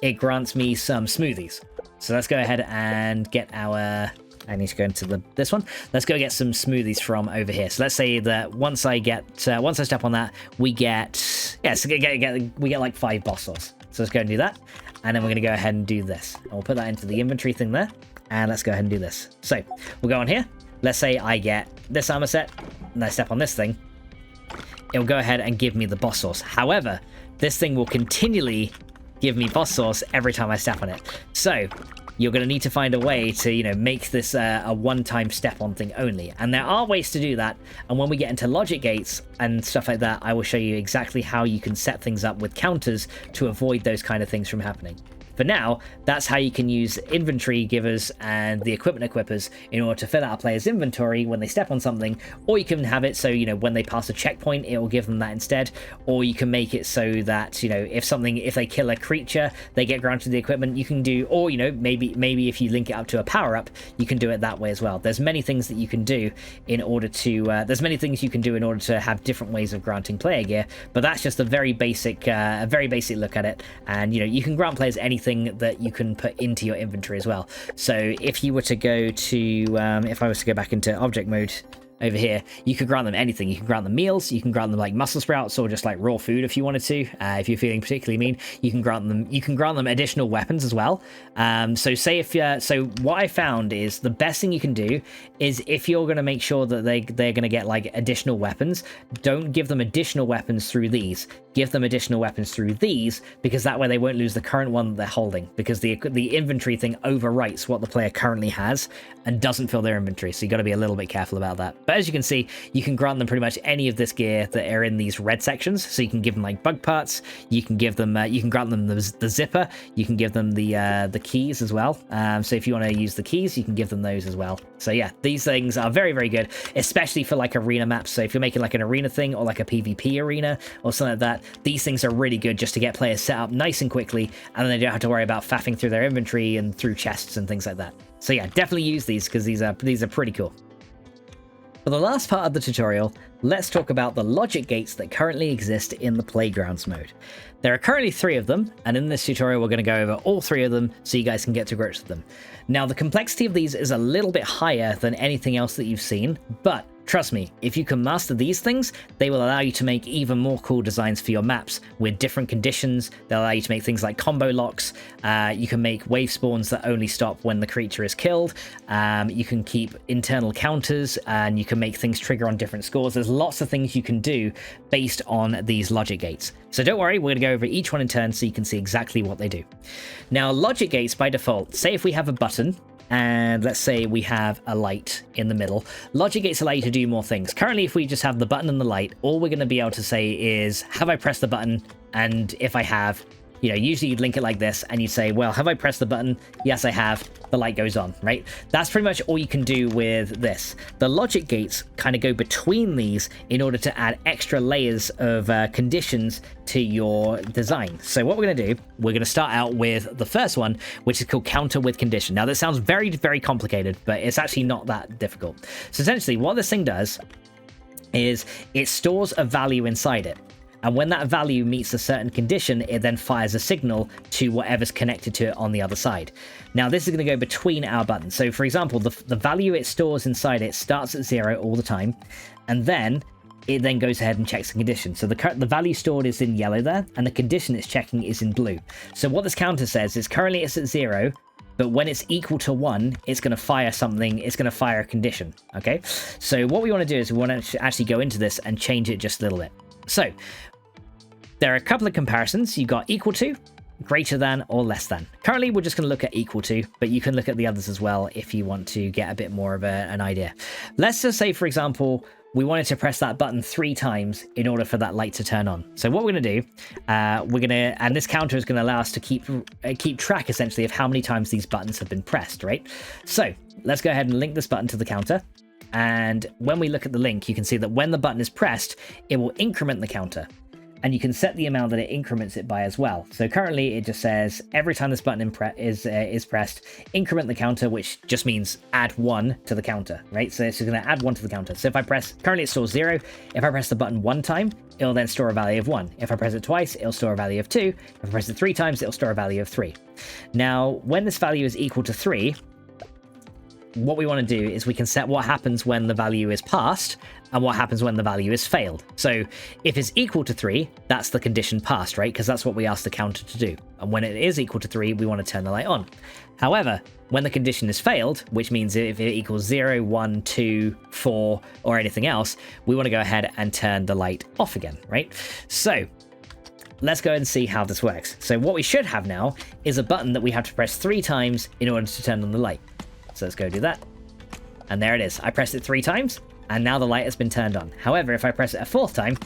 it grants me some smoothies. So let's go ahead and get our... I need to go into this one. Let's go get some smoothies from over here. So let's say that once I step on that, we get... Yeah, so we get like 5 boss sauce. So let's go and do that. And then we're going to go ahead and do this. And we'll put that into the inventory thing there. And let's go ahead and do this. So we'll go on here. Let's say I get this armor set, and I step on this thing. It'll go ahead and give me the boss sauce. However, this thing will continually give me boss sauce every time I step on it. So you're going to need to find a way to, you know, make this a one-time step-on thing only. And there are ways to do that. And when we get into logic gates and stuff like that, I will show you exactly how you can set things up with counters to avoid those kind of things from happening. For now, that's how you can use inventory givers and the equipment equippers in order to fill out a player's inventory when they step on something, or you can have it so, you know, when they pass a checkpoint, it will give them that instead, or you can make it so that, you know, if they kill a creature, they get granted the equipment. You can do, or, you know, maybe if you link it up to a power-up, you can do it that way as well. There's many things that you can do in order to, have different ways of granting player gear, but that's just a very basic look at it. And, you know, you can grant players anything that you can put into your inventory as well. So if you were to go to, if I was to go back into object mode over here, you could grant them anything. You can grant them meals, you can grant them like muscle sprouts, or just like raw food if you wanted to. If you're feeling particularly mean, you can grant them additional weapons as well. So what I found is the best thing you can do is, if you're going to make sure that they're going to get like additional weapons, don't give them additional weapons through these. Give them additional weapons through these, because that way they won't lose the current one that they're holding, because the inventory thing overwrites what the player currently has and doesn't fill their inventory. So you got to be a little bit careful about that. But as you can see, you can grant them pretty much any of this gear that are in these red sections. So you can give them like bug parts. You can give them, you can grant them the zipper. You can give them the keys as well. So if you want to use the keys, you can give them those as well. So yeah, these things are very, very good, especially for like arena maps. So if you're making like an arena thing or like a PvP arena or something like that, these things are really good just to get players set up nice and quickly, and then they don't have to worry about faffing through their inventory and through chests and things like that. So yeah, definitely use these, because these are pretty cool. For the last part of the tutorial, let's talk about the logic gates that currently exist in the Playgrounds mode. There are currently 3 of them, and in this tutorial we're going to go over all 3 of them so you guys can get to grips with them. Now, the complexity of these is a little bit higher than anything else that you've seen, but trust me, if you can master these things, they will allow you to make even more cool designs for your maps with different conditions. They'll allow you to make things like combo locks. You can make wave spawns that only stop when the creature is killed. You can keep internal counters, and you can make things trigger on different scores. There's lots of things you can do based on these logic gates. So don't worry, we're going to go over each one in turn so you can see exactly what they do. Now, logic gates by default, say if we have a button, and let's say we have a light in the middle, logic gates allow you to do more things. Currently, if we just have the button and the light, all we're going to be able to say is, have I pressed the button? And if I have, you know, usually you'd link it like this, and you'd say, well, have I pressed the button? Yes, I have. The light goes on, right? That's pretty much all you can do with this. The logic gates kind of go between these in order to add extra layers of conditions to your design. So what we're going to do, we're going to start out with the first one, which is called counter with condition. Now, this sounds very, very complicated, but it's actually not that difficult. So essentially, what this thing does is it stores a value inside it. And when that value meets a certain condition, it then fires a signal to whatever's connected to it on the other side. Now, this is going to go between our buttons. So, for example, the value it stores inside it starts at 0 all the time, and then it then goes ahead and checks the condition. So the value stored is in yellow there, and the condition it's checking is in blue. So what this counter says is currently it's at 0, but when it's equal to 1, it's going to fire something, it's going to fire a condition, okay? So what we want to do is we want to actually go into this and change it just a little bit. So there are a couple of comparisons. You got equal to, greater than, or less than. Currently, we're just going to look at equal to, but you can look at the others as well if you want to get a bit more of an idea. Let's just say, for example, we wanted to press that button 3 times in order for that light to turn on. So what we're going to do, and this counter is going to allow us to keep track essentially of how many times these buttons have been pressed, right? So let's go ahead and link this button to the counter. And when we look at the link, you can see that when the button is pressed, it will increment the counter. And you can set the amount that it increments it by as well. So currently it just says every time this button is pressed, increment the counter, which just means add 1 to the counter, right? So it's going to add 1 to the counter. So if I press, currently it stores 0. If I press the button 1 time, it'll then store a value of 1. If I press it twice, it'll store a value of 2. If I press it 3 times, it'll store a value of 3. Now, when this value is equal to 3, what we want to do is we can set what happens when the value is passed and what happens when the value is failed. So if it's equal to 3, that's the condition passed, right? Because that's what we asked the counter to do. And when it is equal to 3, we want to turn the light on. However, when the condition is failed, which means if it equals 0, 1, 2, 4, or anything else, we want to go ahead and turn the light off again, right? So let's go and see how this works. So what we should have now is a button that we have to press 3 times in order to turn on the light. So let's go do that. And there it is. I pressed it 3 times, and now the light has been turned on. However, if I press it a 4th time,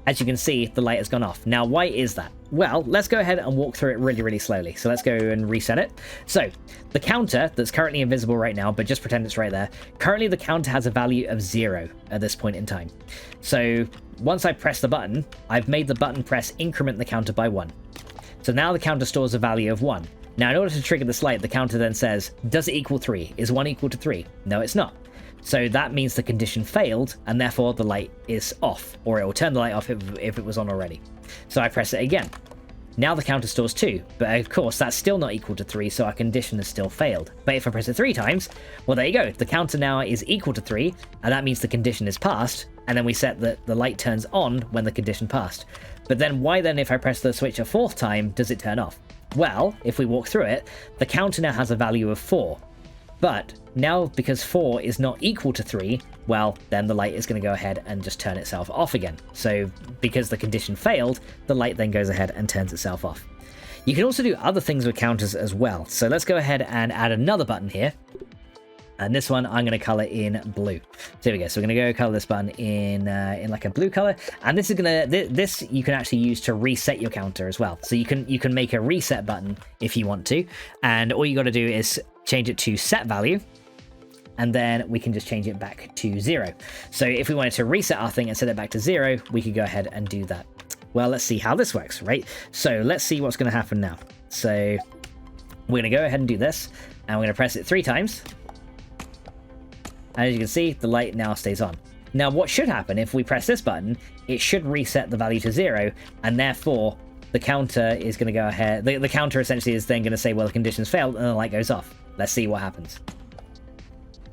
as you can see, the light has gone off. Now, why is that? Well, let's go ahead and walk through it really, really slowly. So let's go and reset it. So the counter that's currently invisible right now, but just pretend it's right there. Currently, the counter has a value of 0 at this point in time. So once I press the button, I've made the button press increment the counter by 1. So now the counter stores a value of 1. Now, in order to trigger this light, the counter then says, does it equal 3? Is 1 equal to 3? No, it's not. So that means the condition failed, and therefore the light is off, or it will turn the light off if it was on already. So I press it again. Now the counter stores 2, but of course that's still not equal to 3, so our condition has still failed. But if I press it 3 times, well, there you go. The counter now is equal to 3, and that means the condition is passed, and then we set that the light turns on when the condition passed. But then why then, if I press the switch a 4th time, does it turn off? Well, if we walk through it, the counter now has a value of 4. But now, because 4 is not equal to 3, well, then the light is going to go ahead and just turn itself off again. So because the condition failed, the light then goes ahead and turns itself off. You can also do other things with counters as well. So let's go ahead and add another button here. And this one I'm going to color in blue. So here we go. So we're going to go color this button in like a blue color. And this is going to, this you can actually use to reset your counter as well. So you can make a reset button if you want to. And all you got to do is change it to set value. And then we can just change it back to 0. So if we wanted to reset our thing and set it back to 0, we could go ahead and do that. Well, let's see how this works, right? So let's see what's going to happen now. So we're going to go ahead and do this. And we're going to press it 3 times. And as you can see, the light now stays on. Now, what should happen if we press this button, it should reset the value to 0, and therefore the counter is going to go ahead. The counter essentially is then going to say, well, the condition's failed, and the light goes off. Let's see what happens.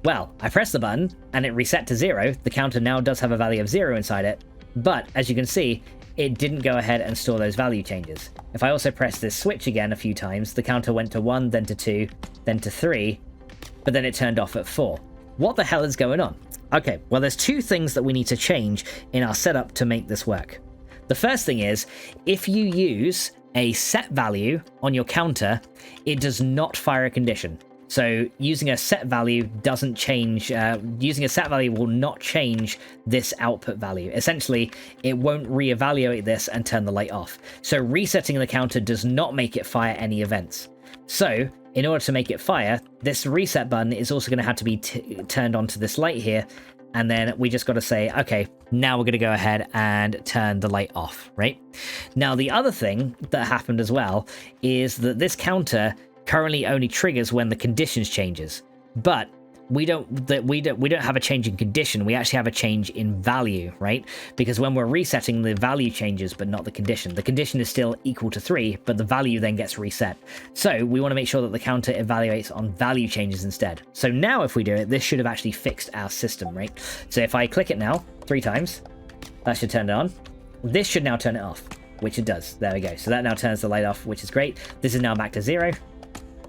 Well, I pressed the button, and it reset to 0. The counter now does have a value of 0 inside it, but as you can see, it didn't go ahead and store those value changes. If I also press this switch again a few times, the counter went to 1, then to 2, then to 3, but then it turned off at 4. What the hell is going on? Okay, well, there's 2 things that we need to change in our setup to make this work. The first thing is, if you use a set value on your counter, it does not fire a condition. So using a set value doesn't change, using a set value will not change this output value. Essentially, it won't reevaluate this and turn the light off. So resetting the counter does not make it fire any events. So in order to make it fire, this reset button is also going to have to be turned onto this light here. And then we just got to say, okay, now we're going to go ahead and turn the light off, right? Now, the other thing that happened as well is that this counter currently only triggers when the conditions changes. But we don't have a change in condition. We actually have a change in value, right? Because when we're resetting, the value changes, but not the condition. The condition is still equal to 3, but the value then gets reset. So we want to make sure that the counter evaluates on value changes instead. So now if we do it, this should have actually fixed our system, right? So if I click it now 3 times, that should turn it on. This should now turn it off, which it does. There we go. So that now turns the light off, which is great. This is now back to 0.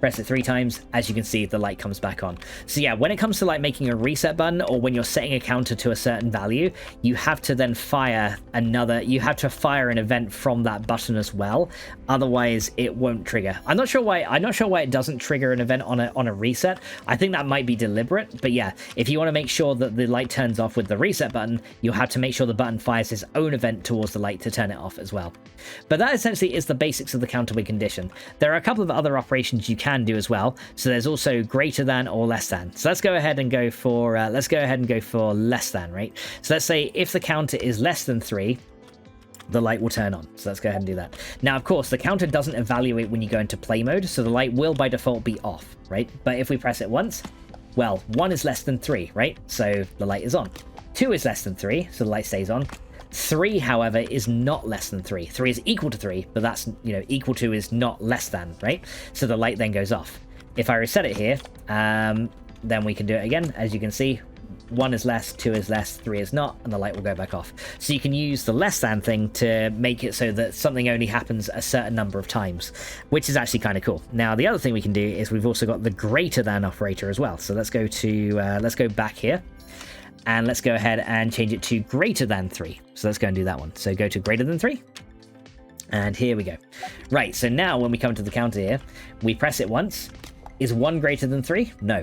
Press it 3 times, as you can see, the light comes back on. So yeah, when it comes to like making a reset button, or when you're setting a counter to a certain value, you have to then fire an event from that button as well. Otherwise it won't trigger. I'm not sure why it doesn't trigger an event on a reset. I think that might be deliberate, but yeah, if you want to make sure that the light turns off with the reset button, you'll have to make sure the button fires its own event towards the light to turn it off as well. But that essentially is the basics of the counterweight condition. There are a couple of other operations you can do as well. So there's also greater than or less than. So let's go ahead and go for less than, right? So let's say if the counter is less than 3, the light will turn on. So let's go ahead and do that. Now, of course, the counter doesn't evaluate when you go into play mode, so the light will by default be off, right? But if we press it once, well, 1 is less than 3, right? So the light is on. 2 is less than 3, so the light stays on. 3, however, is not less than 3. 3 is equal to 3, but that's, equal to is not less than, right? So the light then goes off. If I reset it here, then we can do it again. As you can see, 1 is less, 2 is less, 3 is not, and the light will go back off. So you can use the less than thing to make it so that something only happens a certain number of times, which is actually kind of cool. Now, the other thing we can do is we've also got the greater than operator as well. So let's go back here. And let's go ahead and change it to greater than 3. So let's go and do that one. So go to greater than 3. And here we go. Right, so now when we come to the counter here, we press it once. Is 1 greater than 3? No.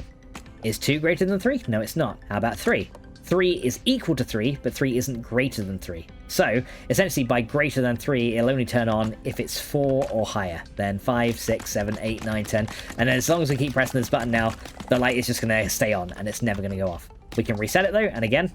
Is 2 greater than 3? No, it's not. How about 3? 3 is equal to 3, but 3 isn't greater than 3. So, essentially, by greater than 3, it'll only turn on if it's 4 or higher. Then 5, 6, 7, 8, 9, 10. And then as long as we keep pressing this button now, the light is just going to stay on, and it's never going to go off. We can reset it, though, and again,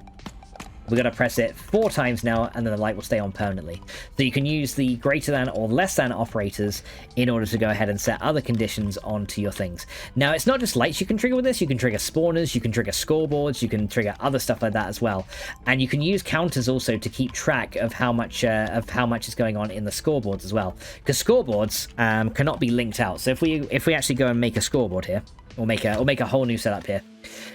we're going to press it 4 times now, and then the light will stay on permanently. So you can use the greater than or less than operators in order to go ahead and set other conditions onto your things. Now, it's not just lights you can trigger with this. You can trigger spawners, you can trigger scoreboards, you can trigger other stuff like that as well. And you can use counters also to keep track of how much is going on in the scoreboards as well. Because scoreboards cannot be linked out. So if we actually go and make a scoreboard here, or make a whole new setup here,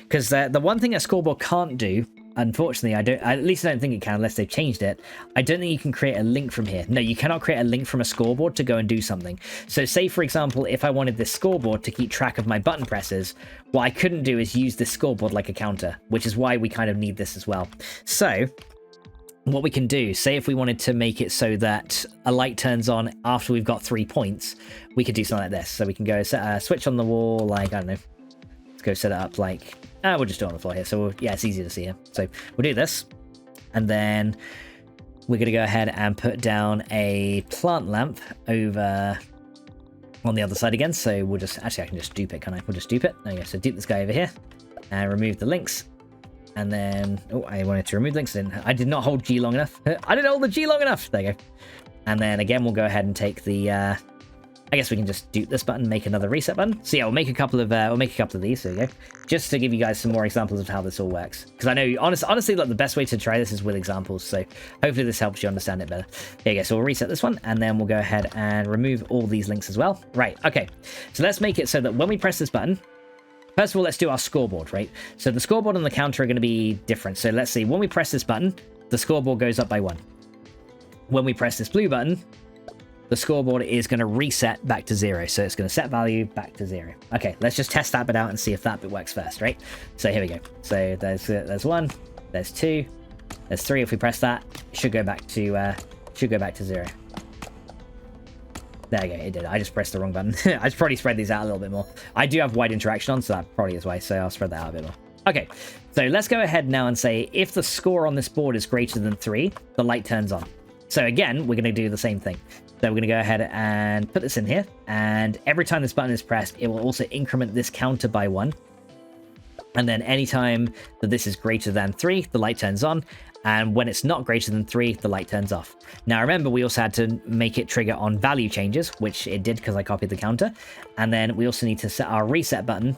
because the one thing a scoreboard can't do, unfortunately, at least I don't think it can unless they've changed it. I don't think you can create a link from here. No, you cannot create a link from a scoreboard to go and do something. So say, for example, if I wanted this scoreboard to keep track of my button presses, what I couldn't do is use this scoreboard like a counter, which is why we kind of need this as well. So what we can do, say if we wanted to make it so that a light turns on after we've got 3 points, we could do something like this. So we can go set a switch on the wall, like, I don't know, let's go set it up like, we'll just do it on the floor here. So yeah, it's easier to see here. So we'll do this, and then we're going to go ahead and put down a plant lamp over on the other side again. So we'll just, actually I can just dupe it, can I? We'll just dupe it. There you go. So dupe this guy over here and remove the links. And then, I wanted to remove links. I did not hold G long enough. I didn't hold the G long enough. There you go. And then again, we'll go ahead and take the, I guess we can just dupe this button, make another reset button. So yeah, we'll make a couple of these. There you go. Just to give you guys some more examples of how this all works. Because I know, honestly, like the best way to try this is with examples. So hopefully this helps you understand it better. There you go. So we'll reset this one, and then we'll go ahead and remove all these links as well. Right. Okay. So let's make it so that when we press this button, first of all, let's do our scoreboard, right? So the scoreboard and the counter are going to be different. So let's see, when we press this button, the scoreboard goes up by 1. When we press this blue button, the scoreboard is going to reset back to 0. So it's going to set value back to 0. Okay, let's just test that bit out and see if that bit works first, right? So here we go. So there's 1, there's 2, there's 3. If we press that, it should go back to 0. There you go, it did. I just pressed the wrong button. I should probably spread these out a little bit more. I do have wide interaction on, so that probably is why, so I'll spread that out a bit more. Okay, so let's go ahead now and say if the score on this board is greater than 3, the light turns on. So again, we're going to do the same thing. So we're going to go ahead and put this in here, and every time this button is pressed, it will also increment this counter by 1. And then anytime that this is greater than 3, the light turns on. And when it's not greater than 3, the light turns off. Now remember, we also had to make it trigger on value changes, which it did because I copied the counter. And then we also need to set our reset button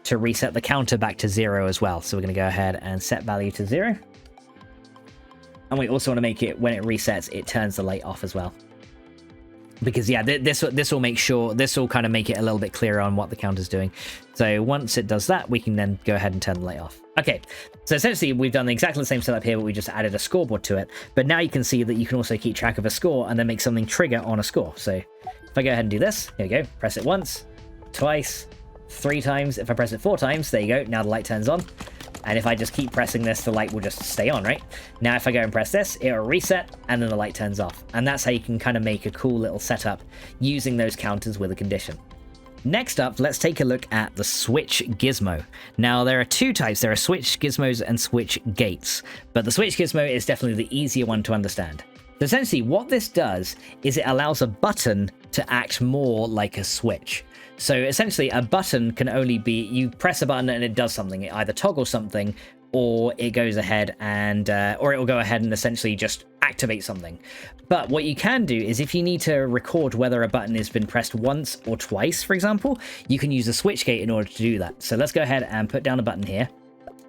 to reset the counter back to 0 as well. So we're going to go ahead and set value to 0. And we also want to make it, when it resets, it turns the light off as well. Because yeah, this will make sure, this will kind of make it a little bit clearer on what the counter's doing. So once it does that, we can then go ahead and turn the light off. Okay, so essentially we've done exactly the same setup here, but we just added a scoreboard to it. But now you can see that you can also keep track of a score and then make something trigger on a score. So if I go ahead and do this, here we go, press it once, twice, 3 times. If I press it 4 times, there you go. Now the light turns on. And if I just keep pressing this, the light will just stay on, right? Now, if I go and press this, it'll reset, and then the light turns off. And that's how you can kind of make a cool little setup using those counters with a condition. Next up, let's take a look at the switch gizmo. Now, there are 2 types. There are switch gizmos and switch gates, but the switch gizmo is definitely the easier one to understand. So essentially, what this does is it allows a button to act more like a switch. So essentially, a button can only be, you press a button and it does something. It either toggles something, or it goes ahead and, or it will go ahead and essentially just activate something. But what you can do is if you need to record whether a button has been pressed once or twice, for example, you can use a switch gate in order to do that. So let's go ahead and put down a button here.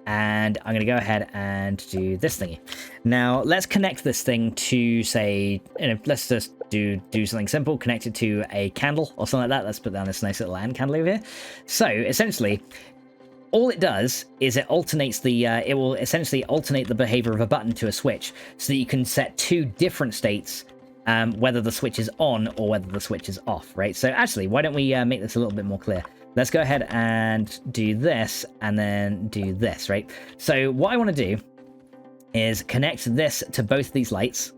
And I'm going to go ahead and do this thingy. Now, let's connect this thing to, say, let's just do something simple. Connect it to a candle or something like that. Let's put down this nice little hand candle over here. So, essentially, all it does is it alternates it will essentially alternate the behavior of a button to a switch, so that you can set 2 different states, whether the switch is on or whether the switch is off, right? So, actually, why don't we make this a little bit more clear? Let's go ahead and do this and then do this, right? So what I want to do is connect this to both of these lights.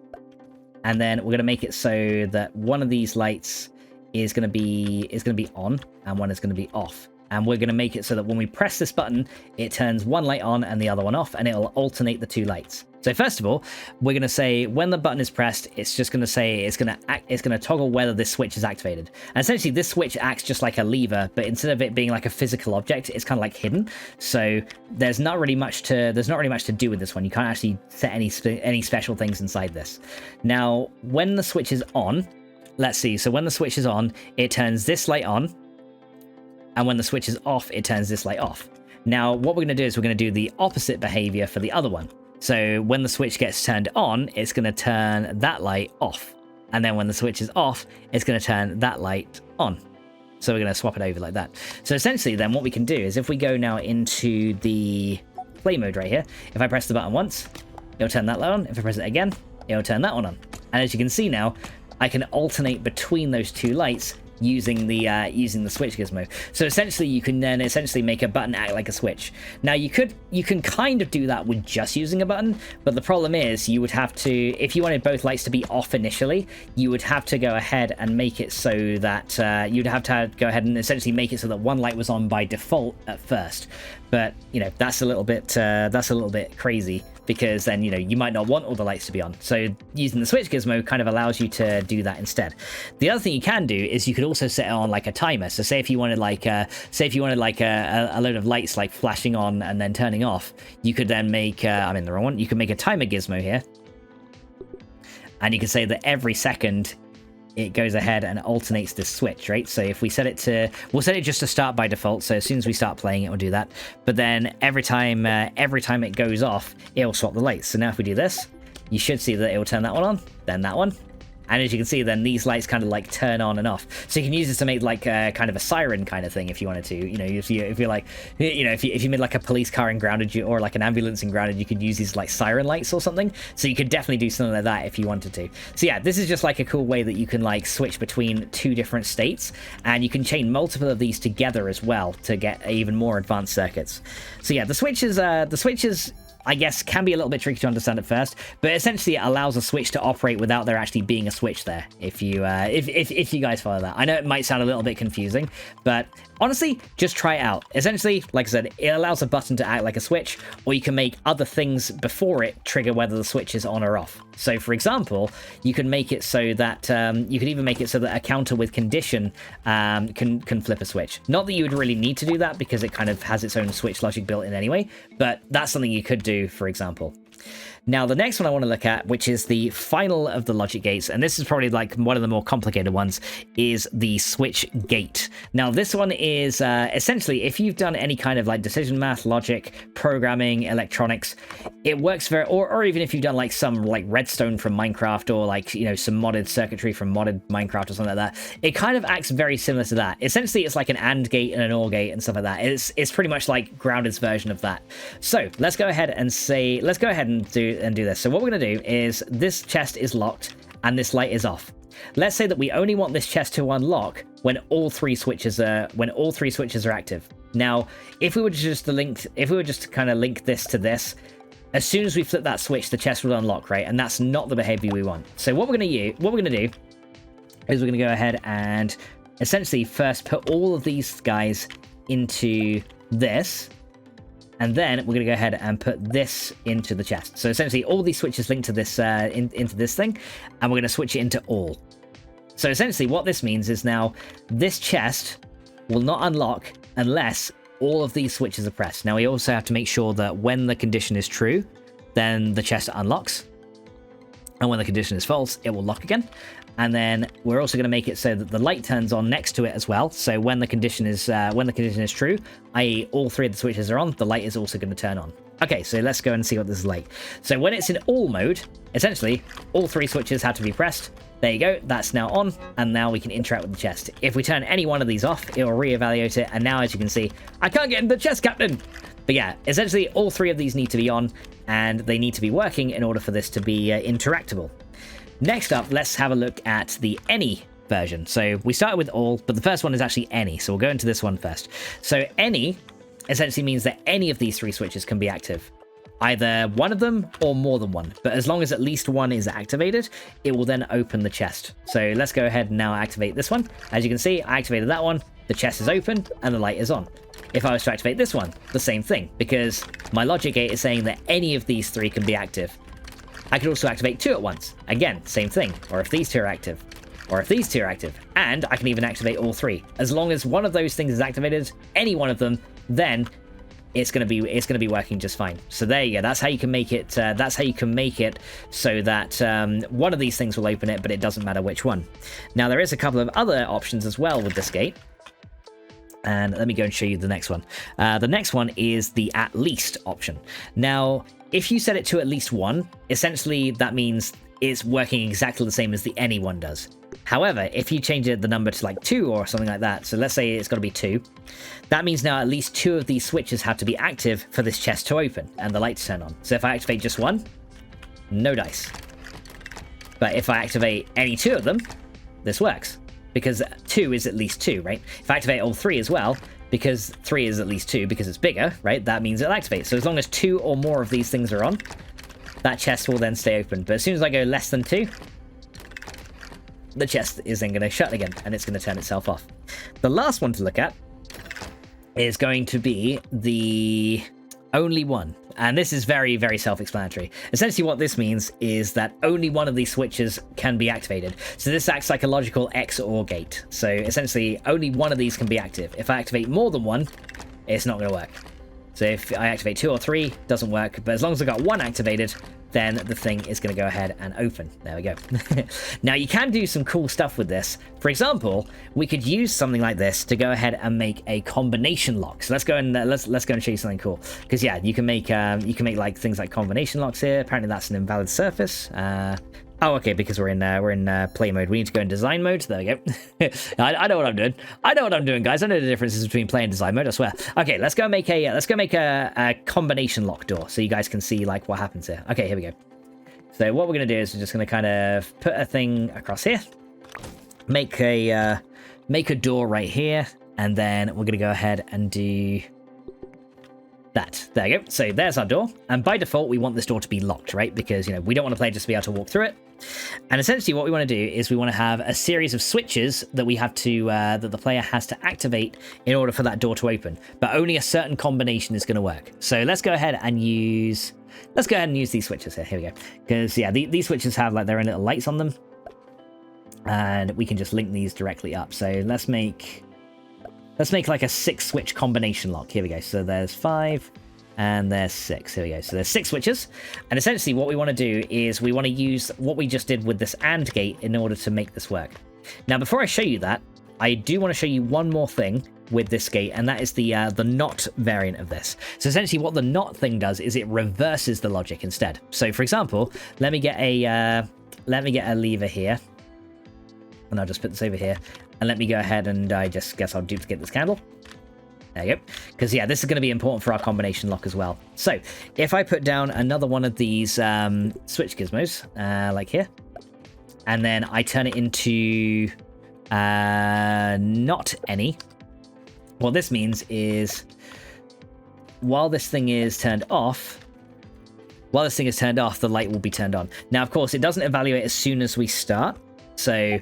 And then we're going to make it so that one of these lights is going to be on and one is going to be off. And we're going to make it so that when we press this button, it turns one light on and the other one off, and it'll alternate the 2 lights. So first of all, we're going to say when the button is pressed, it's just going to say it's going to toggle whether this switch is activated. And essentially, this switch acts just like a lever, but instead of it being like a physical object, it's kind of like hidden. So there's not really much to do with this one. You can't actually set any special things inside this. Now, when the switch is on, let's see. So when the switch is on, it turns this light on. And when the switch is off, it turns this light off. Now, what we're going to do is we're going to do the opposite behavior for the other one. So when the switch gets turned on, it's going to turn that light off. And then when the switch is off, it's going to turn that light on. So we're going to swap it over like that. So essentially then what we can do is if we go now into the play mode right here, if I press the button once, it'll turn that light on. If I press it again, it'll turn that one on. And as you can see now, I can alternate between those 2 lights using the switch gizmo. So essentially you can then make a button act like a switch. Now you can kind of do that with just using a button, but the problem is you would have to, if you wanted both lights to be off initially, you would have to go ahead and make it so that you'd have to go ahead and essentially make it so that one light was on by default at first. But that's a little bit crazy, because then you might not want all the lights to be on. So using the switch gizmo kind of allows you to do that instead. The other thing you can do is you could also set it on like a timer. So say if you wanted like a load of lights like flashing on and then turning off, you could then make I'm in the wrong one. You could make a timer gizmo here, and you can say that every second it goes ahead and alternates this switch, right? So if we set it to, we'll set it just to start by default. So as soon as we start playing, it will do that. But then every time it goes off, it will swap the lights. So now if we do this, you should see that it will turn that one on, then that one. And as you can see, then these lights kind of like turn on and off. So you can use this to make like a kind of a siren kind of thing if you wanted to. If you're like, if you made like a police car in Grounded or like an ambulance in Grounded, you could use these like siren lights or something. So you could definitely do something like that if you wanted to. So yeah, this is just like a cool way that you can like switch between 2 different states, and you can chain multiple of these together as well to get even more advanced circuits. So yeah, the switches I guess can be a little bit tricky to understand at first, but essentially it allows a switch to operate without there actually being a switch there. If you guys follow that, I know it might sound a little bit confusing, but honestly, just try it out. Essentially, like I said, it allows a button to act like a switch, or you can make other things before it trigger whether the switch is on or off. So, for example, you can make it so that you could even make it so that a counter with condition can flip a switch. Not that you would really need to do that because it kind of has its own switch logic built in anyway, but that's something you could do, for example. Now, the next one I want to look at, which is the final of the logic gates, and this is probably like one of the more complicated ones, is the switch gate. Now, this one is essentially, if you've done any kind of like decision math, logic, programming, electronics, it works very, or even if you've done like some like redstone from Minecraft, or like, some modded circuitry from modded Minecraft or something like that, it kind of acts very similar to that. Essentially, it's like an AND gate and an OR gate and stuff like that. It's pretty much like Grounded's version of that. So let's go ahead and do this. So what we're going to do is this chest is locked and this light is off. let's say that we only want this chest to unlock when all three switches are active. Now, if we were just to kind of link this to this, as soon as we flip that switch, the chest will unlock, right? And that's not the behavior we want. So what we're going to do is we're going to go ahead and essentially first put all of these guys into this, and then we're going to go ahead and put this into the chest. So essentially all these switches link to this into this thing, and we're going to switch it into all. So essentially what this means is now this chest will not unlock unless all of these switches are pressed. Now we also have to make sure that when the condition is true, then the chest unlocks, and when the condition is false, it will lock again. And then we're also going to make it so that the light turns on next to it as well. So when the condition is true, i.e. all three of the switches are on, the light is also going to turn on. Okay, so let's go and see what this is like. So when it's in all mode, essentially all three switches have to be pressed. There you go, that's now on, and now we can interact with the chest. If we turn any one of these off, it will reevaluate it, and now as you can see, I can't get in the chest, Captain! But yeah, essentially all three of these need to be on, and they need to be working in order for this to be interactable. Next up, let's have a look at the any version. So we started with all, but the first one is actually any, so we'll go into this one first. So any essentially means that any of these three switches can be active. Either one of them or more than one, but as long as at least one is activated, it will then open the chest. So let's go ahead and now activate this one. As you can see, I activated that one, the chest is open, and the light is on. If I was to activate this one, the same thing, because my logic gate is saying that any of these three can be active. I could also activate two at once. Again, same thing. Or if these two are active. Or if these two are active. And I can even activate all three. As long as one of those things is activated, any one of them, then it's gonna be working just fine. So there you go. That's how you can make it. That's how you can make it so that one of these things will open it, but it doesn't matter which one. Now there is a couple of other options as well with this gate. And let me go and show you the next one. The next one is the at least option. Now, if you set it to at least one, essentially that means it's working exactly the same as the any one does. However, if you change the number to like 2 or something like that, so let's say it's got to be 2, that means now at least 2 of these switches have to be active for this chest to open and the light to turn on. So if I activate just one, no dice. But if I activate any 2 of them, this works. Because 2 is at least 2, right? If I activate all 3 as well, because 3 is at least 2 because it's bigger, right? That means it'll activate. So as long as 2 or more of these things are on, that chest will then stay open. But as soon as I go less than 2, the chest is then going to shut again, and it's going to turn itself off. The last one to look at is going to be the only one. And this is very, very self-explanatory. Essentially what this means is that only one of these switches can be activated. So this acts like a logical XOR gate. So essentially only one of these can be active. If I activate more than one, it's not going to work. So if I activate 2 or 3, it doesn't work. But as long as I've got 1 activated, then the thing is going to go ahead and open. There we go. Now you can do some cool stuff with this. For example, we could use something like this to go ahead and make a combination lock. So let's go and let's go and show you something cool. Because yeah, you can make like things like combination locks here. Apparently that's an invalid surface. Oh, okay, because we're in play mode. We need to go in design mode. There we go. I know what I'm doing. I know what I'm doing, guys. I know the differences between play and design mode. I swear. Okay, let's go make a combination lock door so you guys can see like what happens here. Okay, here we go. So what we're gonna do is we're just gonna kind of put a thing across here, make a door right here, and then we're gonna go ahead and do that. There you go. So there's our door, and by default we want this door to be locked, right? Because we don't want the player just to be able to walk through it. And essentially what we want to do is we want to have a series of switches that we have to that the player has to activate in order for that door to open, but only a certain combination is going to work. So let's go ahead and use these switches here. Here we go. Because yeah, these switches have like their own little lights on them, and we can just link these directly up. So let's make like a 6 switch combination lock. Here we go. So there's 5 and there's 6. Here we go. So there's 6 switches. And essentially what we want to do is we want to use what we just did with this AND gate in order to make this work. Now, before I show you that, I do want to show you one more thing with this gate, and that is the NOT variant of this. So essentially what the NOT thing does is it reverses the logic instead. So for example, let me get a lever here, and I'll just put this over here. And let me go ahead and I just guess I'll duplicate this candle. There you go. Because yeah, this is going to be important for our combination lock as well. So if I put down another one of these switch gizmos, like here, and then I turn it into not any. What this means is while this thing is turned off, the light will be turned on. Now, of course, it doesn't evaluate as soon as we start. So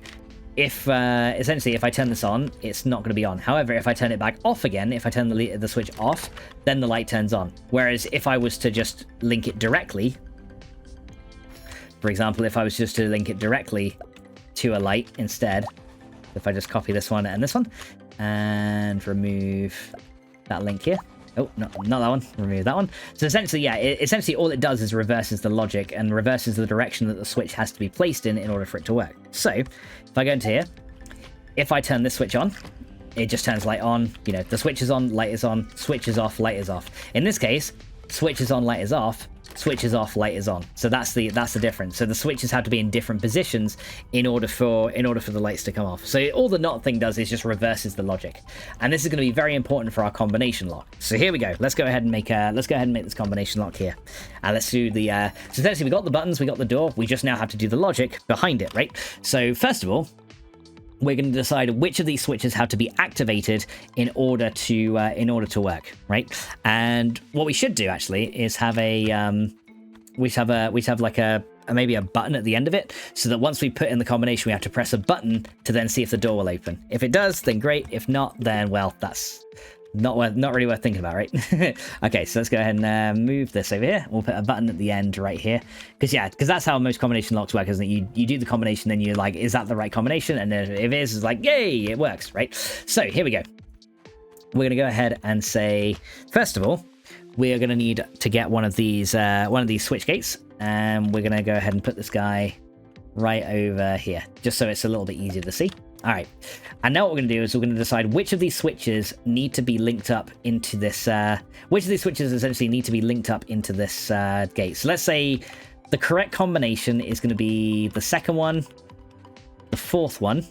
if essentially if I turn this on, it's not going to be on. However, if I turn it back off again, if I turn the switch off, then the light turns on. Whereas if I was to just link it directly, for example, if I was just to link it directly to a light instead, if I just copy this one and this one and remove that link here. Oh, no, not that one. Remove that one. So essentially, yeah, essentially all it does is reverses the logic and reverses the direction that the switch has to be placed in order for it to work. So if I go into here, if I turn this switch on, it just turns light on. You know, the switch is on, light is on, switch is off, light is off. In this case, switch is on, light is off, switch is off, light is on. So that's the difference. So the switches have to be in different positions in order for the lights to come off. So all the not thing does is just reverses the logic, and this is going to be very important for our combination lock. So here we go. Let's go ahead and make this combination lock here, and let's do the. So essentially, we got the buttons, we got the door. We just now have to do the logic behind it, right? So first of all, we're going to decide which of these switches have to be activated in order to work, right? And what we should do actually is have a we have like maybe a button at the end of it, so that once we put in the combination, we have to press a button to then see if the door will open. If it does, then great. If not, then well, that's not really worth thinking about, right? Okay, so let's go ahead and move this over here. We'll put a button at the end right here, because that's how most combination locks work, isn't it? You do the combination, then you're like, is that the right combination? And then if it is, it's like, yay, it works, right? So here we go. We're gonna go ahead and say, first of all, we are gonna need to get one of these switch gates, and we're gonna go ahead and put this guy right over here, just so it's a little bit easier to see. All right, and now what we're going to do is we're going to decide which of these switches need to be linked up into this, which of these switches essentially need to be linked up into this gate. So let's say the correct combination is going to be the second one, the fourth one,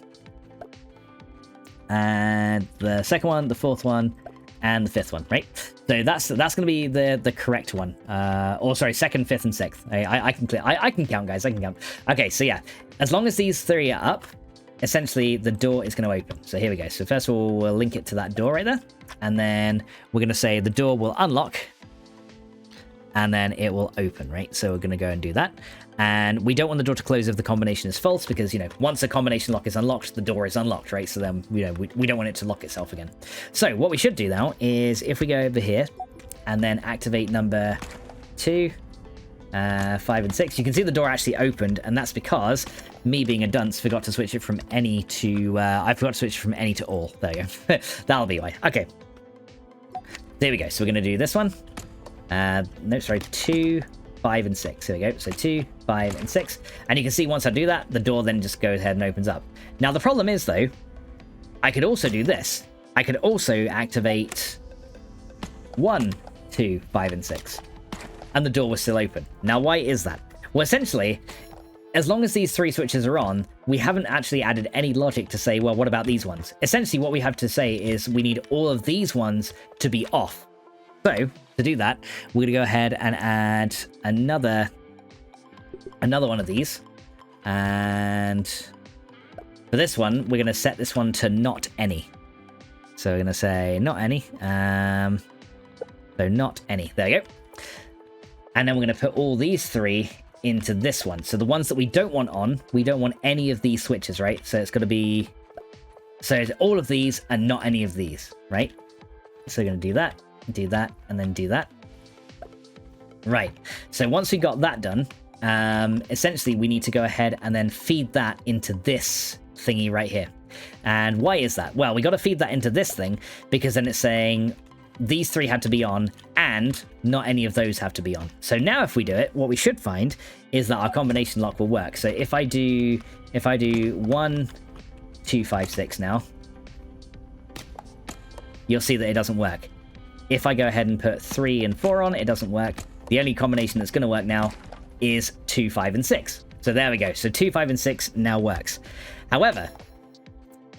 and the second one, the fourth one, and the fifth one, right? So that's going to be the correct one. Or sorry, second, fifth, and sixth. I can count, guys. I can count. Okay, so yeah, as long as these three are up, essentially the door is going to open. So here we go. So first of all, we'll link it to that door right there, and then we're going to say the door will unlock, and then it will open, right? So we're going to go and do that, and we don't want the door to close if the combination is false, because, you know, once a combination lock is unlocked, the door is unlocked, right? So then, you know, we don't want it to lock itself again. So what we should do now is if we go over here and then activate number 2, 5, and 6, you can see the door actually opened, and that's because me being a dunce forgot to switch it from any to I forgot to switch it from any to all. There you go. That'll be why. Okay, there we go. So we're going to do this one. No, sorry, 2, 5, and 6. Here we go. So 2, 5, and 6, and you can see once I do that, the door then just goes ahead and opens up. Now the problem is, though, I could also do this. I could also activate 1, 2, 5, and 6. And the door was still open. Now, why is that? Well, essentially, as long as these three switches are on, we haven't actually added any logic to say, well, what about these ones? Essentially, what we have to say is we need all of these ones to be off. So, to do that, we're going to go ahead and add another one of these. And for this one, we're going to set this one to not any. So we're going to say not any. So not any. There you go. And then we're going to put all these three into this one. So the ones that we don't want on, we don't want any of these switches, right? So it's going to be, so it's all of these and not any of these, right? So we're going to do that, and then do that. Right. So once we got that done, essentially we need to go ahead and then feed that into this thingy right here. And why is that? Well, we got to feed that into this thing because then it's saying these three had to be on and not any of those have to be on. So now if we do it, what we should find is that our combination lock will work. So if I do 1, 2, 5, 6 now, you'll see that it doesn't work. If I go ahead and put 3 and 4 on, it doesn't work. The only combination that's going to work now is 2, 5, and 6. So there we go. So 2, 5, and 6 now works. However,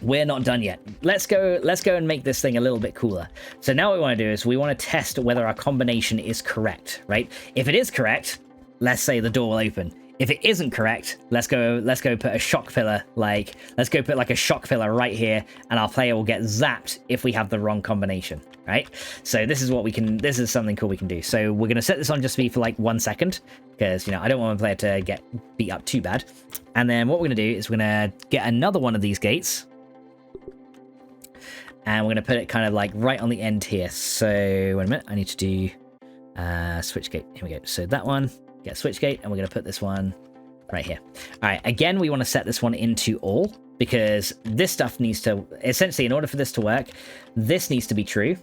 we're not done yet. Let's go and make this thing a little bit cooler. So now what we want to do is we want to test whether our combination is correct, right? If it is correct, let's say the door will open. If it isn't correct, let's go put a shock pillar, let's go put like a shock pillar right here, and our player will get zapped if we have the wrong combination, right? So this is something cool we can do. So we're going to set this on just to be for like 1 second, because, I don't want my player to get beat up too bad. And then what we're going to do is we're going to get another one of these gates, and we're going to put it kind of like right on the end here. So wait a minute, I need to do switch gate. Here we go. So that one, get a switch gate, and we're going to put this one right here. All right, again, we want to set this one into all, because this stuff needs to, essentially, in order for this to work, this needs to be true,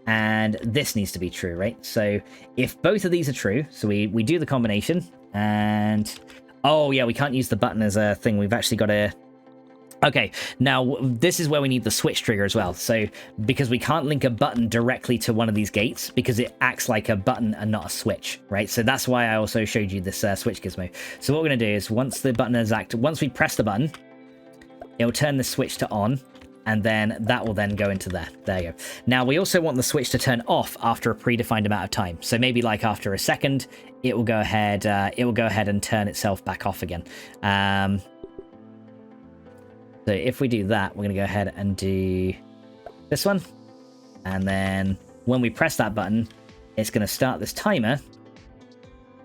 and this needs to be true, right? So if both of these are true, so we do the combination, and oh yeah, we can't use the button as a thing. We've actually got to. Okay, now this is where we need the switch trigger as well. So because we can't link a button directly to one of these gates because it acts like a button and not a switch, right? So that's why I also showed you this switch gizmo. So what we're going to do is once the button is active, once we press the button, it will turn the switch to on, and then that will then go into there. There you go. Now we also want the switch to turn off after a predefined amount of time. So maybe like after a second, it will go ahead and turn itself back off again. So if we do that, we're going to go ahead and do this one. And then when we press that button, it's going to start this timer.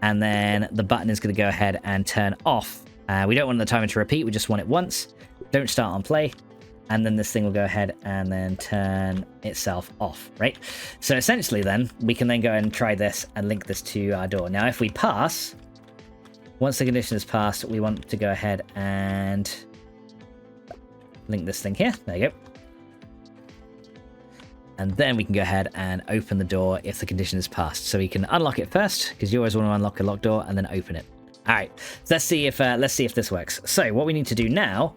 And then the button is going to go ahead and turn off. We don't want the timer to repeat. We just want it once. Don't start on play. And then this thing will go ahead and then turn itself off, right? So essentially then, we can then go ahead and try this and link this to our door. Now, if we pass, once the condition is passed, we want to go ahead and link this thing here. There you go. And then we can go ahead and open the door if the condition is passed. So we can unlock it first, because you always want to unlock a locked door and then open it. All right, so let's see if this works. So what we need to do now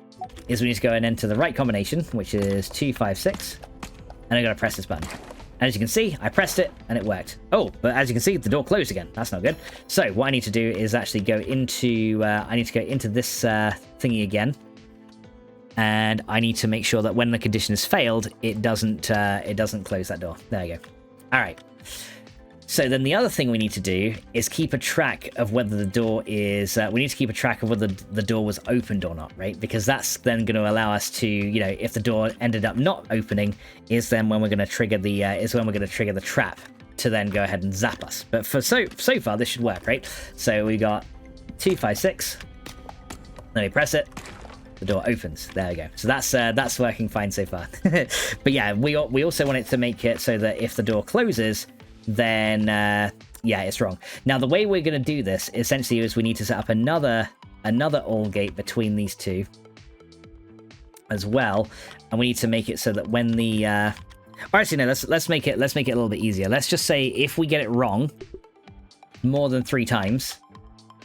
is we need to go and enter the right combination, which is 256, and I got to press this button. And as you can see, I pressed it and it worked. Oh, but as you can see, the door closed again. That's not good. So what I need to do is actually go into this thingy again. And I need to make sure that when the condition has failed, it doesn't close that door. There you go. All right. So then the other thing we need to do is keep a track of whether the door is. We need to keep a track of whether the door was opened or not, right? Because that's then going to allow us to, if the door ended up not opening, is then when we're going to trigger the trap to then go ahead and zap us. But for so far, this should work, right? So we got 256. Let me press it. The door opens. There we go. So that's working fine so far. But yeah, we also want it to make it so that if the door closes, then yeah, it's wrong. Now the way we're going to do this essentially is we need to set up another all gate between these two as well, and we need to make it so that when the or actually no, let's make it a little bit easier. Let's just say if we get it wrong more than 3 times.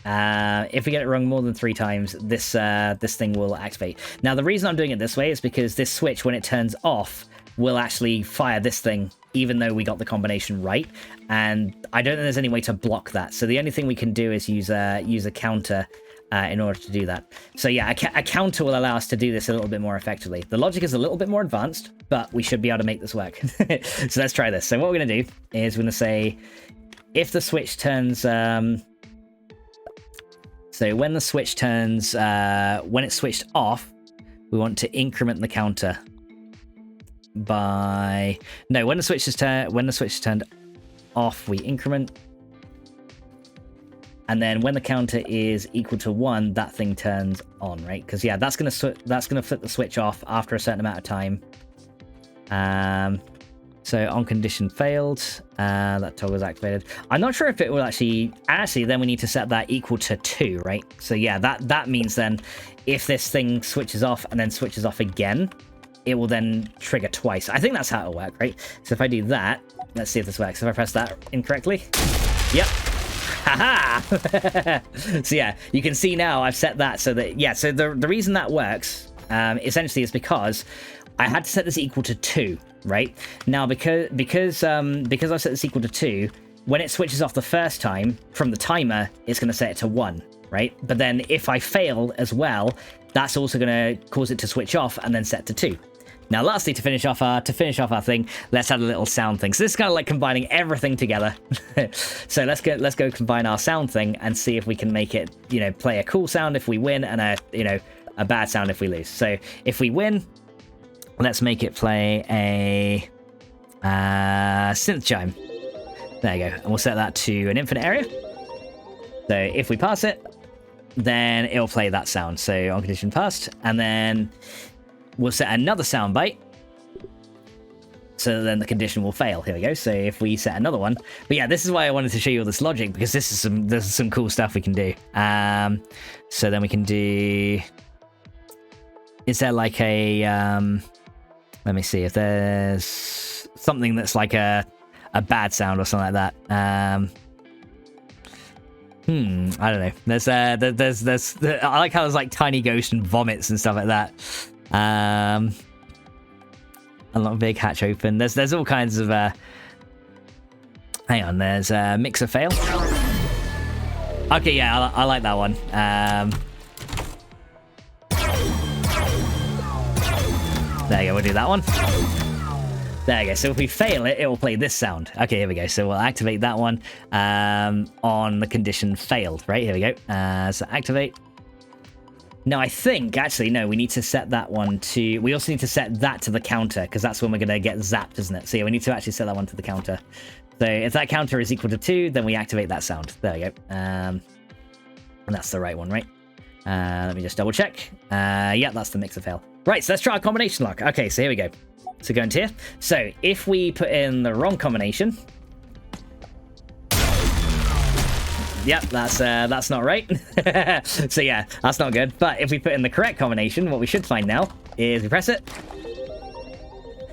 If we get it wrong more than 3 times, this thing will activate. Now, the reason I'm doing it this way is because this switch, when it turns off, will actually fire this thing, even though we got the combination right. And I don't think there's any way to block that. So the only thing we can do is use a counter in order to do that. So yeah, a counter will allow us to do this a little bit more effectively. The logic is a little bit more advanced, but we should be able to make this work. So let's try this. So what we're going to do is we're going to say, if the switch turns... So when the switch turns, when it's switched off, we want to increment the counter by... No, when the switch is turned off, we increment. And then when the counter is equal to 1, that thing turns on, right? Because yeah, that's gonna flip the switch off after a certain amount of time. So on condition failed, that toggle is activated. I'm not sure if it will actually then we need to set that equal to 2, right? So yeah, that means then if this thing switches off and then switches off again, it will then trigger twice. I think that's how it'll work, right? So if I do that, let's see if this works. If I press that incorrectly, yep. Haha! So yeah, you can see now I've set that so that, yeah, so the reason that works essentially is because I had to set this equal to 2, right? Now, because I set this equal to 2, when it switches off the first time from the timer, it's going to set it to 1, right? But then if I fail as well, that's also going to cause it to switch off and then set to 2. Now, lastly, to finish off our thing, let's add a little sound thing. So this is kind of like combining everything together. So let's go combine our sound thing and see if we can make it, you know, play a cool sound if we win and a bad sound if we lose. So if we win, let's make it play a synth chime. There you go. And we'll set that to an infinite area. So if we pass it, then it'll play that sound. So on condition passed, and then we'll set another sound bite, so then the condition will fail. Here we go. So if we set another one, but yeah, this is why I wanted to show you all this logic, because this is some cool stuff we can do. So then we can do. Is there like a let me see if there's something that's like a bad sound or something like that. I don't know. There's I like how there's like tiny ghosts and vomits and stuff like that. Unlock big, hatch open. There's all kinds of hang on, there's mixer fail. Okay, yeah, I like that one. There you go, we'll do that one. There you go. So if we fail it, it will play this sound. Okay, here we go. So we'll activate that one on the condition failed, right? Here we go. So activate. No, I think, actually, no, we need to set that one to... We also need to set that to the counter, because that's when we're going to get zapped, isn't it? So yeah, we need to actually set that one to the counter. So if that counter is equal to 2, then we activate that sound. There we go. And that's the right one, right? Let me just double check. Yeah, that's the mixer fail. Right, so let's try a combination lock. Okay, so here we go. So go into here. So if we put in the wrong combination, yep, that's not right. So yeah, that's not good. But if we put in the correct combination, what we should find now is we press it.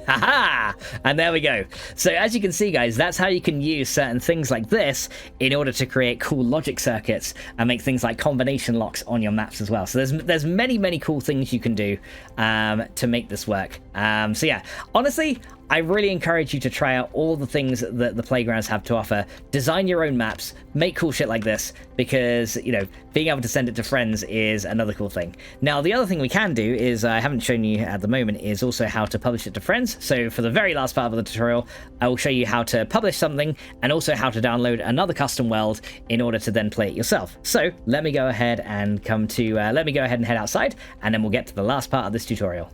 Haha! And there we go. So as you can see, guys, that's how you can use certain things like this in order to create cool logic circuits and make things like combination locks on your maps as well. So there's many cool things you can do to make this work. So yeah, honestly, I really encourage you to try out all the things that the playgrounds have to offer. Design your own maps, make cool shit like this, because, you know, being able to send it to friends is another cool thing. Now, the other thing we can do is, I haven't shown you at the moment, is also how to publish it to friends. So for the very last part of the tutorial, I will show you how to publish something and also how to download another custom world in order to then play it yourself. So let me go ahead and head outside, and then we'll get to the last part of this tutorial.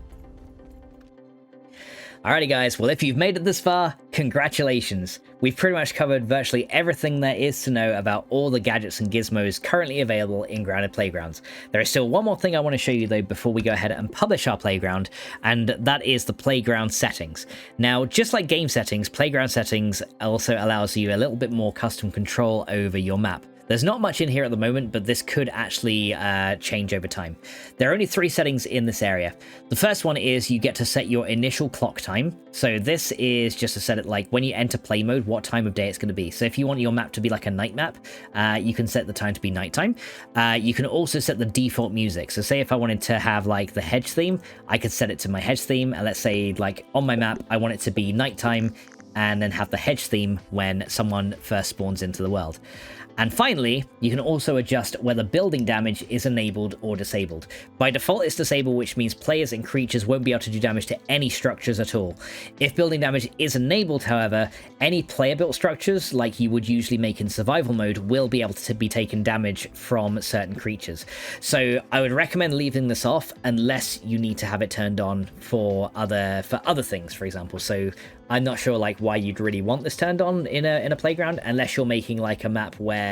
Alrighty guys, well if you've made it this far, congratulations! We've pretty much covered virtually everything there is to know about all the gadgets and gizmos currently available in Grounded Playgrounds. There is still one more thing I want to show you though before we go ahead and publish our playground, and that is the playground settings. Now, just like game settings, playground settings also allows you a little bit more custom control over your map. There's not much in here at the moment, but this could actually change over time. There are only 3 settings in this area. The first one is you get to set your initial clock time. So this is just to set it like when you enter play mode, what time of day it's going to be. So if you want your map to be like a night map, you can set the time to be nighttime. You can also set the default music. So say if I wanted to have like the hedge theme, I could set it to my hedge theme. And let's say like on my map, I want it to be nighttime and then have the hedge theme when someone first spawns into the world. And finally, you can also adjust whether building damage is enabled or disabled. By default, it's disabled, which means players and creatures won't be able to do damage to any structures at all. If building damage is enabled, however, any player-built structures, like you would usually make in survival mode, will be able to be taken damage from certain creatures. So I would recommend leaving this off unless you need to have it turned on for other things, for example. So I'm not sure like why you'd really want this turned on in a playground, unless you're making like a map where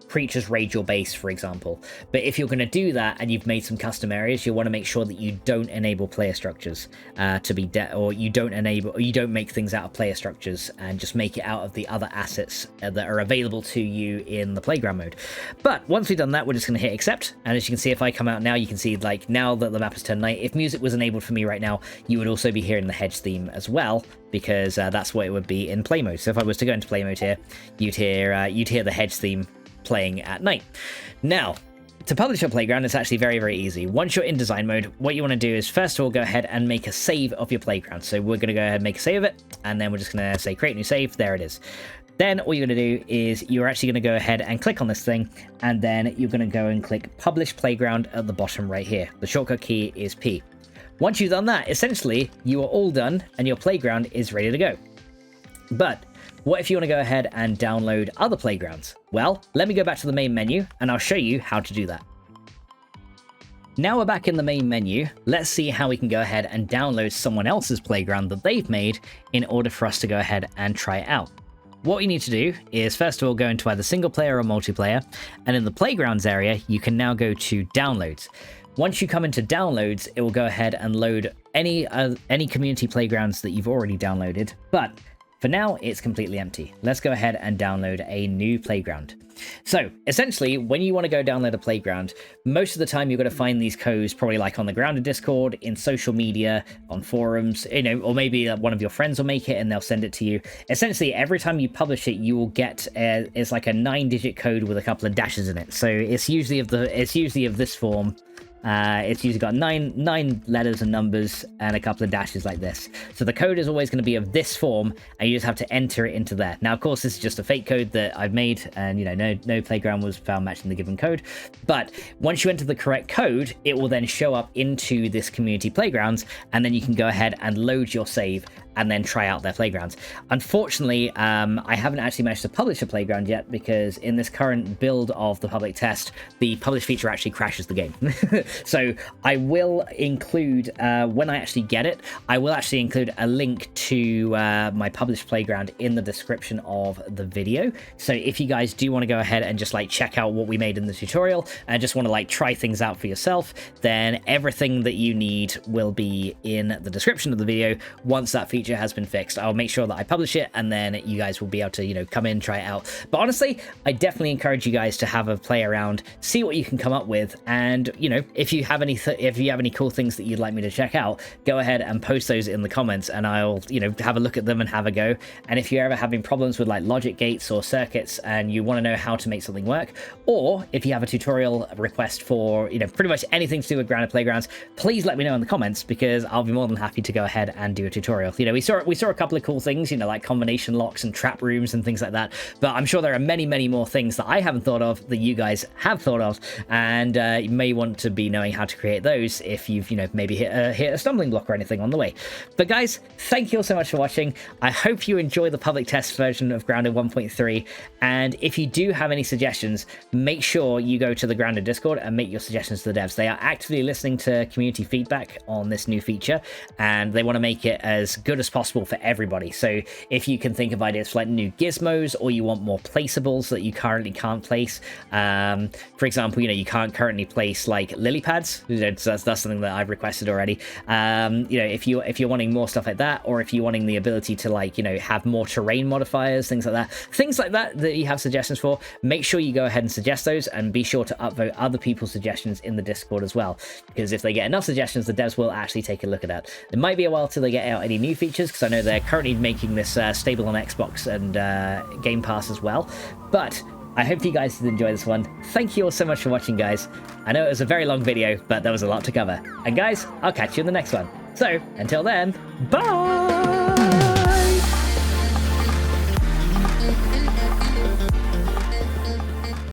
creatures raid your base, for example. But if you're going to do that and you've made some custom areas, you want to make sure that you don't enable player structures to be or you don't make things out of player structures and just make it out of the other assets that are available to you in the playground mode. But once we've done that, we're just going to hit accept, and as you can see, if I come out now, you can see like now that the map has turned night, if music was enabled for me right now, you would also be hearing the hedge theme as well, because that's what it would be in play mode. So if I was to go into play mode here, you'd hear the hedge theme playing at night. Now, to publish your playground, it's actually very easy. Once you're in design mode, what you want to do is first of all go ahead and make a save of your playground. So we're going to go ahead and make a save of it, and then we're just going to say create new save. There it is. Then all you're going to do is you're actually going to go ahead and click on this thing, and then you're going to go and click publish playground at the bottom right here. The shortcut key is P. Once you've done that, essentially, you are all done and your playground is ready to go. But what if you want to go ahead and download other playgrounds? Well, let me go back to the main menu and I'll show you how to do that. Now we're back in the main menu. Let's see how we can go ahead and download someone else's playground that they've made in order for us to go ahead and try it out. What you need to do is first of all go into either single player or multiplayer, and in the playgrounds area, you can now go to downloads. Once you come into downloads, it will go ahead and load any community playgrounds that you've already downloaded, but for now, it's completely empty. Let's go ahead and download a new playground. So essentially, when you want to go download a playground, most of the time you're going to find these codes probably like on the Grounded Discord, in social media, on forums, or maybe one of your friends will make it and they'll send it to you. Essentially, every time you publish it, you will get it's like a 9-digit code with a couple of dashes in it. So it's usually of this form. It's usually got nine letters and numbers and a couple of dashes like this. So the code is always going to be of this form, and you just have to enter it into there. Now, of course, this is just a fake code that I've made, and no playground was found matching the given code. But once you enter the correct code, it will then show up into this community playgrounds, and then you can go ahead and load your save and then try out their playgrounds. Unfortunately, I haven't actually managed to publish a playground yet, because in this current build of the public test, the publish feature actually crashes the game. So I will include, when I actually get it, I will actually include a link to my published playground in the description of the video. So if you guys do want to go ahead and just like check out what we made in the tutorial and just want to like try things out for yourself, then everything that you need will be in the description of the video once that feature has been fixed. I'll make sure that I publish it, and then you guys will be able to, come in, try it out. But honestly, I definitely encourage you guys to have a play around, see what you can come up with, and if you have any cool things that you'd like me to check out, go ahead and post those in the comments, and I'll have a look at them and have a go. And if you're ever having problems with like logic gates or circuits and you want to know how to make something work, or if you have a tutorial request for pretty much anything to do with Grounded Playgrounds, please let me know in the comments, because I'll be more than happy to go ahead and do a tutorial. We saw a couple of cool things, like combination locks and trap rooms and things like that, but I'm sure there are many more things that I haven't thought of that you guys have thought of, and you may want to be knowing how to create those if you've maybe hit a stumbling block or anything on the way. But guys, thank you all so much for watching. I hope you enjoy the public test version of Grounded 1.3, and if you do have any suggestions, make sure you go to the Grounded Discord and make your suggestions to the devs. They are actively listening to community feedback on this new feature, and they want to make it as good as possible for everybody. So if you can think of ideas for like new gizmos, or you want more placeables that you currently can't place, for example, you can't currently place like lily pads. So that's something that I've requested already. If you're wanting more stuff like that, or if you're wanting the ability to like have more terrain modifiers, things like that you have suggestions for, make sure you go ahead and suggest those, and be sure to upvote other people's suggestions in the Discord as well, because if they get enough suggestions, the devs will actually take a look at that. It might be a while till they get out any new features, because I know they're currently making this stable on Xbox and Game Pass as well. But I hope you guys did enjoy this one. Thank you all so much for watching, guys. I know it was a very long video, but there was a lot to cover. And guys, I'll catch you in the next one. So, until then, bye!